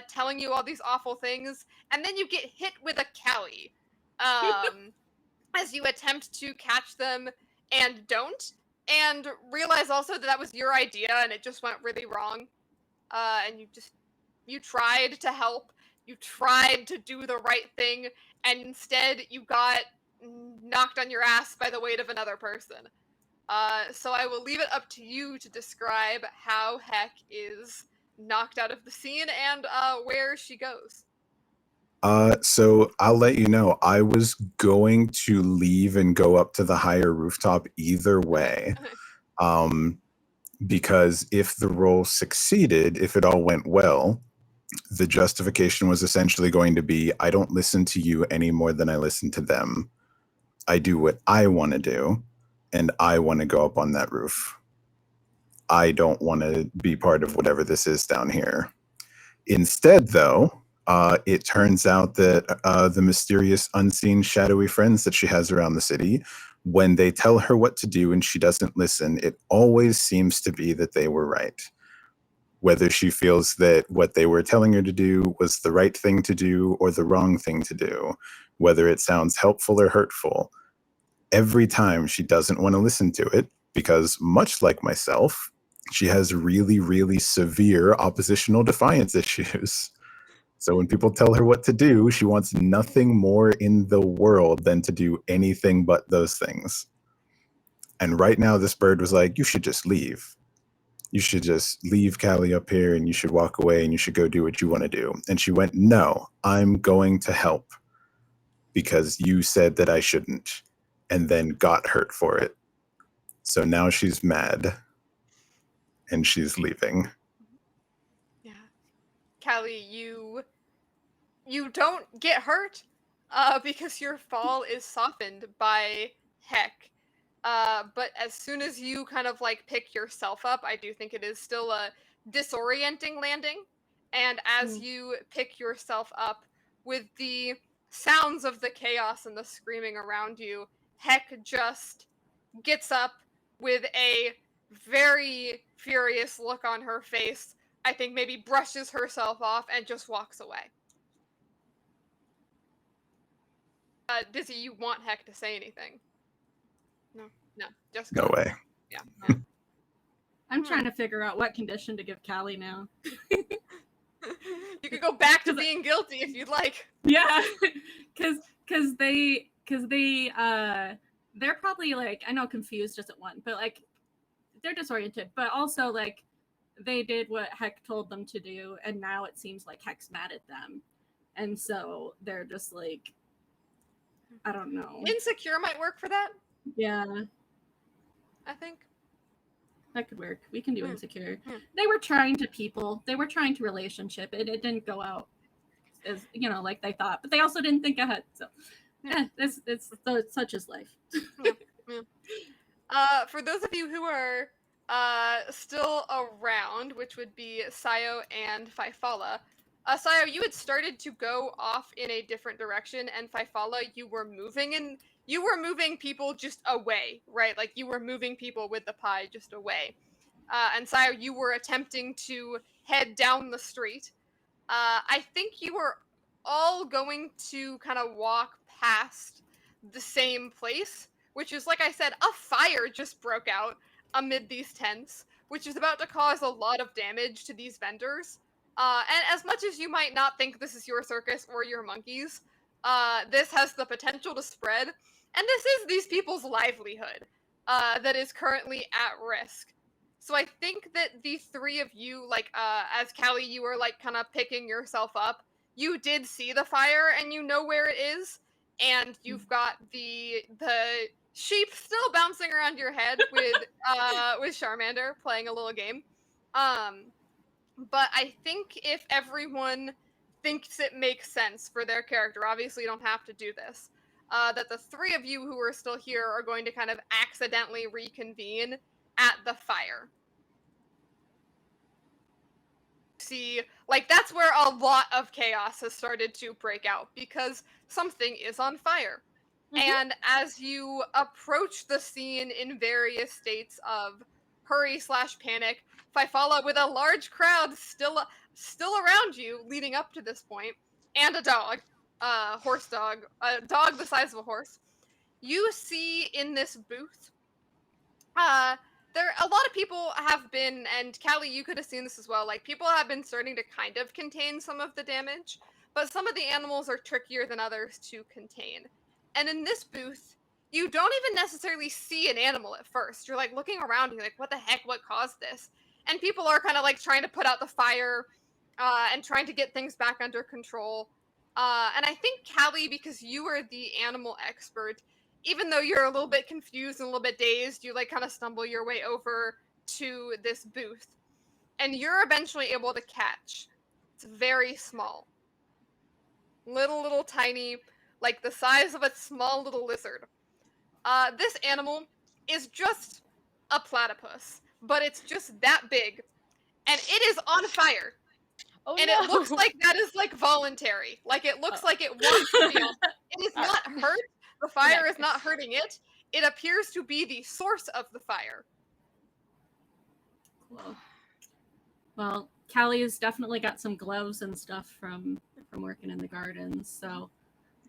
telling you all these awful things, and then you get hit with a Callie as you attempt to catch them and don't, and realize also that that was your idea and it just went really wrong. And you tried to help, you tried to do the right thing, and instead you got knocked on your ass by the weight of another person. So I will leave it up to you to describe how Heck is knocked out of the scene and where she goes. So I'll let you know, I was going to leave and go up to the higher rooftop either way. Because if the role succeeded, if it all went well, the justification was essentially going to be, I don't listen to you any more than I listen to them. I do what I want to do, and I want to go up on that roof. I don't want to be part of whatever this is down here. Instead, though, it turns out that the mysterious, unseen, shadowy friends that she has around the city, when they tell her what to do and she doesn't listen, it always seems to be that they were right. Whether she feels that what they were telling her to do was the right thing to do or the wrong thing to do, whether it sounds helpful or hurtful, every time she doesn't want to listen to it, because much like myself, she has really, really severe oppositional defiance issues. So when people tell her what to do, she wants nothing more in the world than to do anything but those things. And right now, this bird was like, you should just leave. You should just leave Callie up here and you should walk away and you should go do what you want to do. And she went, no, I'm going to help because you said that I shouldn't, and then got hurt for it. So now she's mad and she's leaving. Yeah. Callie, you don't get hurt because your fall is softened by Heck. But as soon as you kind of like pick yourself up, I do think it is still a disorienting landing. And as you pick yourself up with the sounds of the chaos and the screaming around you, Heck just gets up with a very furious look on her face. I think maybe brushes herself off and just walks away. Dizzy, you want Heck to say anything? No, just go. No way. Yeah. I'm trying to figure out what condition to give Callie now. You could go back to being guilty if you'd like. Yeah, because they're probably like, I know confused just at one, but like they're disoriented, but also like they did what Heck told them to do, and now it seems like Heck's mad at them, and so they're just like, I don't know. Insecure might work for that. Yeah, I think that could work. We can do insecure. They were trying to people. They were trying to relationship. It didn't go out as like they thought, but they also didn't think ahead. So it's such is life. For those of you who are still around, which would be Sayo and Faifala, Sayo, you had started to go off in a different direction, and Faifala, you were moving people just away, right? Like you were moving people with the pie just away. And Sayo, you were attempting to head down the street. I think you were all going to kind of walk past the same place, which is, like I said, a fire just broke out amid these tents, which is about to cause a lot of damage to these vendors. And as much as you might not think this is your circus or your monkeys, this has the potential to spread, and this is these people's livelihood that is currently at risk. So I think that the three of you, like, as Callie, you were, like, kind of picking yourself up, you did see the fire, and you know where it is, and you've got the sheep still bouncing around your head with Charmander playing a little game. But I think if everyone thinks it makes sense for their character, obviously you don't have to do this, that the three of you who are still here are going to kind of accidentally reconvene at the fire. See, like, that's where a lot of chaos has started to break out, because something is on fire. And as you approach the scene in various states of hurry/panic, Fifala, with a large crowd still around you leading up to this point, and a dog, horse dog, a dog the size of a horse, you see in this booth, there a lot of people have been, and Callie, you could have seen this as well. Like, people have been starting to kind of contain some of the damage, but some of the animals are trickier than others to contain. And in this booth, you don't even necessarily see an animal at first. You're like looking around, you're like, what the heck? What caused this? And people are kind of like trying to put out the fire, and trying to get things back under control. And I think Callie, because you are the animal expert, even though you're a little bit confused and a little bit dazed, you like kind of stumble your way over to this booth, and you're eventually able to catch. It's very small, little tiny, like the size of a small little lizard. This animal is just a platypus, but it's just that big, and it is on fire. Oh, And no. it looks like that is like voluntary. Like, it looks like it wants to be on. It is not hurt. The fire is not hurting it. It appears to be the source of the fire. Cool. Well, Callie's definitely got some gloves and stuff from working in the gardens, so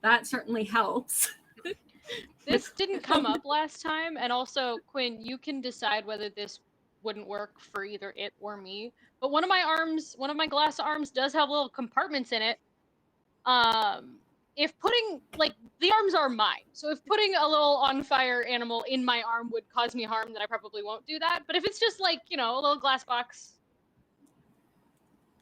that certainly helps. This didn't come up last time, and also, Quinn, you can decide whether this wouldn't work for either it or me. But one of my glass arms does have little compartments in it. If putting, like, the arms are mine, so if putting a little on fire animal in my arm would cause me harm, then I probably won't do that. But if it's just like, you know, a little glass box.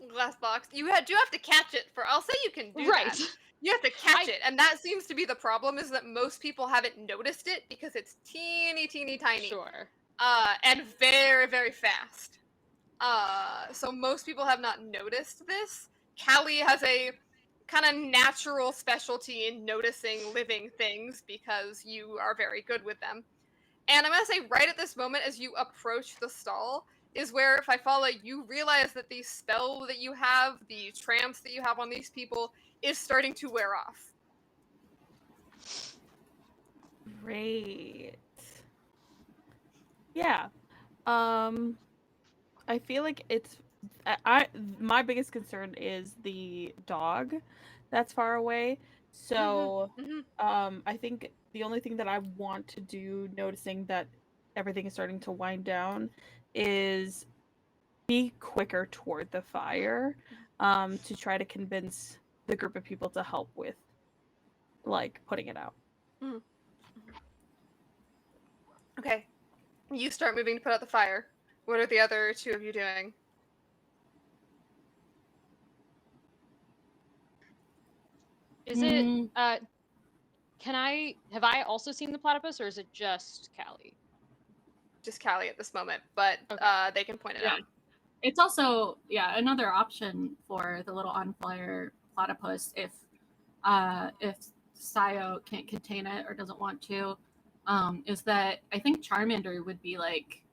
Glass box. You do have to catch it for. I'll say you can do Right. that. You have to catch it, and that seems to be the problem. Is that most people haven't noticed it because it's teeny tiny. Sure. And very, very fast. So most people have not noticed this. Callie has a kind of natural specialty in noticing living things because you are very good with them. And I'm going to say right at this moment, as you approach the stall, is where, if I follow, you realize that the spell that you have, the trance that you have on these people, is starting to wear off. Great. Yeah. I feel like it's my biggest concern is the dog that's far away. So I think the only thing that I want to do, noticing that everything is starting to wind down, is be quicker toward the fire, to try to convince the group of people to help with, like, putting it out. Okay. You start moving to put out the fire. What are the other two of you doing? Is it, have I also seen the platypus, or is it just Callie? Just Callie at this moment, but Okay. they can point it Yeah. out. It's also, another option for the little on fire platypus if Sayo can't contain it or doesn't want to, is that I think Charmander would be like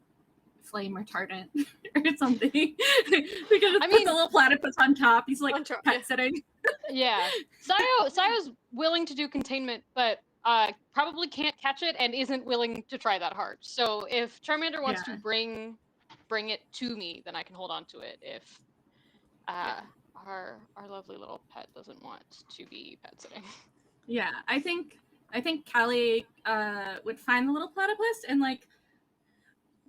flame retardant or something. Because put the little platypus on top. He's like pet sitting. Yeah. Sayo's willing to do containment, but probably can't catch it and isn't willing to try that hard. So if Charmander wants to bring it to me, then I can hold on to it. If our lovely little pet doesn't want to be pet sitting. Yeah, I think Callie would find the little platypus and like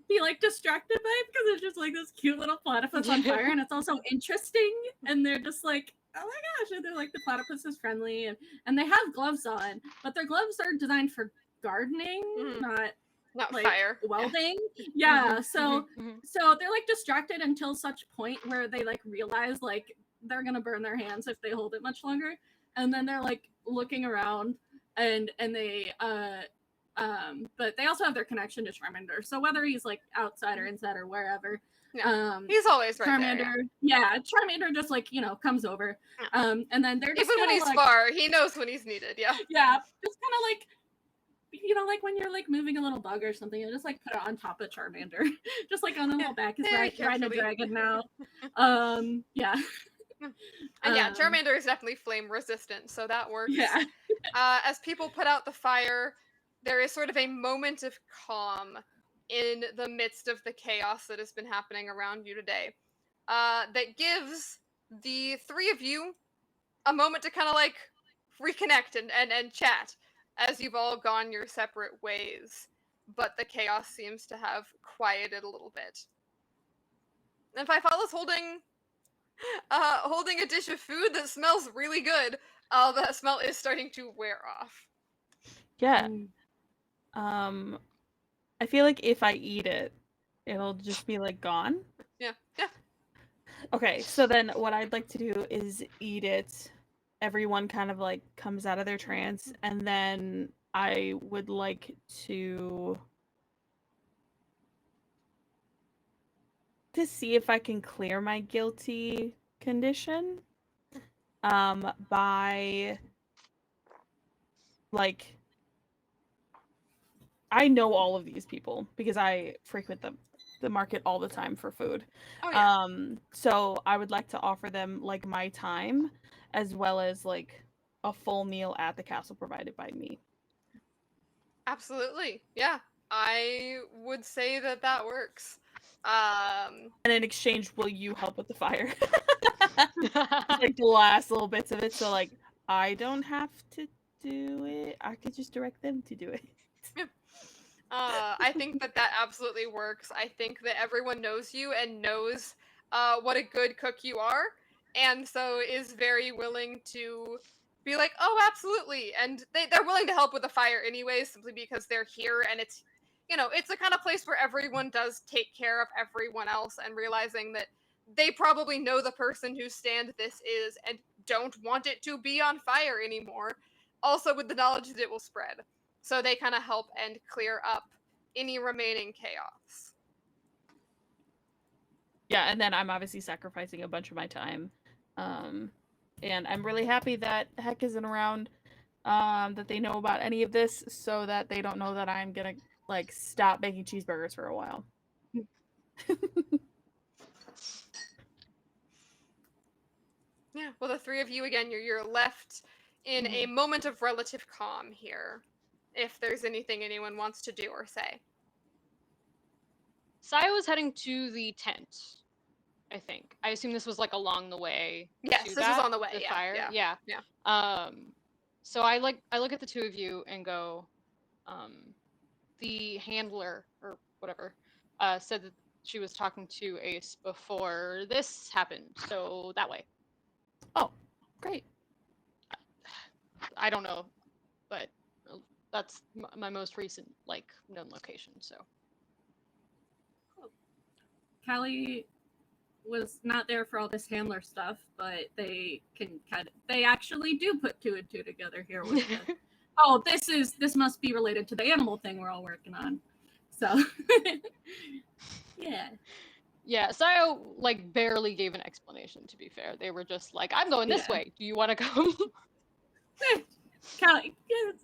be like distracted by it because it's just like this cute little platypus on fire, and it's also interesting, and they're just like, oh my gosh, and they're like, the platypus is friendly, and they have gloves on, but their gloves are designed for gardening, not like fire welding. Yeah, so they're like distracted until such point where they like realize like they're gonna burn their hands if they hold it much longer, and then they're like looking around, and they but they also have their connection to Charmander, so whether he's like outside or inside or wherever, he's always right Charmander there. Yeah, Charmander just like, comes over, and then they're just even when he's like, far, he knows when he's needed. Yeah, just kind of like, like when you're like moving a little bug or something, you just like put it on top of Charmander, just like on the little back, is riding a dragon now. Yeah. And yeah, Um, Charmander is definitely flame resistant, so that works. Yeah. As people put out the fire, there is sort of a moment of calm in the midst of the chaos that has been happening around you today. That gives the three of you a moment to kind of like reconnect and chat as you've all gone your separate ways. But the chaos seems to have quieted a little bit. And Fifala's holding a dish of food that smells really good. That smell is starting to wear off. Yeah. Mm. I feel like if I eat it, it'll just be like gone. Yeah, yeah. Okay, so then what I'd like to do is eat it. Everyone kind of like comes out of their trance, and then I would like to see if I can clear my guilty condition by like I know all of these people because I frequent the market all the time for food. Oh yeah. So I would like to offer them like my time as well as like a full meal at the castle provided by me. Absolutely. Yeah. I would say that that works. And in exchange, will you help with the fire? Like the last little bits of it, so like I don't have to do it. I could just direct them to do it. I think that that absolutely works. I think that everyone knows you and knows what a good cook you are, and so is very willing to be like, oh, absolutely. And they're willing to help with the fire anyway, simply because they're here and it's, it's the kind of place where everyone does take care of everyone else and realizing that they probably know the person whose stand this is and don't want it to be on fire anymore. Also, with the knowledge that it will spread. So they kind of help and clear up any remaining chaos. Yeah, and then I'm obviously sacrificing a bunch of my time. And I'm really happy that Heck isn't around, that they know about any of this so that they don't know that I'm gonna like stop making cheeseburgers for a while. Yeah, well, the three of you, again, you're left in a moment of relative calm here, if there's anything anyone wants to do or say. Sayo was heading to the tent, I think. I assume this was like along the way. Yes, to this that, was on the way. The Yeah, fire. yeah. So I look at the two of you and go, the handler or whatever, said that she was talking to Ace before this happened. So that way. Oh, great. I don't know, but that's my most recent known location. So Callie was not there for all this handler stuff, but they actually do put two and two together here with the, oh, this must be related to the animal thing we're all working on. So yeah. Yeah, Sayo barely gave an explanation, to be fair. They were just like, I'm going this way. Do you want to go?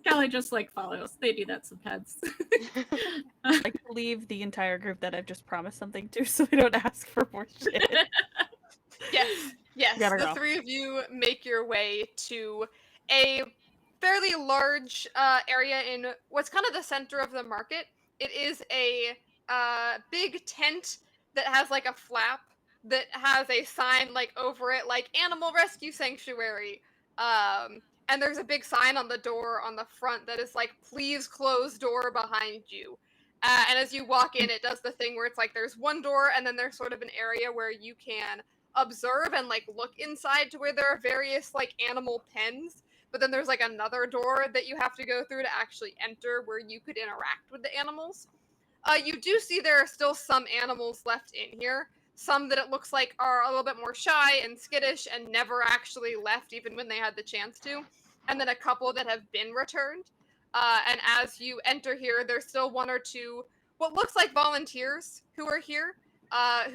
Callie just follows. They do that sometimes. I believe the entire group that I've just promised something to, so I don't ask for more shit. Yes. Gotta The go. three of you make your way to a fairly large area in what's kind of the center of the market. It is a big tent that has a flap that has a sign over it Animal Rescue Sanctuary. And there's a big sign on the door on the front that is please close door behind you. And as you walk in, it does the thing where it's there's one door and then there's sort of an area where you can observe and look inside to where there are various animal pens, but then there's another door that you have to go through to actually enter where you could interact with the animals. You do see there are still some animals left in here, some that it looks like are a little bit more shy and skittish and never actually left even when they had the chance to, and then a couple that have been returned. And as you enter here, there's still one or two what looks like volunteers who are here,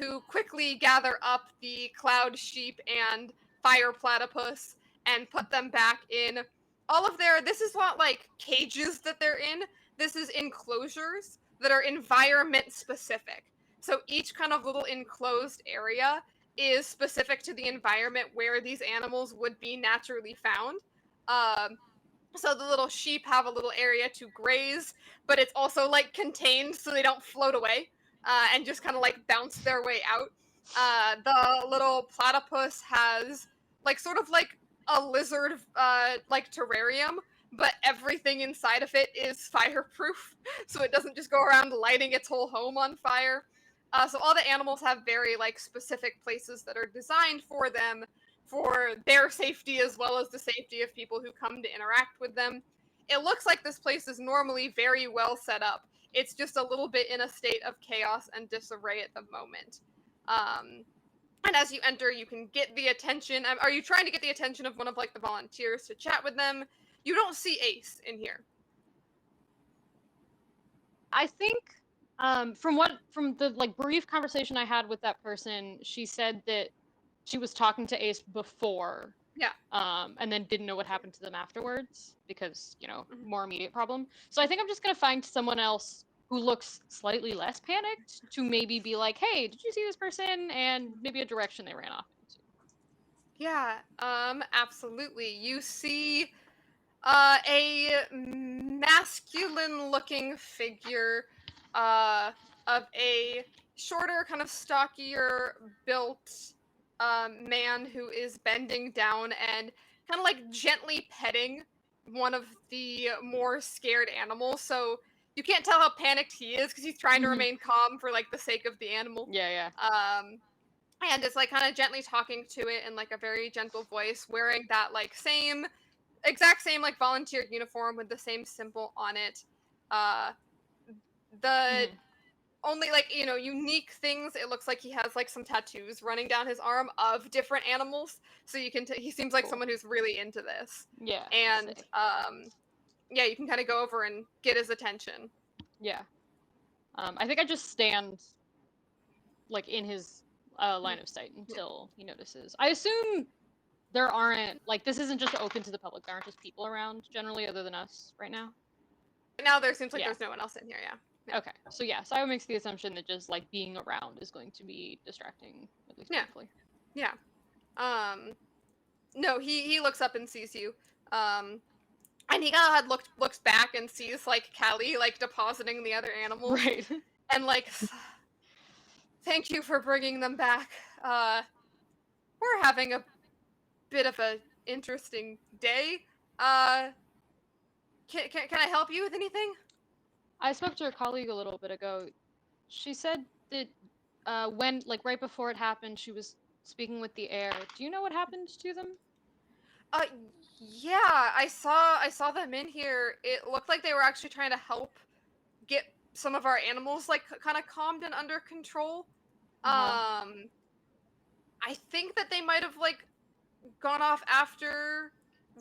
who quickly gather up the cloud sheep and fire platypus and put them back in all of their. This is not cages that they're in. This is enclosures that are environment specific. So each kind of little enclosed area is specific to the environment where these animals would be naturally found. So the little sheep have a little area to graze, but it's also like contained so they don't float away and just kind of like bounce their way out. The little platypus has like sort of like a lizard like terrarium, but everything inside of it is fireproof, so it doesn't just go around lighting its whole home on fire. So all the animals have very like specific places that are designed for them for their safety as well as the safety of people who come to interact with them. It looks like this place is normally very well set up. It's just a little bit in a state of chaos and disarray at the moment. And as you enter, you can get the attention. Are you trying to get the attention of one of like the volunteers to chat with them? You don't see Ace in here. I think from the like brief conversation I had with that person, she said that she was talking to Ace before. Yeah. And then didn't know what happened to them afterwards because, Mhm. more immediate problem. So I think I'm just gonna find someone else who looks slightly less panicked to maybe be like, hey, did you see this person? And maybe a direction they ran off into. Yeah, absolutely. You see a masculine looking figure of a shorter, kind of stockier built man who is bending down and kind of like gently petting one of the more scared animals. So you can't tell how panicked he is because he's trying to Mhm. remain calm for like the sake of the animal. Yeah. And it's like kind of gently talking to it in like a very gentle voice, wearing that like exact same like volunteer uniform with the same symbol on it. Uh, the Mhm. only like unique things, it looks like he has like some tattoos running down his arm of different animals, so you can he seems like Cool. someone who's really into this. Yeah. And sick. yeah, you can kind of go over and get his attention. Yeah. I think I just stand like in his line of sight until he notices. I assume there aren't like this isn't just open to the public. There aren't just people around generally other than us right now. Now there seems like Yeah. there's no one else in here. Yeah. Okay. So yeah, Sayo makes the assumption that just like being around is going to be distracting, at least Yeah. briefly. Yeah. No, he looks up and sees you. And he kind of looks back and sees like Callie like depositing the other animals. Right. And like, thank you for bringing them back. We're having a bit of a interesting day. Can I help you with anything? I spoke to her colleague a little bit ago. She said that when like right before it happened, she was speaking with the air. Do you know what happened to them? Uh, yeah, I saw them in here. It looked like they were actually trying to help get some of our animals like kind of calmed and under control. Uh-huh. I think that they might have like gone off after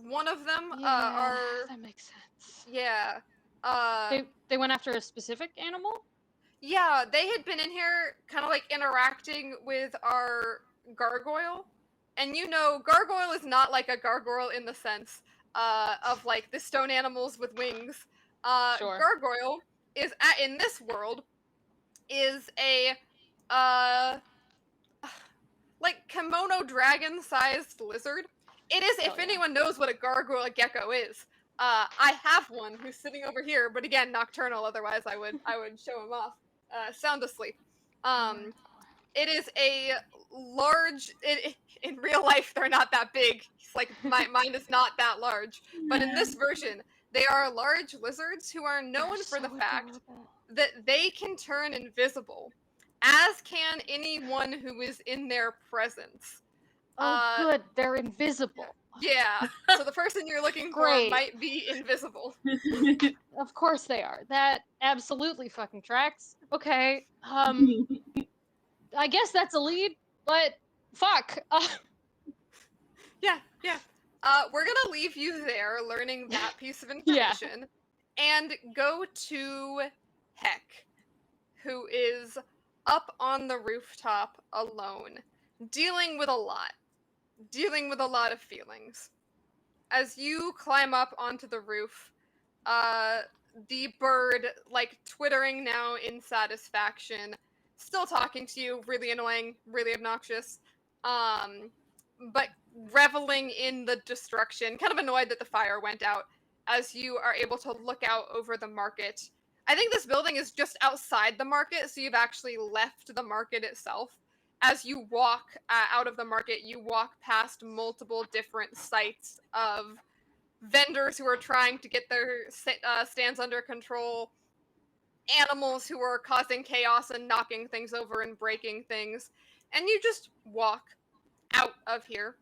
one of them. That makes sense. Yeah. They went after a specific animal? Yeah, they had been in here kind of like interacting with our gargoyle. And gargoyle is not like a gargoyle in the sense of like the stone animals with wings. Sure. Gargoyle is in this world is a uh like kimono dragon sized lizard. It is, Hell if yeah. anyone knows what a gargoyle gecko is. I have one who's sitting over here, but again, nocturnal. Otherwise, I would show him off. Sound asleep. It is a large. In real life, they're not that big. It's like mine is not that large, but in this version, they are large lizards who are known They're for the so fact adorable. that they can turn invisible, as can anyone who is in their presence. Oh, good. They're invisible. Yeah. So the person you're looking for Great. might be invisible. Of course they are. That absolutely fucking tracks. Okay. I guess that's a lead, but fuck. Yeah. We're gonna leave you there learning that piece of Yeah. information and go to Heck, who is up on the rooftop alone, dealing with a lot of feelings. As you climb up onto the roof, the bird, like, twittering now in satisfaction, still talking to you, really annoying, really obnoxious, but reveling in the destruction, kind of annoyed that the fire went out, as you are able to look out over the market. I think this building is just outside the market, so you've actually left the market itself. As you walk out of the market, you walk past multiple different sites of vendors who are trying to get their stands under control, animals who are causing chaos and knocking things over and breaking things, and you just walk out of here.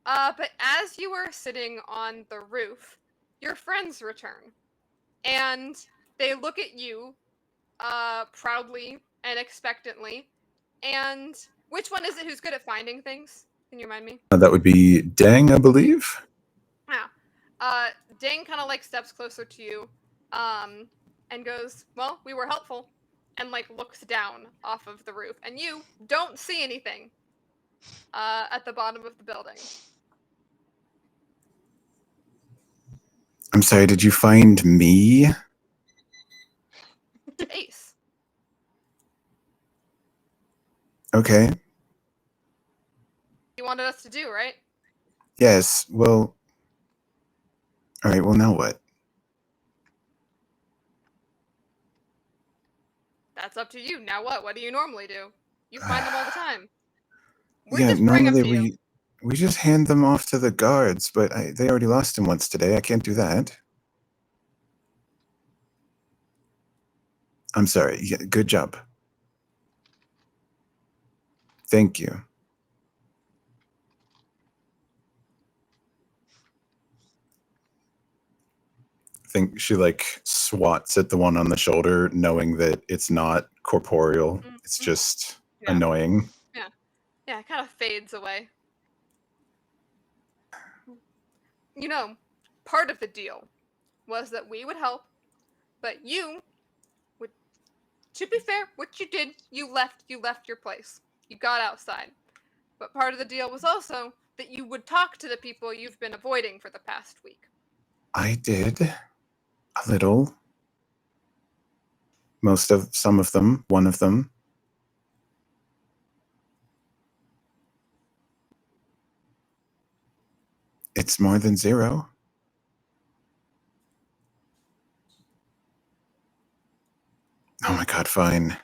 But as you are sitting on the roof, your friends return, and they look at you proudly and expectantly. And which one is it who's good at finding things? Can you remind me? That would be Dang, I believe. Yeah. Dang kind of like steps closer to you, and goes, "Well, we were helpful," and like looks down off of the roof, and you don't see anything at the bottom of the building. I'm sorry, did you find me? Ace. Okay. You wanted us to do, right? Yes, well... Alright, well now what? That's up to you. Now what? What do you normally do? You find them all the time. We Yeah, just bring them normally to you. we just hand them off to the guards, but they already lost him once today. I can't do that. I'm sorry. Yeah, good job. Thank you. I think she like swats at the one on the shoulder, knowing that it's not corporeal. Mm-hmm. It's just Yeah. annoying. Yeah, it kind of fades away. You know, part of the deal was that we would help, but you would, to be fair, what you did, you left your place. You got outside. But part of the deal was also that you would talk to the people you've been avoiding for the past week. I did. A little. Some of them, one of them. It's more than 0. Oh my god, fine.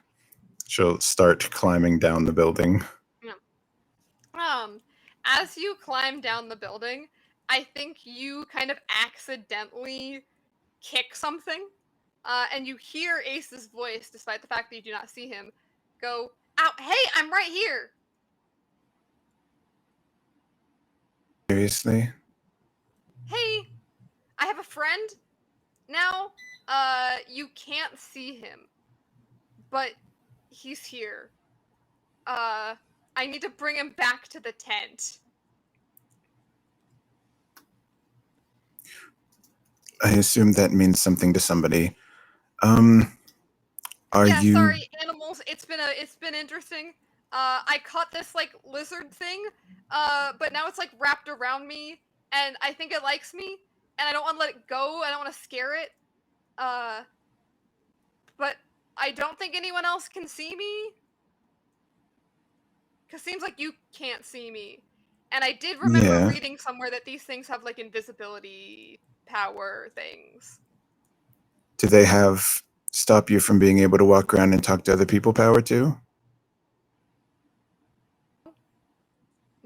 She'll start climbing down the building. As you climb down the building, I think you kind of accidentally kick something, and you hear Ace's voice, despite the fact that you do not see him, go, "Ow, hey, I'm right here!" Seriously? Hey, I have a friend now. You can't see him, but he's here. I need to bring him back to the tent. I assume that means something to somebody. Are Yeah, you... sorry, animals. It's been interesting. I caught this like lizard thing, but now it's like wrapped around me, and I think it likes me, and I don't want to let it go. I don't want to scare it. But I don't think anyone else can see me. Cause seems like you can't see me, and I did remember reading somewhere that these things have like invisibility power things. Do they have stop you from being able to walk around and talk to other people power too?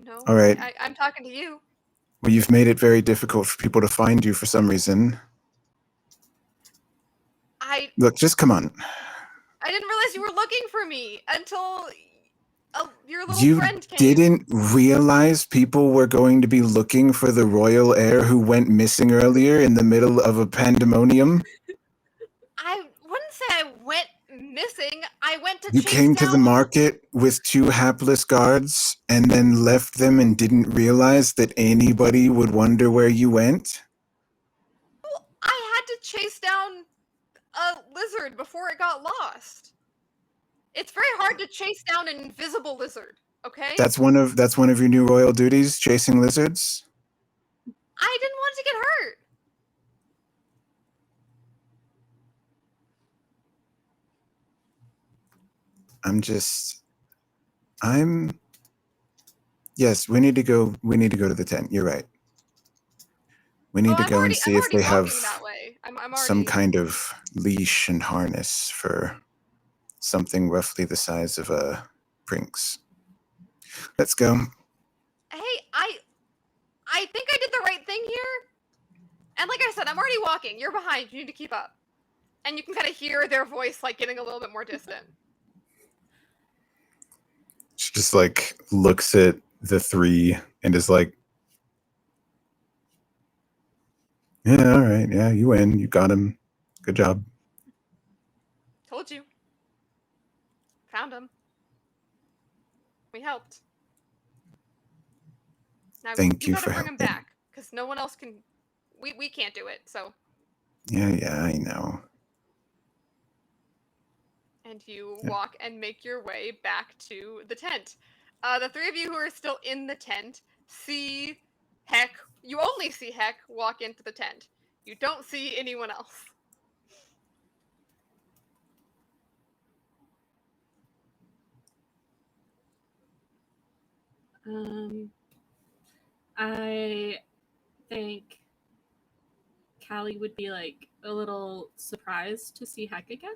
No. All right. I'm talking to you. Well, you've made it very difficult for people to find you for some reason. Look, just come on. I didn't realize you were looking for me until your little friend came. You didn't realize people were going to be looking for the royal heir who went missing earlier in the middle of a pandemonium? I wouldn't say I went missing. I went to You chase came to down... the market with 2 hapless guards and then left them and didn't realize that anybody would wonder where you went? Well, I had to chase down a lizard before it got lost. It's very hard to chase down an invisible lizard, okay? That's one of your new royal duties, chasing lizards? I didn't want it to get hurt. I'm Yes, we need to go. We need to go to the tent. You're right. We need to go and see I'm if already they have walking that way. I'm some already. kind of leash and harness for something roughly the size of a Brinks. Let's go. Hey, I think I did the right thing here. And like I said, I'm already walking. You're behind. You need to keep up. And you can kind of hear their voice like getting a little bit more distant. She just like looks at the three and is like, "Yeah, all right. Yeah, you win. You got him. Good job." Told you. Found him. We helped. Now Thank you gotta for bring him helping. back, because no one else can. We can't do it. So. Yeah, I know. And you Yeah. walk and make your way back to the tent. The three of you who are still in the tent see Heck. You only see Heck walk into the tent. You don't see anyone else. I think Callie would be like a little surprised to see Heck again.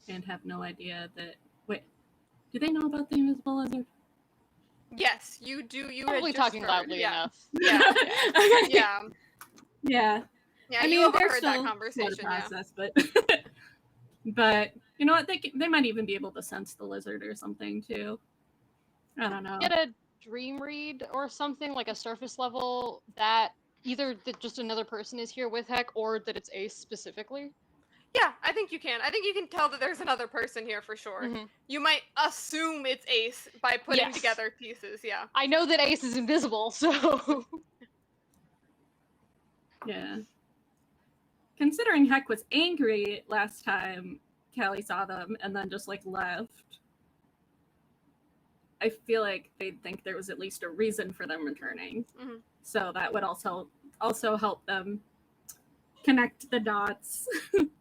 And have no idea that. Wait, do they know about the invisible lizard? Yes, you do. You Probably had just talking heard. loudly Yeah. enough. Yeah. Okay. Yeah. Yeah. Yeah. I you mean, they're overheard still that slow to conversation. Yeah. process, but but you know what? They might even be able to sense the lizard or something too. I don't know. Get a dream read or something, like a surface level, that either that just another person is here with Heck or that it's Ace specifically. Yeah, I think you can. I think you can tell that there's another person here for sure. Mhm. You might assume it's Ace by putting Yes. together pieces. Yeah. I know that Ace is invisible, so Yeah. Considering Heck was angry last time Callie saw them and then just like left, I feel like they'd think there was at least a reason for them returning. Mhm. So that would also help them connect the dots. Mhm.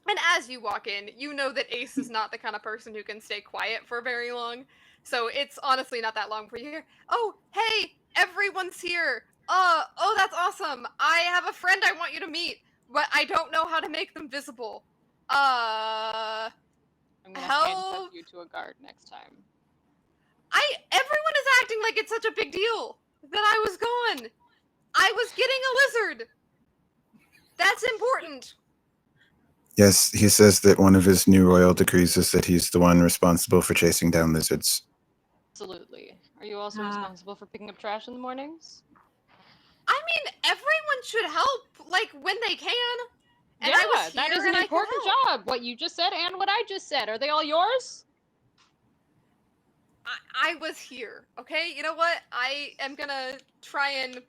And as you walk in, you know that Ace is not the kind of person who can stay quiet for very long. So it's honestly not that long for you hear, "Oh, hey, everyone's here. Oh, that's awesome. I have a friend I want you to meet, but I don't know how to make them visible. I'm gonna handcuff Help. you to a guard next time. Everyone is acting like it's such a big deal that I was gone. I was getting a lizard. That's important." Yes, he says that one of his new royal decrees is that he's the one responsible for chasing down lizards. Absolutely. Are you also Ah. responsible for picking up trash in the mornings? I mean, everyone should help, like, when they can. And yeah, I was here that is and an I could important help. job. What you just said and what I just said. Are they all yours? I was here, okay? You know what? I am gonna try and...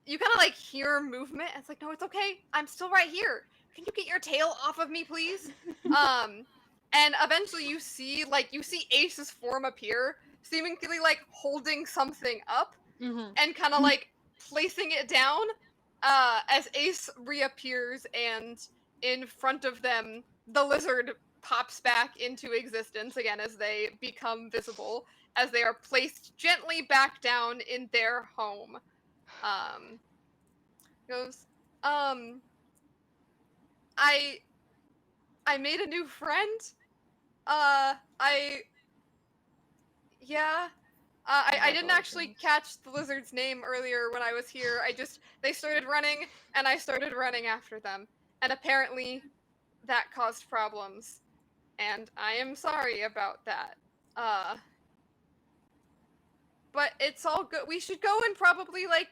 You kind of, like, hear movement. It's like, no, it's okay. I'm still right here. Can you get your tail off of me, please? And eventually you see Ace's form appear, seemingly, like, holding something up. Mm-hmm. And kind of like placing it down as Ace reappears, and in front of them the lizard pops back into existence again as they become visible, as they are placed gently back down in their home. Goes, I made a new friend. I yeah. I didn't actually Congratulations. catch the lizard's name earlier when I was here. They started running, and I started running after them. And apparently, that caused problems. And I am sorry about that. But it's all good. We should go and probably, like,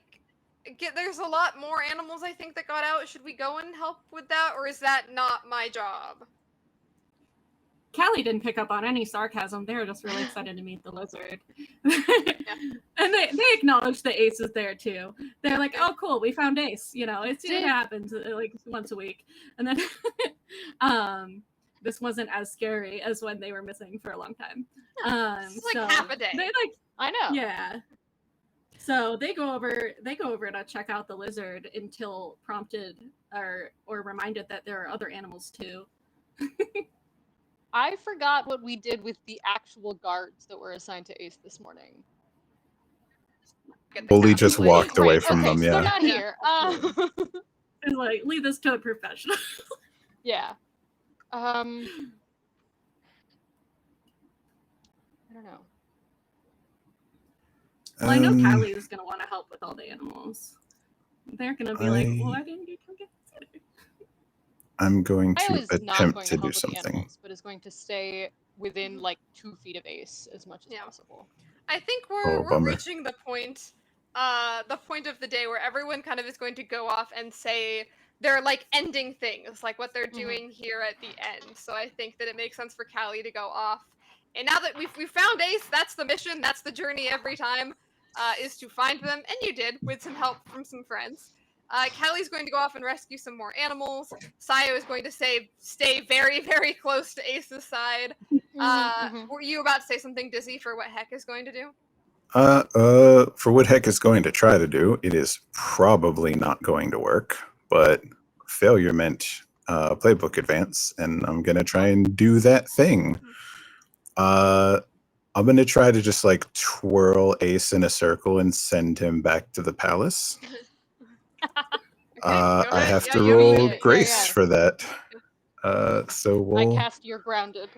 there's a lot more animals, I think, that got out. Should we go and help with that, or is that not my job? Callie didn't pick up on any sarcasm. They were just really excited to meet the lizard. And they acknowledge that Ace is there too. They're like, oh, cool, we found Ace. You know, it happens like once a week. And then this wasn't as scary as when they were missing for a long time. It's like half a day. They like, I know. yeah. So they go over to check out the lizard until prompted or reminded that there are other animals too. I forgot what we did with the actual guards that were assigned to Ace this morning. Get the Bully castle just lady. walked away Right, from okay, them. so they're Yeah. not Yeah. here. It's like, leave this to a professional. Yeah. I don't know. Well, I know Um, Callie is gonna want to help with all the animals. They're gonna be like, why didn't you come get this? I'm going Io to is not attempt going to to do help with the something. animals, but is going to stay within like 2 feet of Ace as much as Yeah. possible. I think Oh, we're bummer. reaching the point of the day where everyone kind of is going to go off and say they're like ending things, like what they're doing here at the end. So I think that it makes sense for Callie to go off. And now that we've found Ace, that's the mission, that's the journey every time, is to find them, and you did with some help from some friends. Callie's going to go off and rescue some more animals. Sayo is going to stay very, very close to Ace's side. Were you about to say something, Dizzy, for what Heck is going to do? For what Heck is going to try to do, it is probably not going to work, but failure meant playbook advance, and I'm gonna try and do that thing. I'm gonna try to just like twirl Ace in a circle and send him back to the palace. Okay, go I ahead. have Yeah, to you roll have to- grace yeah. for that. So I we'll cast You're Grounded.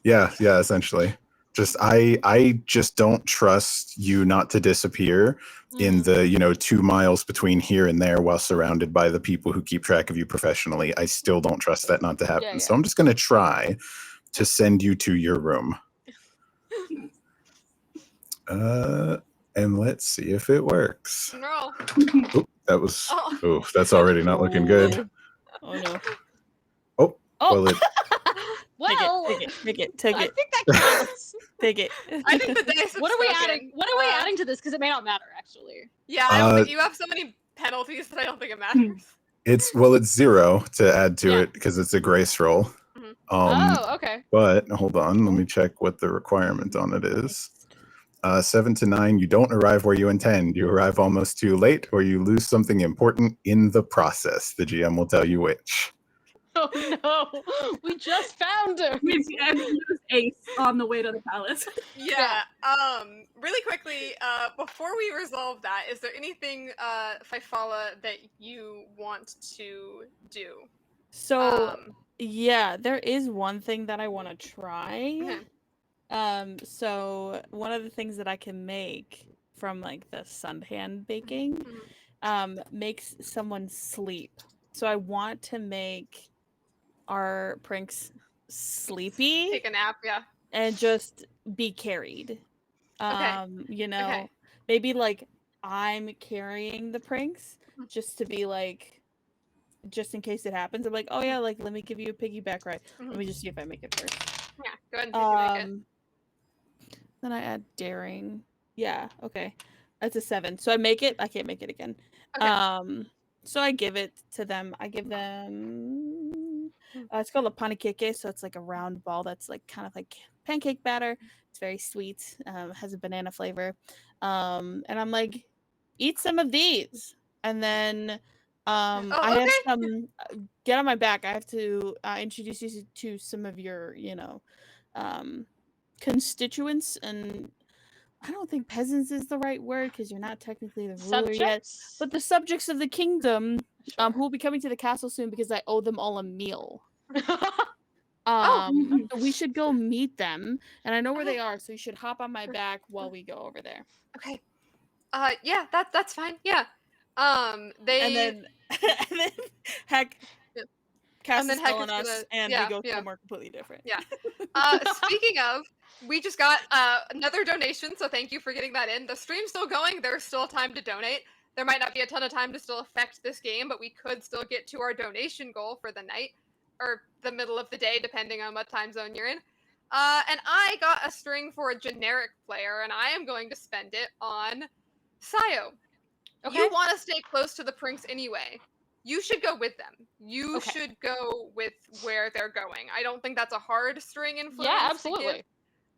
yeah, essentially. Just I just don't trust you not to disappear in the 2 miles between here and there while surrounded by the people who keep track of you professionally. I still don't trust that not to happen. Yeah, So I'm just gonna try to send you to your room. And let's see if it works. Roll. That was Oh. that's already not looking good. Oh no. Oh, Oh. well, Well, Take it. I think that counts. Take it. I think the dice have What are we spoken. adding? What are we adding to this? Because it may not matter, actually. Yeah, I don't think you have so many penalties that I don't think it matters. it's 0 to add to Yeah. it because it's a grace roll. Mhm. Oh, okay. But hold on, let me check what the requirement on it is. 7 to 9, you don't arrive where you intend. You arrive almost too late, or you lose something important in the process. The GM will tell you which. Oh no, we just found him. We lose Ace on the way to the palace. Yeah. Really quickly, before we resolve that, is there anything, Fifala, that you want to do? So yeah, there is one thing that I want to try. Okay. So one of the things that I can make from like the sunhand baking makes someone sleep. So I want to make our pranks sleepy Take a nap, yeah. and just be carried. Okay. Maybe like I'm carrying the pranks just to be like, just in case it happens. I'm like, oh yeah, like let me give you a piggyback ride. Let me just see if I make it first. Yeah, go ahead and see if you make it. Then I add daring. Yeah, okay. That's a 7. So I make it. I can't make it again. Okay. So I give it to them. I give them it's called a panikeke, so it's like a round ball that's like kind of like pancake batter. It's very sweet. Has a banana flavor. And I'm like, eat some of these. And then I have some get on my back. I have to introduce you to some of your, constituents, and I don't think peasants is the right word because you're not technically the ruler yet, Subjects? but the subjects of the kingdom, Sure. who will be coming to the castle soon because I owe them all a meal. Oh. So we should go meet them, and I know where they are, so you should hop on my back while we go over there. Okay. Yeah, that's fine. Yeah. And then Heck Yeah. casts a then Heck spell on is us, gonna- and yeah, we go yeah. somewhere completely different. Yeah. Speaking of, we just got another donation, so thank you for getting that in. The stream's still going. There's still time to donate. There might not be a ton of time to still affect this game, but we could still get to our donation goal for the night, or the middle of the day, depending on what time zone you're in. And I got a string for a generic player, and I am going to spend it on Sayo. Okay. You want to stay close to the Prinks anyway. You should go with them. You Okay. should go with where they're going. I don't think that's a hard string influence. Yeah, to absolutely. give.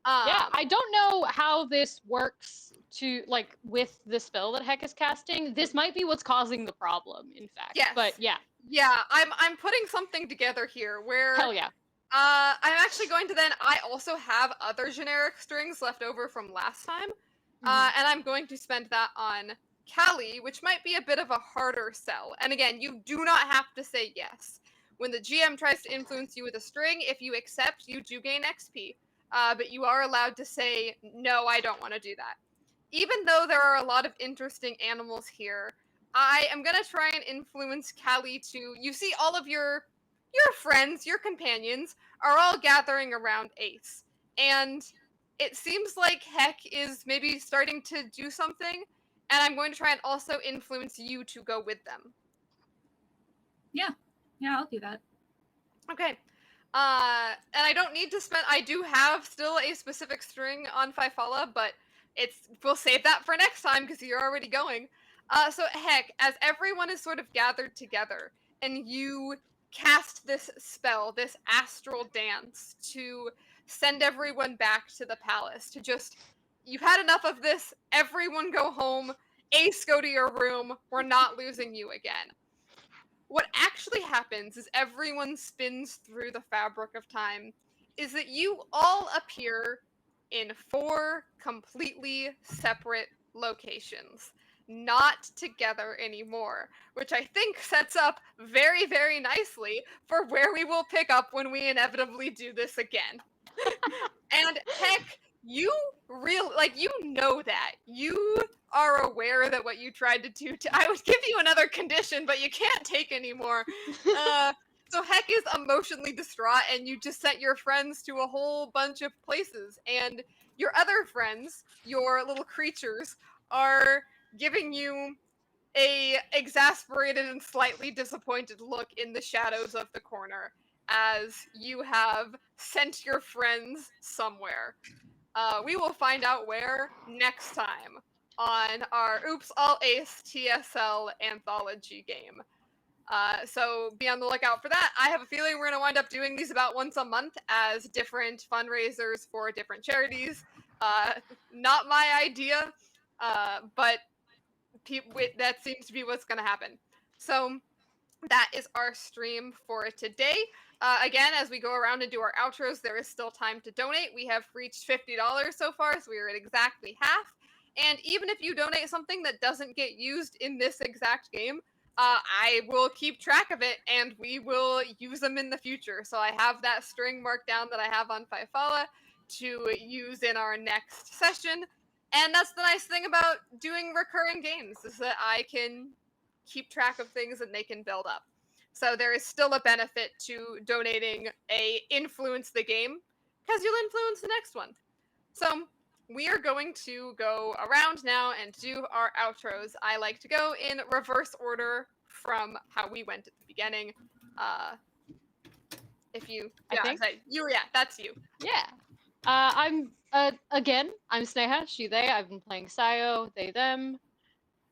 Yeah, I don't know how this works to like with the spell that Heck is casting. This might be what's causing the problem, in fact. Yes. But yeah. Yeah, I'm putting something together here where Hell yeah. I'm actually going to then. I also have other generic strings left over from last time, and I'm going to spend that on Callie, which might be a bit of a harder sell. And again, you do not have to say yes. When the GM tries to influence you with a string, if you accept, you do gain XP. But you are allowed to say, no, I don't want to do that. Even though there are a lot of interesting animals here, I am going to try and influence Callie to. You see, all of your friends, your companions, are all gathering around Ace. And it seems like Heck is maybe starting to do something, and I'm going to try and also influence you to go with them. Yeah, I'll do that. Okay. And I don't need to spend. I do have still a specific string on Fifala, but we'll save that for next time because you're already going. So Heck, as everyone is sort of gathered together, and you cast this spell, this astral dance, to send everyone back to the palace. To just, you've had enough of this. Everyone go home. Ace, go to your room. We're not losing you again. What actually happens is everyone spins through the fabric of time, is that you all appear in 4 completely separate locations, not together anymore, which I think sets up very, very nicely for where we will pick up when we inevitably do this again. And Heck, you know that. You are aware that what you tried to do I would give you another condition, but you can't take anymore. So Heck is emotionally distraught, and you just sent your friends to a whole bunch of places, and your other friends, your little creatures, are giving you a exasperated and slightly disappointed look in the shadows of the corner as you have sent your friends somewhere. We will find out where next time on our Oops All Ace TSL Anthology game. So be on the lookout for that. I have a feeling we're going to wind up doing these about once a month as different fundraisers for different charities. Not my idea, but that seems to be what's going to happen. So that is our stream for today. Again, as we go around and do our outros, there is still time to donate. We have reached $50 so far, so we are at exactly half. And even if you donate something that doesn't get used in this exact game, I will keep track of it and we will use them in the future. So I have that string marked down that I have on Fifala to use in our next session. And that's the nice thing about doing recurring games, is that I can keep track of things and they can build up. So there is still a benefit to donating a influence the game, because you'll influence the next one. So we are going to go around now and do our outros. I like to go in reverse order from how we went at the beginning. If you, I think. That's you. Yeah. I'm again. I'm Sneha. She, they. I've been playing Sayo. They, them.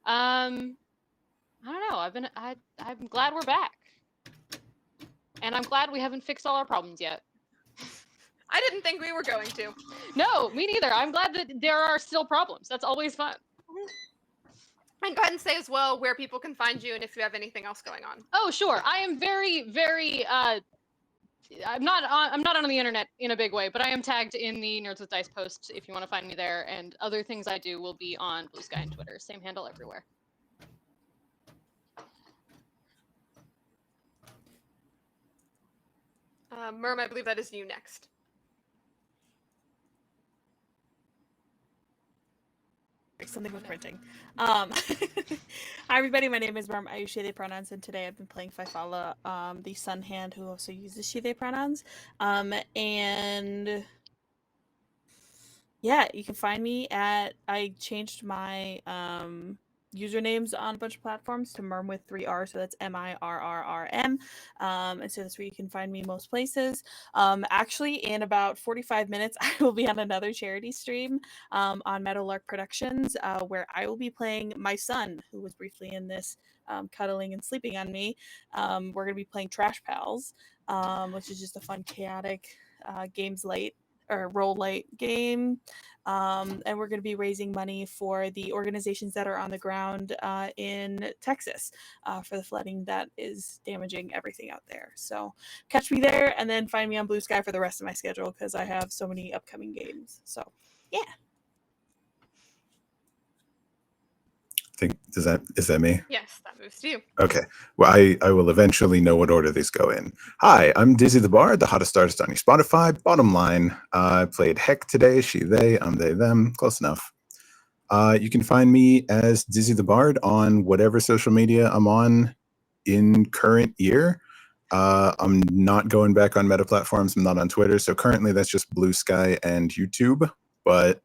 I don't know. I'm glad we're back, and I'm glad we haven't fixed all our problems yet. I didn't think we were going to. No, me neither. I'm glad that there are still problems. That's always fun. And go ahead and say as well where people can find you and if you have anything else going on. Oh, sure. I am very, very. I'm not on the internet in a big way, but I am tagged in the Nerds with Dice posts if you want to find me there. And other things I do will be on Blue Sky and Twitter. Same handle everywhere. Merm, I believe that is you next. Something with printing. Hi everybody, my name is Merm. I use she, they pronouns, and today I've been playing Fifala, the sun hand who also uses she, they pronouns. And yeah, you can find me I changed my usernames on a bunch of platforms to Merm with 3 R, so that's MIRRRM. And so that's where you can find me most places. Actually, in about 45 minutes, I will be on another charity stream on Meadowlark Productions, where I will be playing my son, who was briefly in this, cuddling and sleeping on me. We're going to be playing Trash Pals, which is just a fun, chaotic games light or role light game. And we're going to be raising money for the organizations that are on the ground in Texas for the flooding that is damaging everything out there. So catch me there, and then find me on Blue Sky for the rest of my schedule because I have so many upcoming games. So yeah. think is that me? Yes, that moves to you. Okay. Well, I will eventually know what order these go in. Hi, I'm Dizzy the Bard, the hottest artist on your Spotify. Bottom line, I played Heck today. She, they, I'm they, them. Close enough. You can find me as Dizzy the Bard on whatever social media I'm on in current year. I'm not going back on meta platforms. I'm not on Twitter. So currently that's just Blue Sky and YouTube. But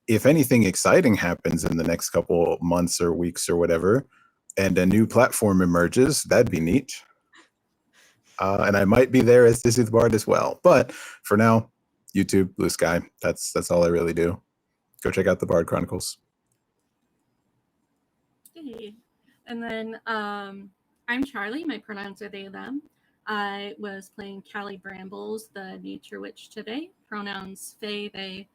if anything exciting happens in the next couple months or weeks or whatever, and a new platform emerges, that'd be neat. And I might be there as Dizzy the Bard as well. But for now, YouTube, Blue Sky, that's all I really do. Go check out the Bard Chronicles. Hey. And then I'm Charlie. My pronouns are they, them. I was playing Callie Brambles, the nature witch today. Pronouns they, they.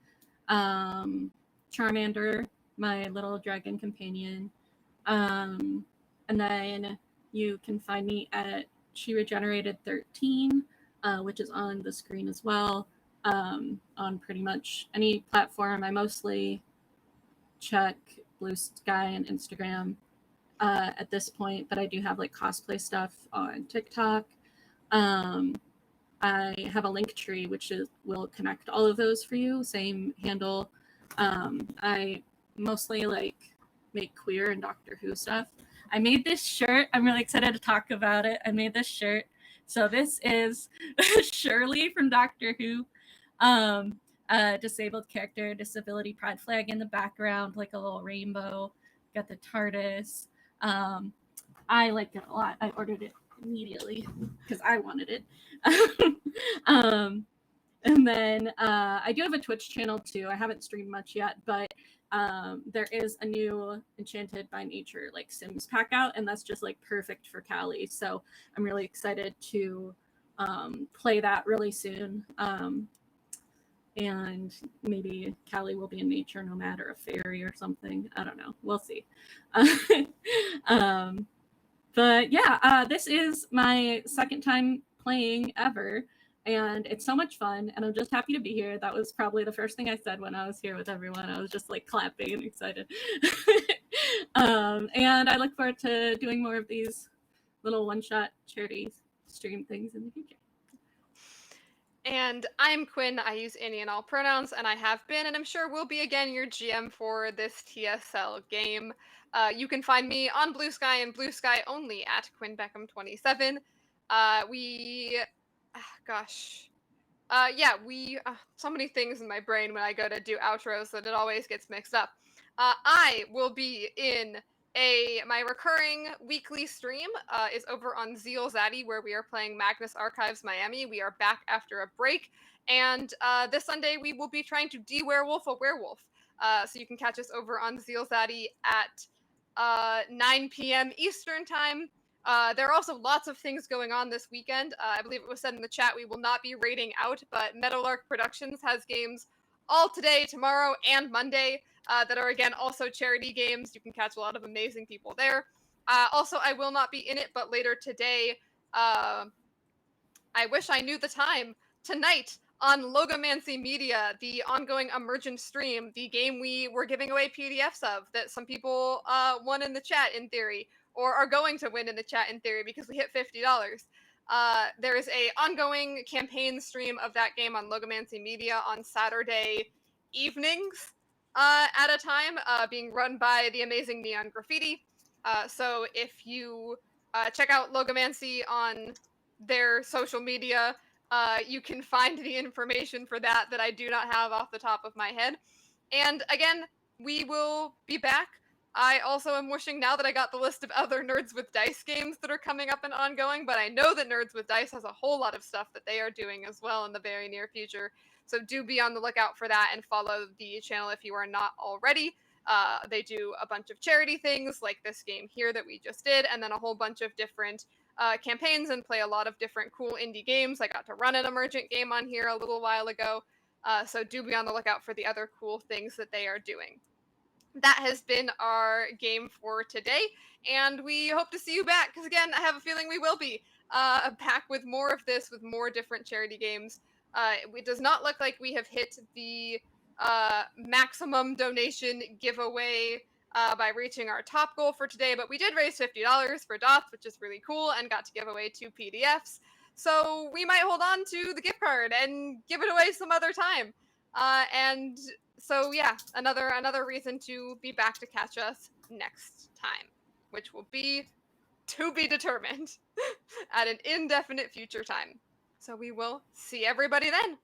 Charmander, my little dragon companion. And then you can find me at She Regenerated 13, which is on the screen as well. On pretty much any platform. I mostly check Blue Sky and Instagram at this point, but I do have like cosplay stuff on TikTok. I have a link tree which will connect all of those for you. Same handle. I mostly like make queer and Doctor Who stuff. I made this shirt. I'm really excited to talk about it. I made this shirt. So this is Shirley from Doctor Who. Disabled character, disability pride flag in the background, like a little rainbow. Got the TARDIS. I liked it a lot. I ordered it immediately because I wanted it. And then I do have a Twitch channel too. I haven't streamed much yet, but there is a new Enchanted by Nature like Sims pack out, and that's just like perfect for Callie. So I'm really excited to play that really soon. And maybe Callie will be a nature nomad or a fairy or something. I don't know. We'll see. But yeah, this is my second time playing ever, and it's so much fun, and I'm just happy to be here. That was probably the first thing I said when I was here with everyone. I was just like clapping and excited. And I look forward to doing more of these little one-shot charity stream things in the future. And I'm Quinn. I use any and all pronouns, and I have been, and I'm sure will be again, your GM for this TSL game. You can find me on Blue Sky and Blue Sky only at Quinn Beckham 27. So many things in my brain when I go to do outros that it always gets mixed up. I will be in my recurring weekly stream is over on Zeal Zaddy, where we are playing Magnus Archives Miami. We are back after a break, and this Sunday we will be trying to de-werewolf a werewolf. So you can catch us over on Zeal Zaddy at 9 p.m. Eastern Time. There are also lots of things going on this weekend. I believe it was said in the chat we will not be raiding out, but Meadowlark Productions has games all today, tomorrow, and Monday that are, again, also charity games. You can catch a lot of amazing people there. Also, I will not be in it, but later today, I wish I knew the time, tonight on Logomancy Media, the ongoing Emergent stream, the game we were giving away PDFs of that some people won in the chat in theory, or are going to win in the chat in theory because we hit $50. There is a ongoing campaign stream of that game on Logomancy Media on Saturday evenings at a time, being run by the amazing Neon Graffiti. So if you check out Logomancy on their social media, you can find the information for that I do not have off the top of my head. And again, we will be back. I also am wishing now that I got the list of other Nerds with Dice games that are coming up and ongoing, but I know that Nerds with Dice has a whole lot of stuff that they are doing as well in the very near future. So do be on the lookout for that and follow the channel if you are not already. They do a bunch of charity things like this game here that we just did, and then a whole bunch of different campaigns and play a lot of different cool indie games. I got to run an Emergent game on here a little while ago. So do be on the lookout for the other cool things that they are doing. That has been our game for today, and we hope to see you back, because again, I have a feeling we will be back with more of this, with more different charity games. It does not look like we have hit the maximum donation giveaway by reaching our top goal for today, but we did raise $50 for dots, which is really cool, and got to give away 2 PDFs. So we might hold on to the gift card and give it away some other time. And so yeah, another reason to be back to catch us next time, which will be to be determined at an indefinite future time. So we will see everybody then.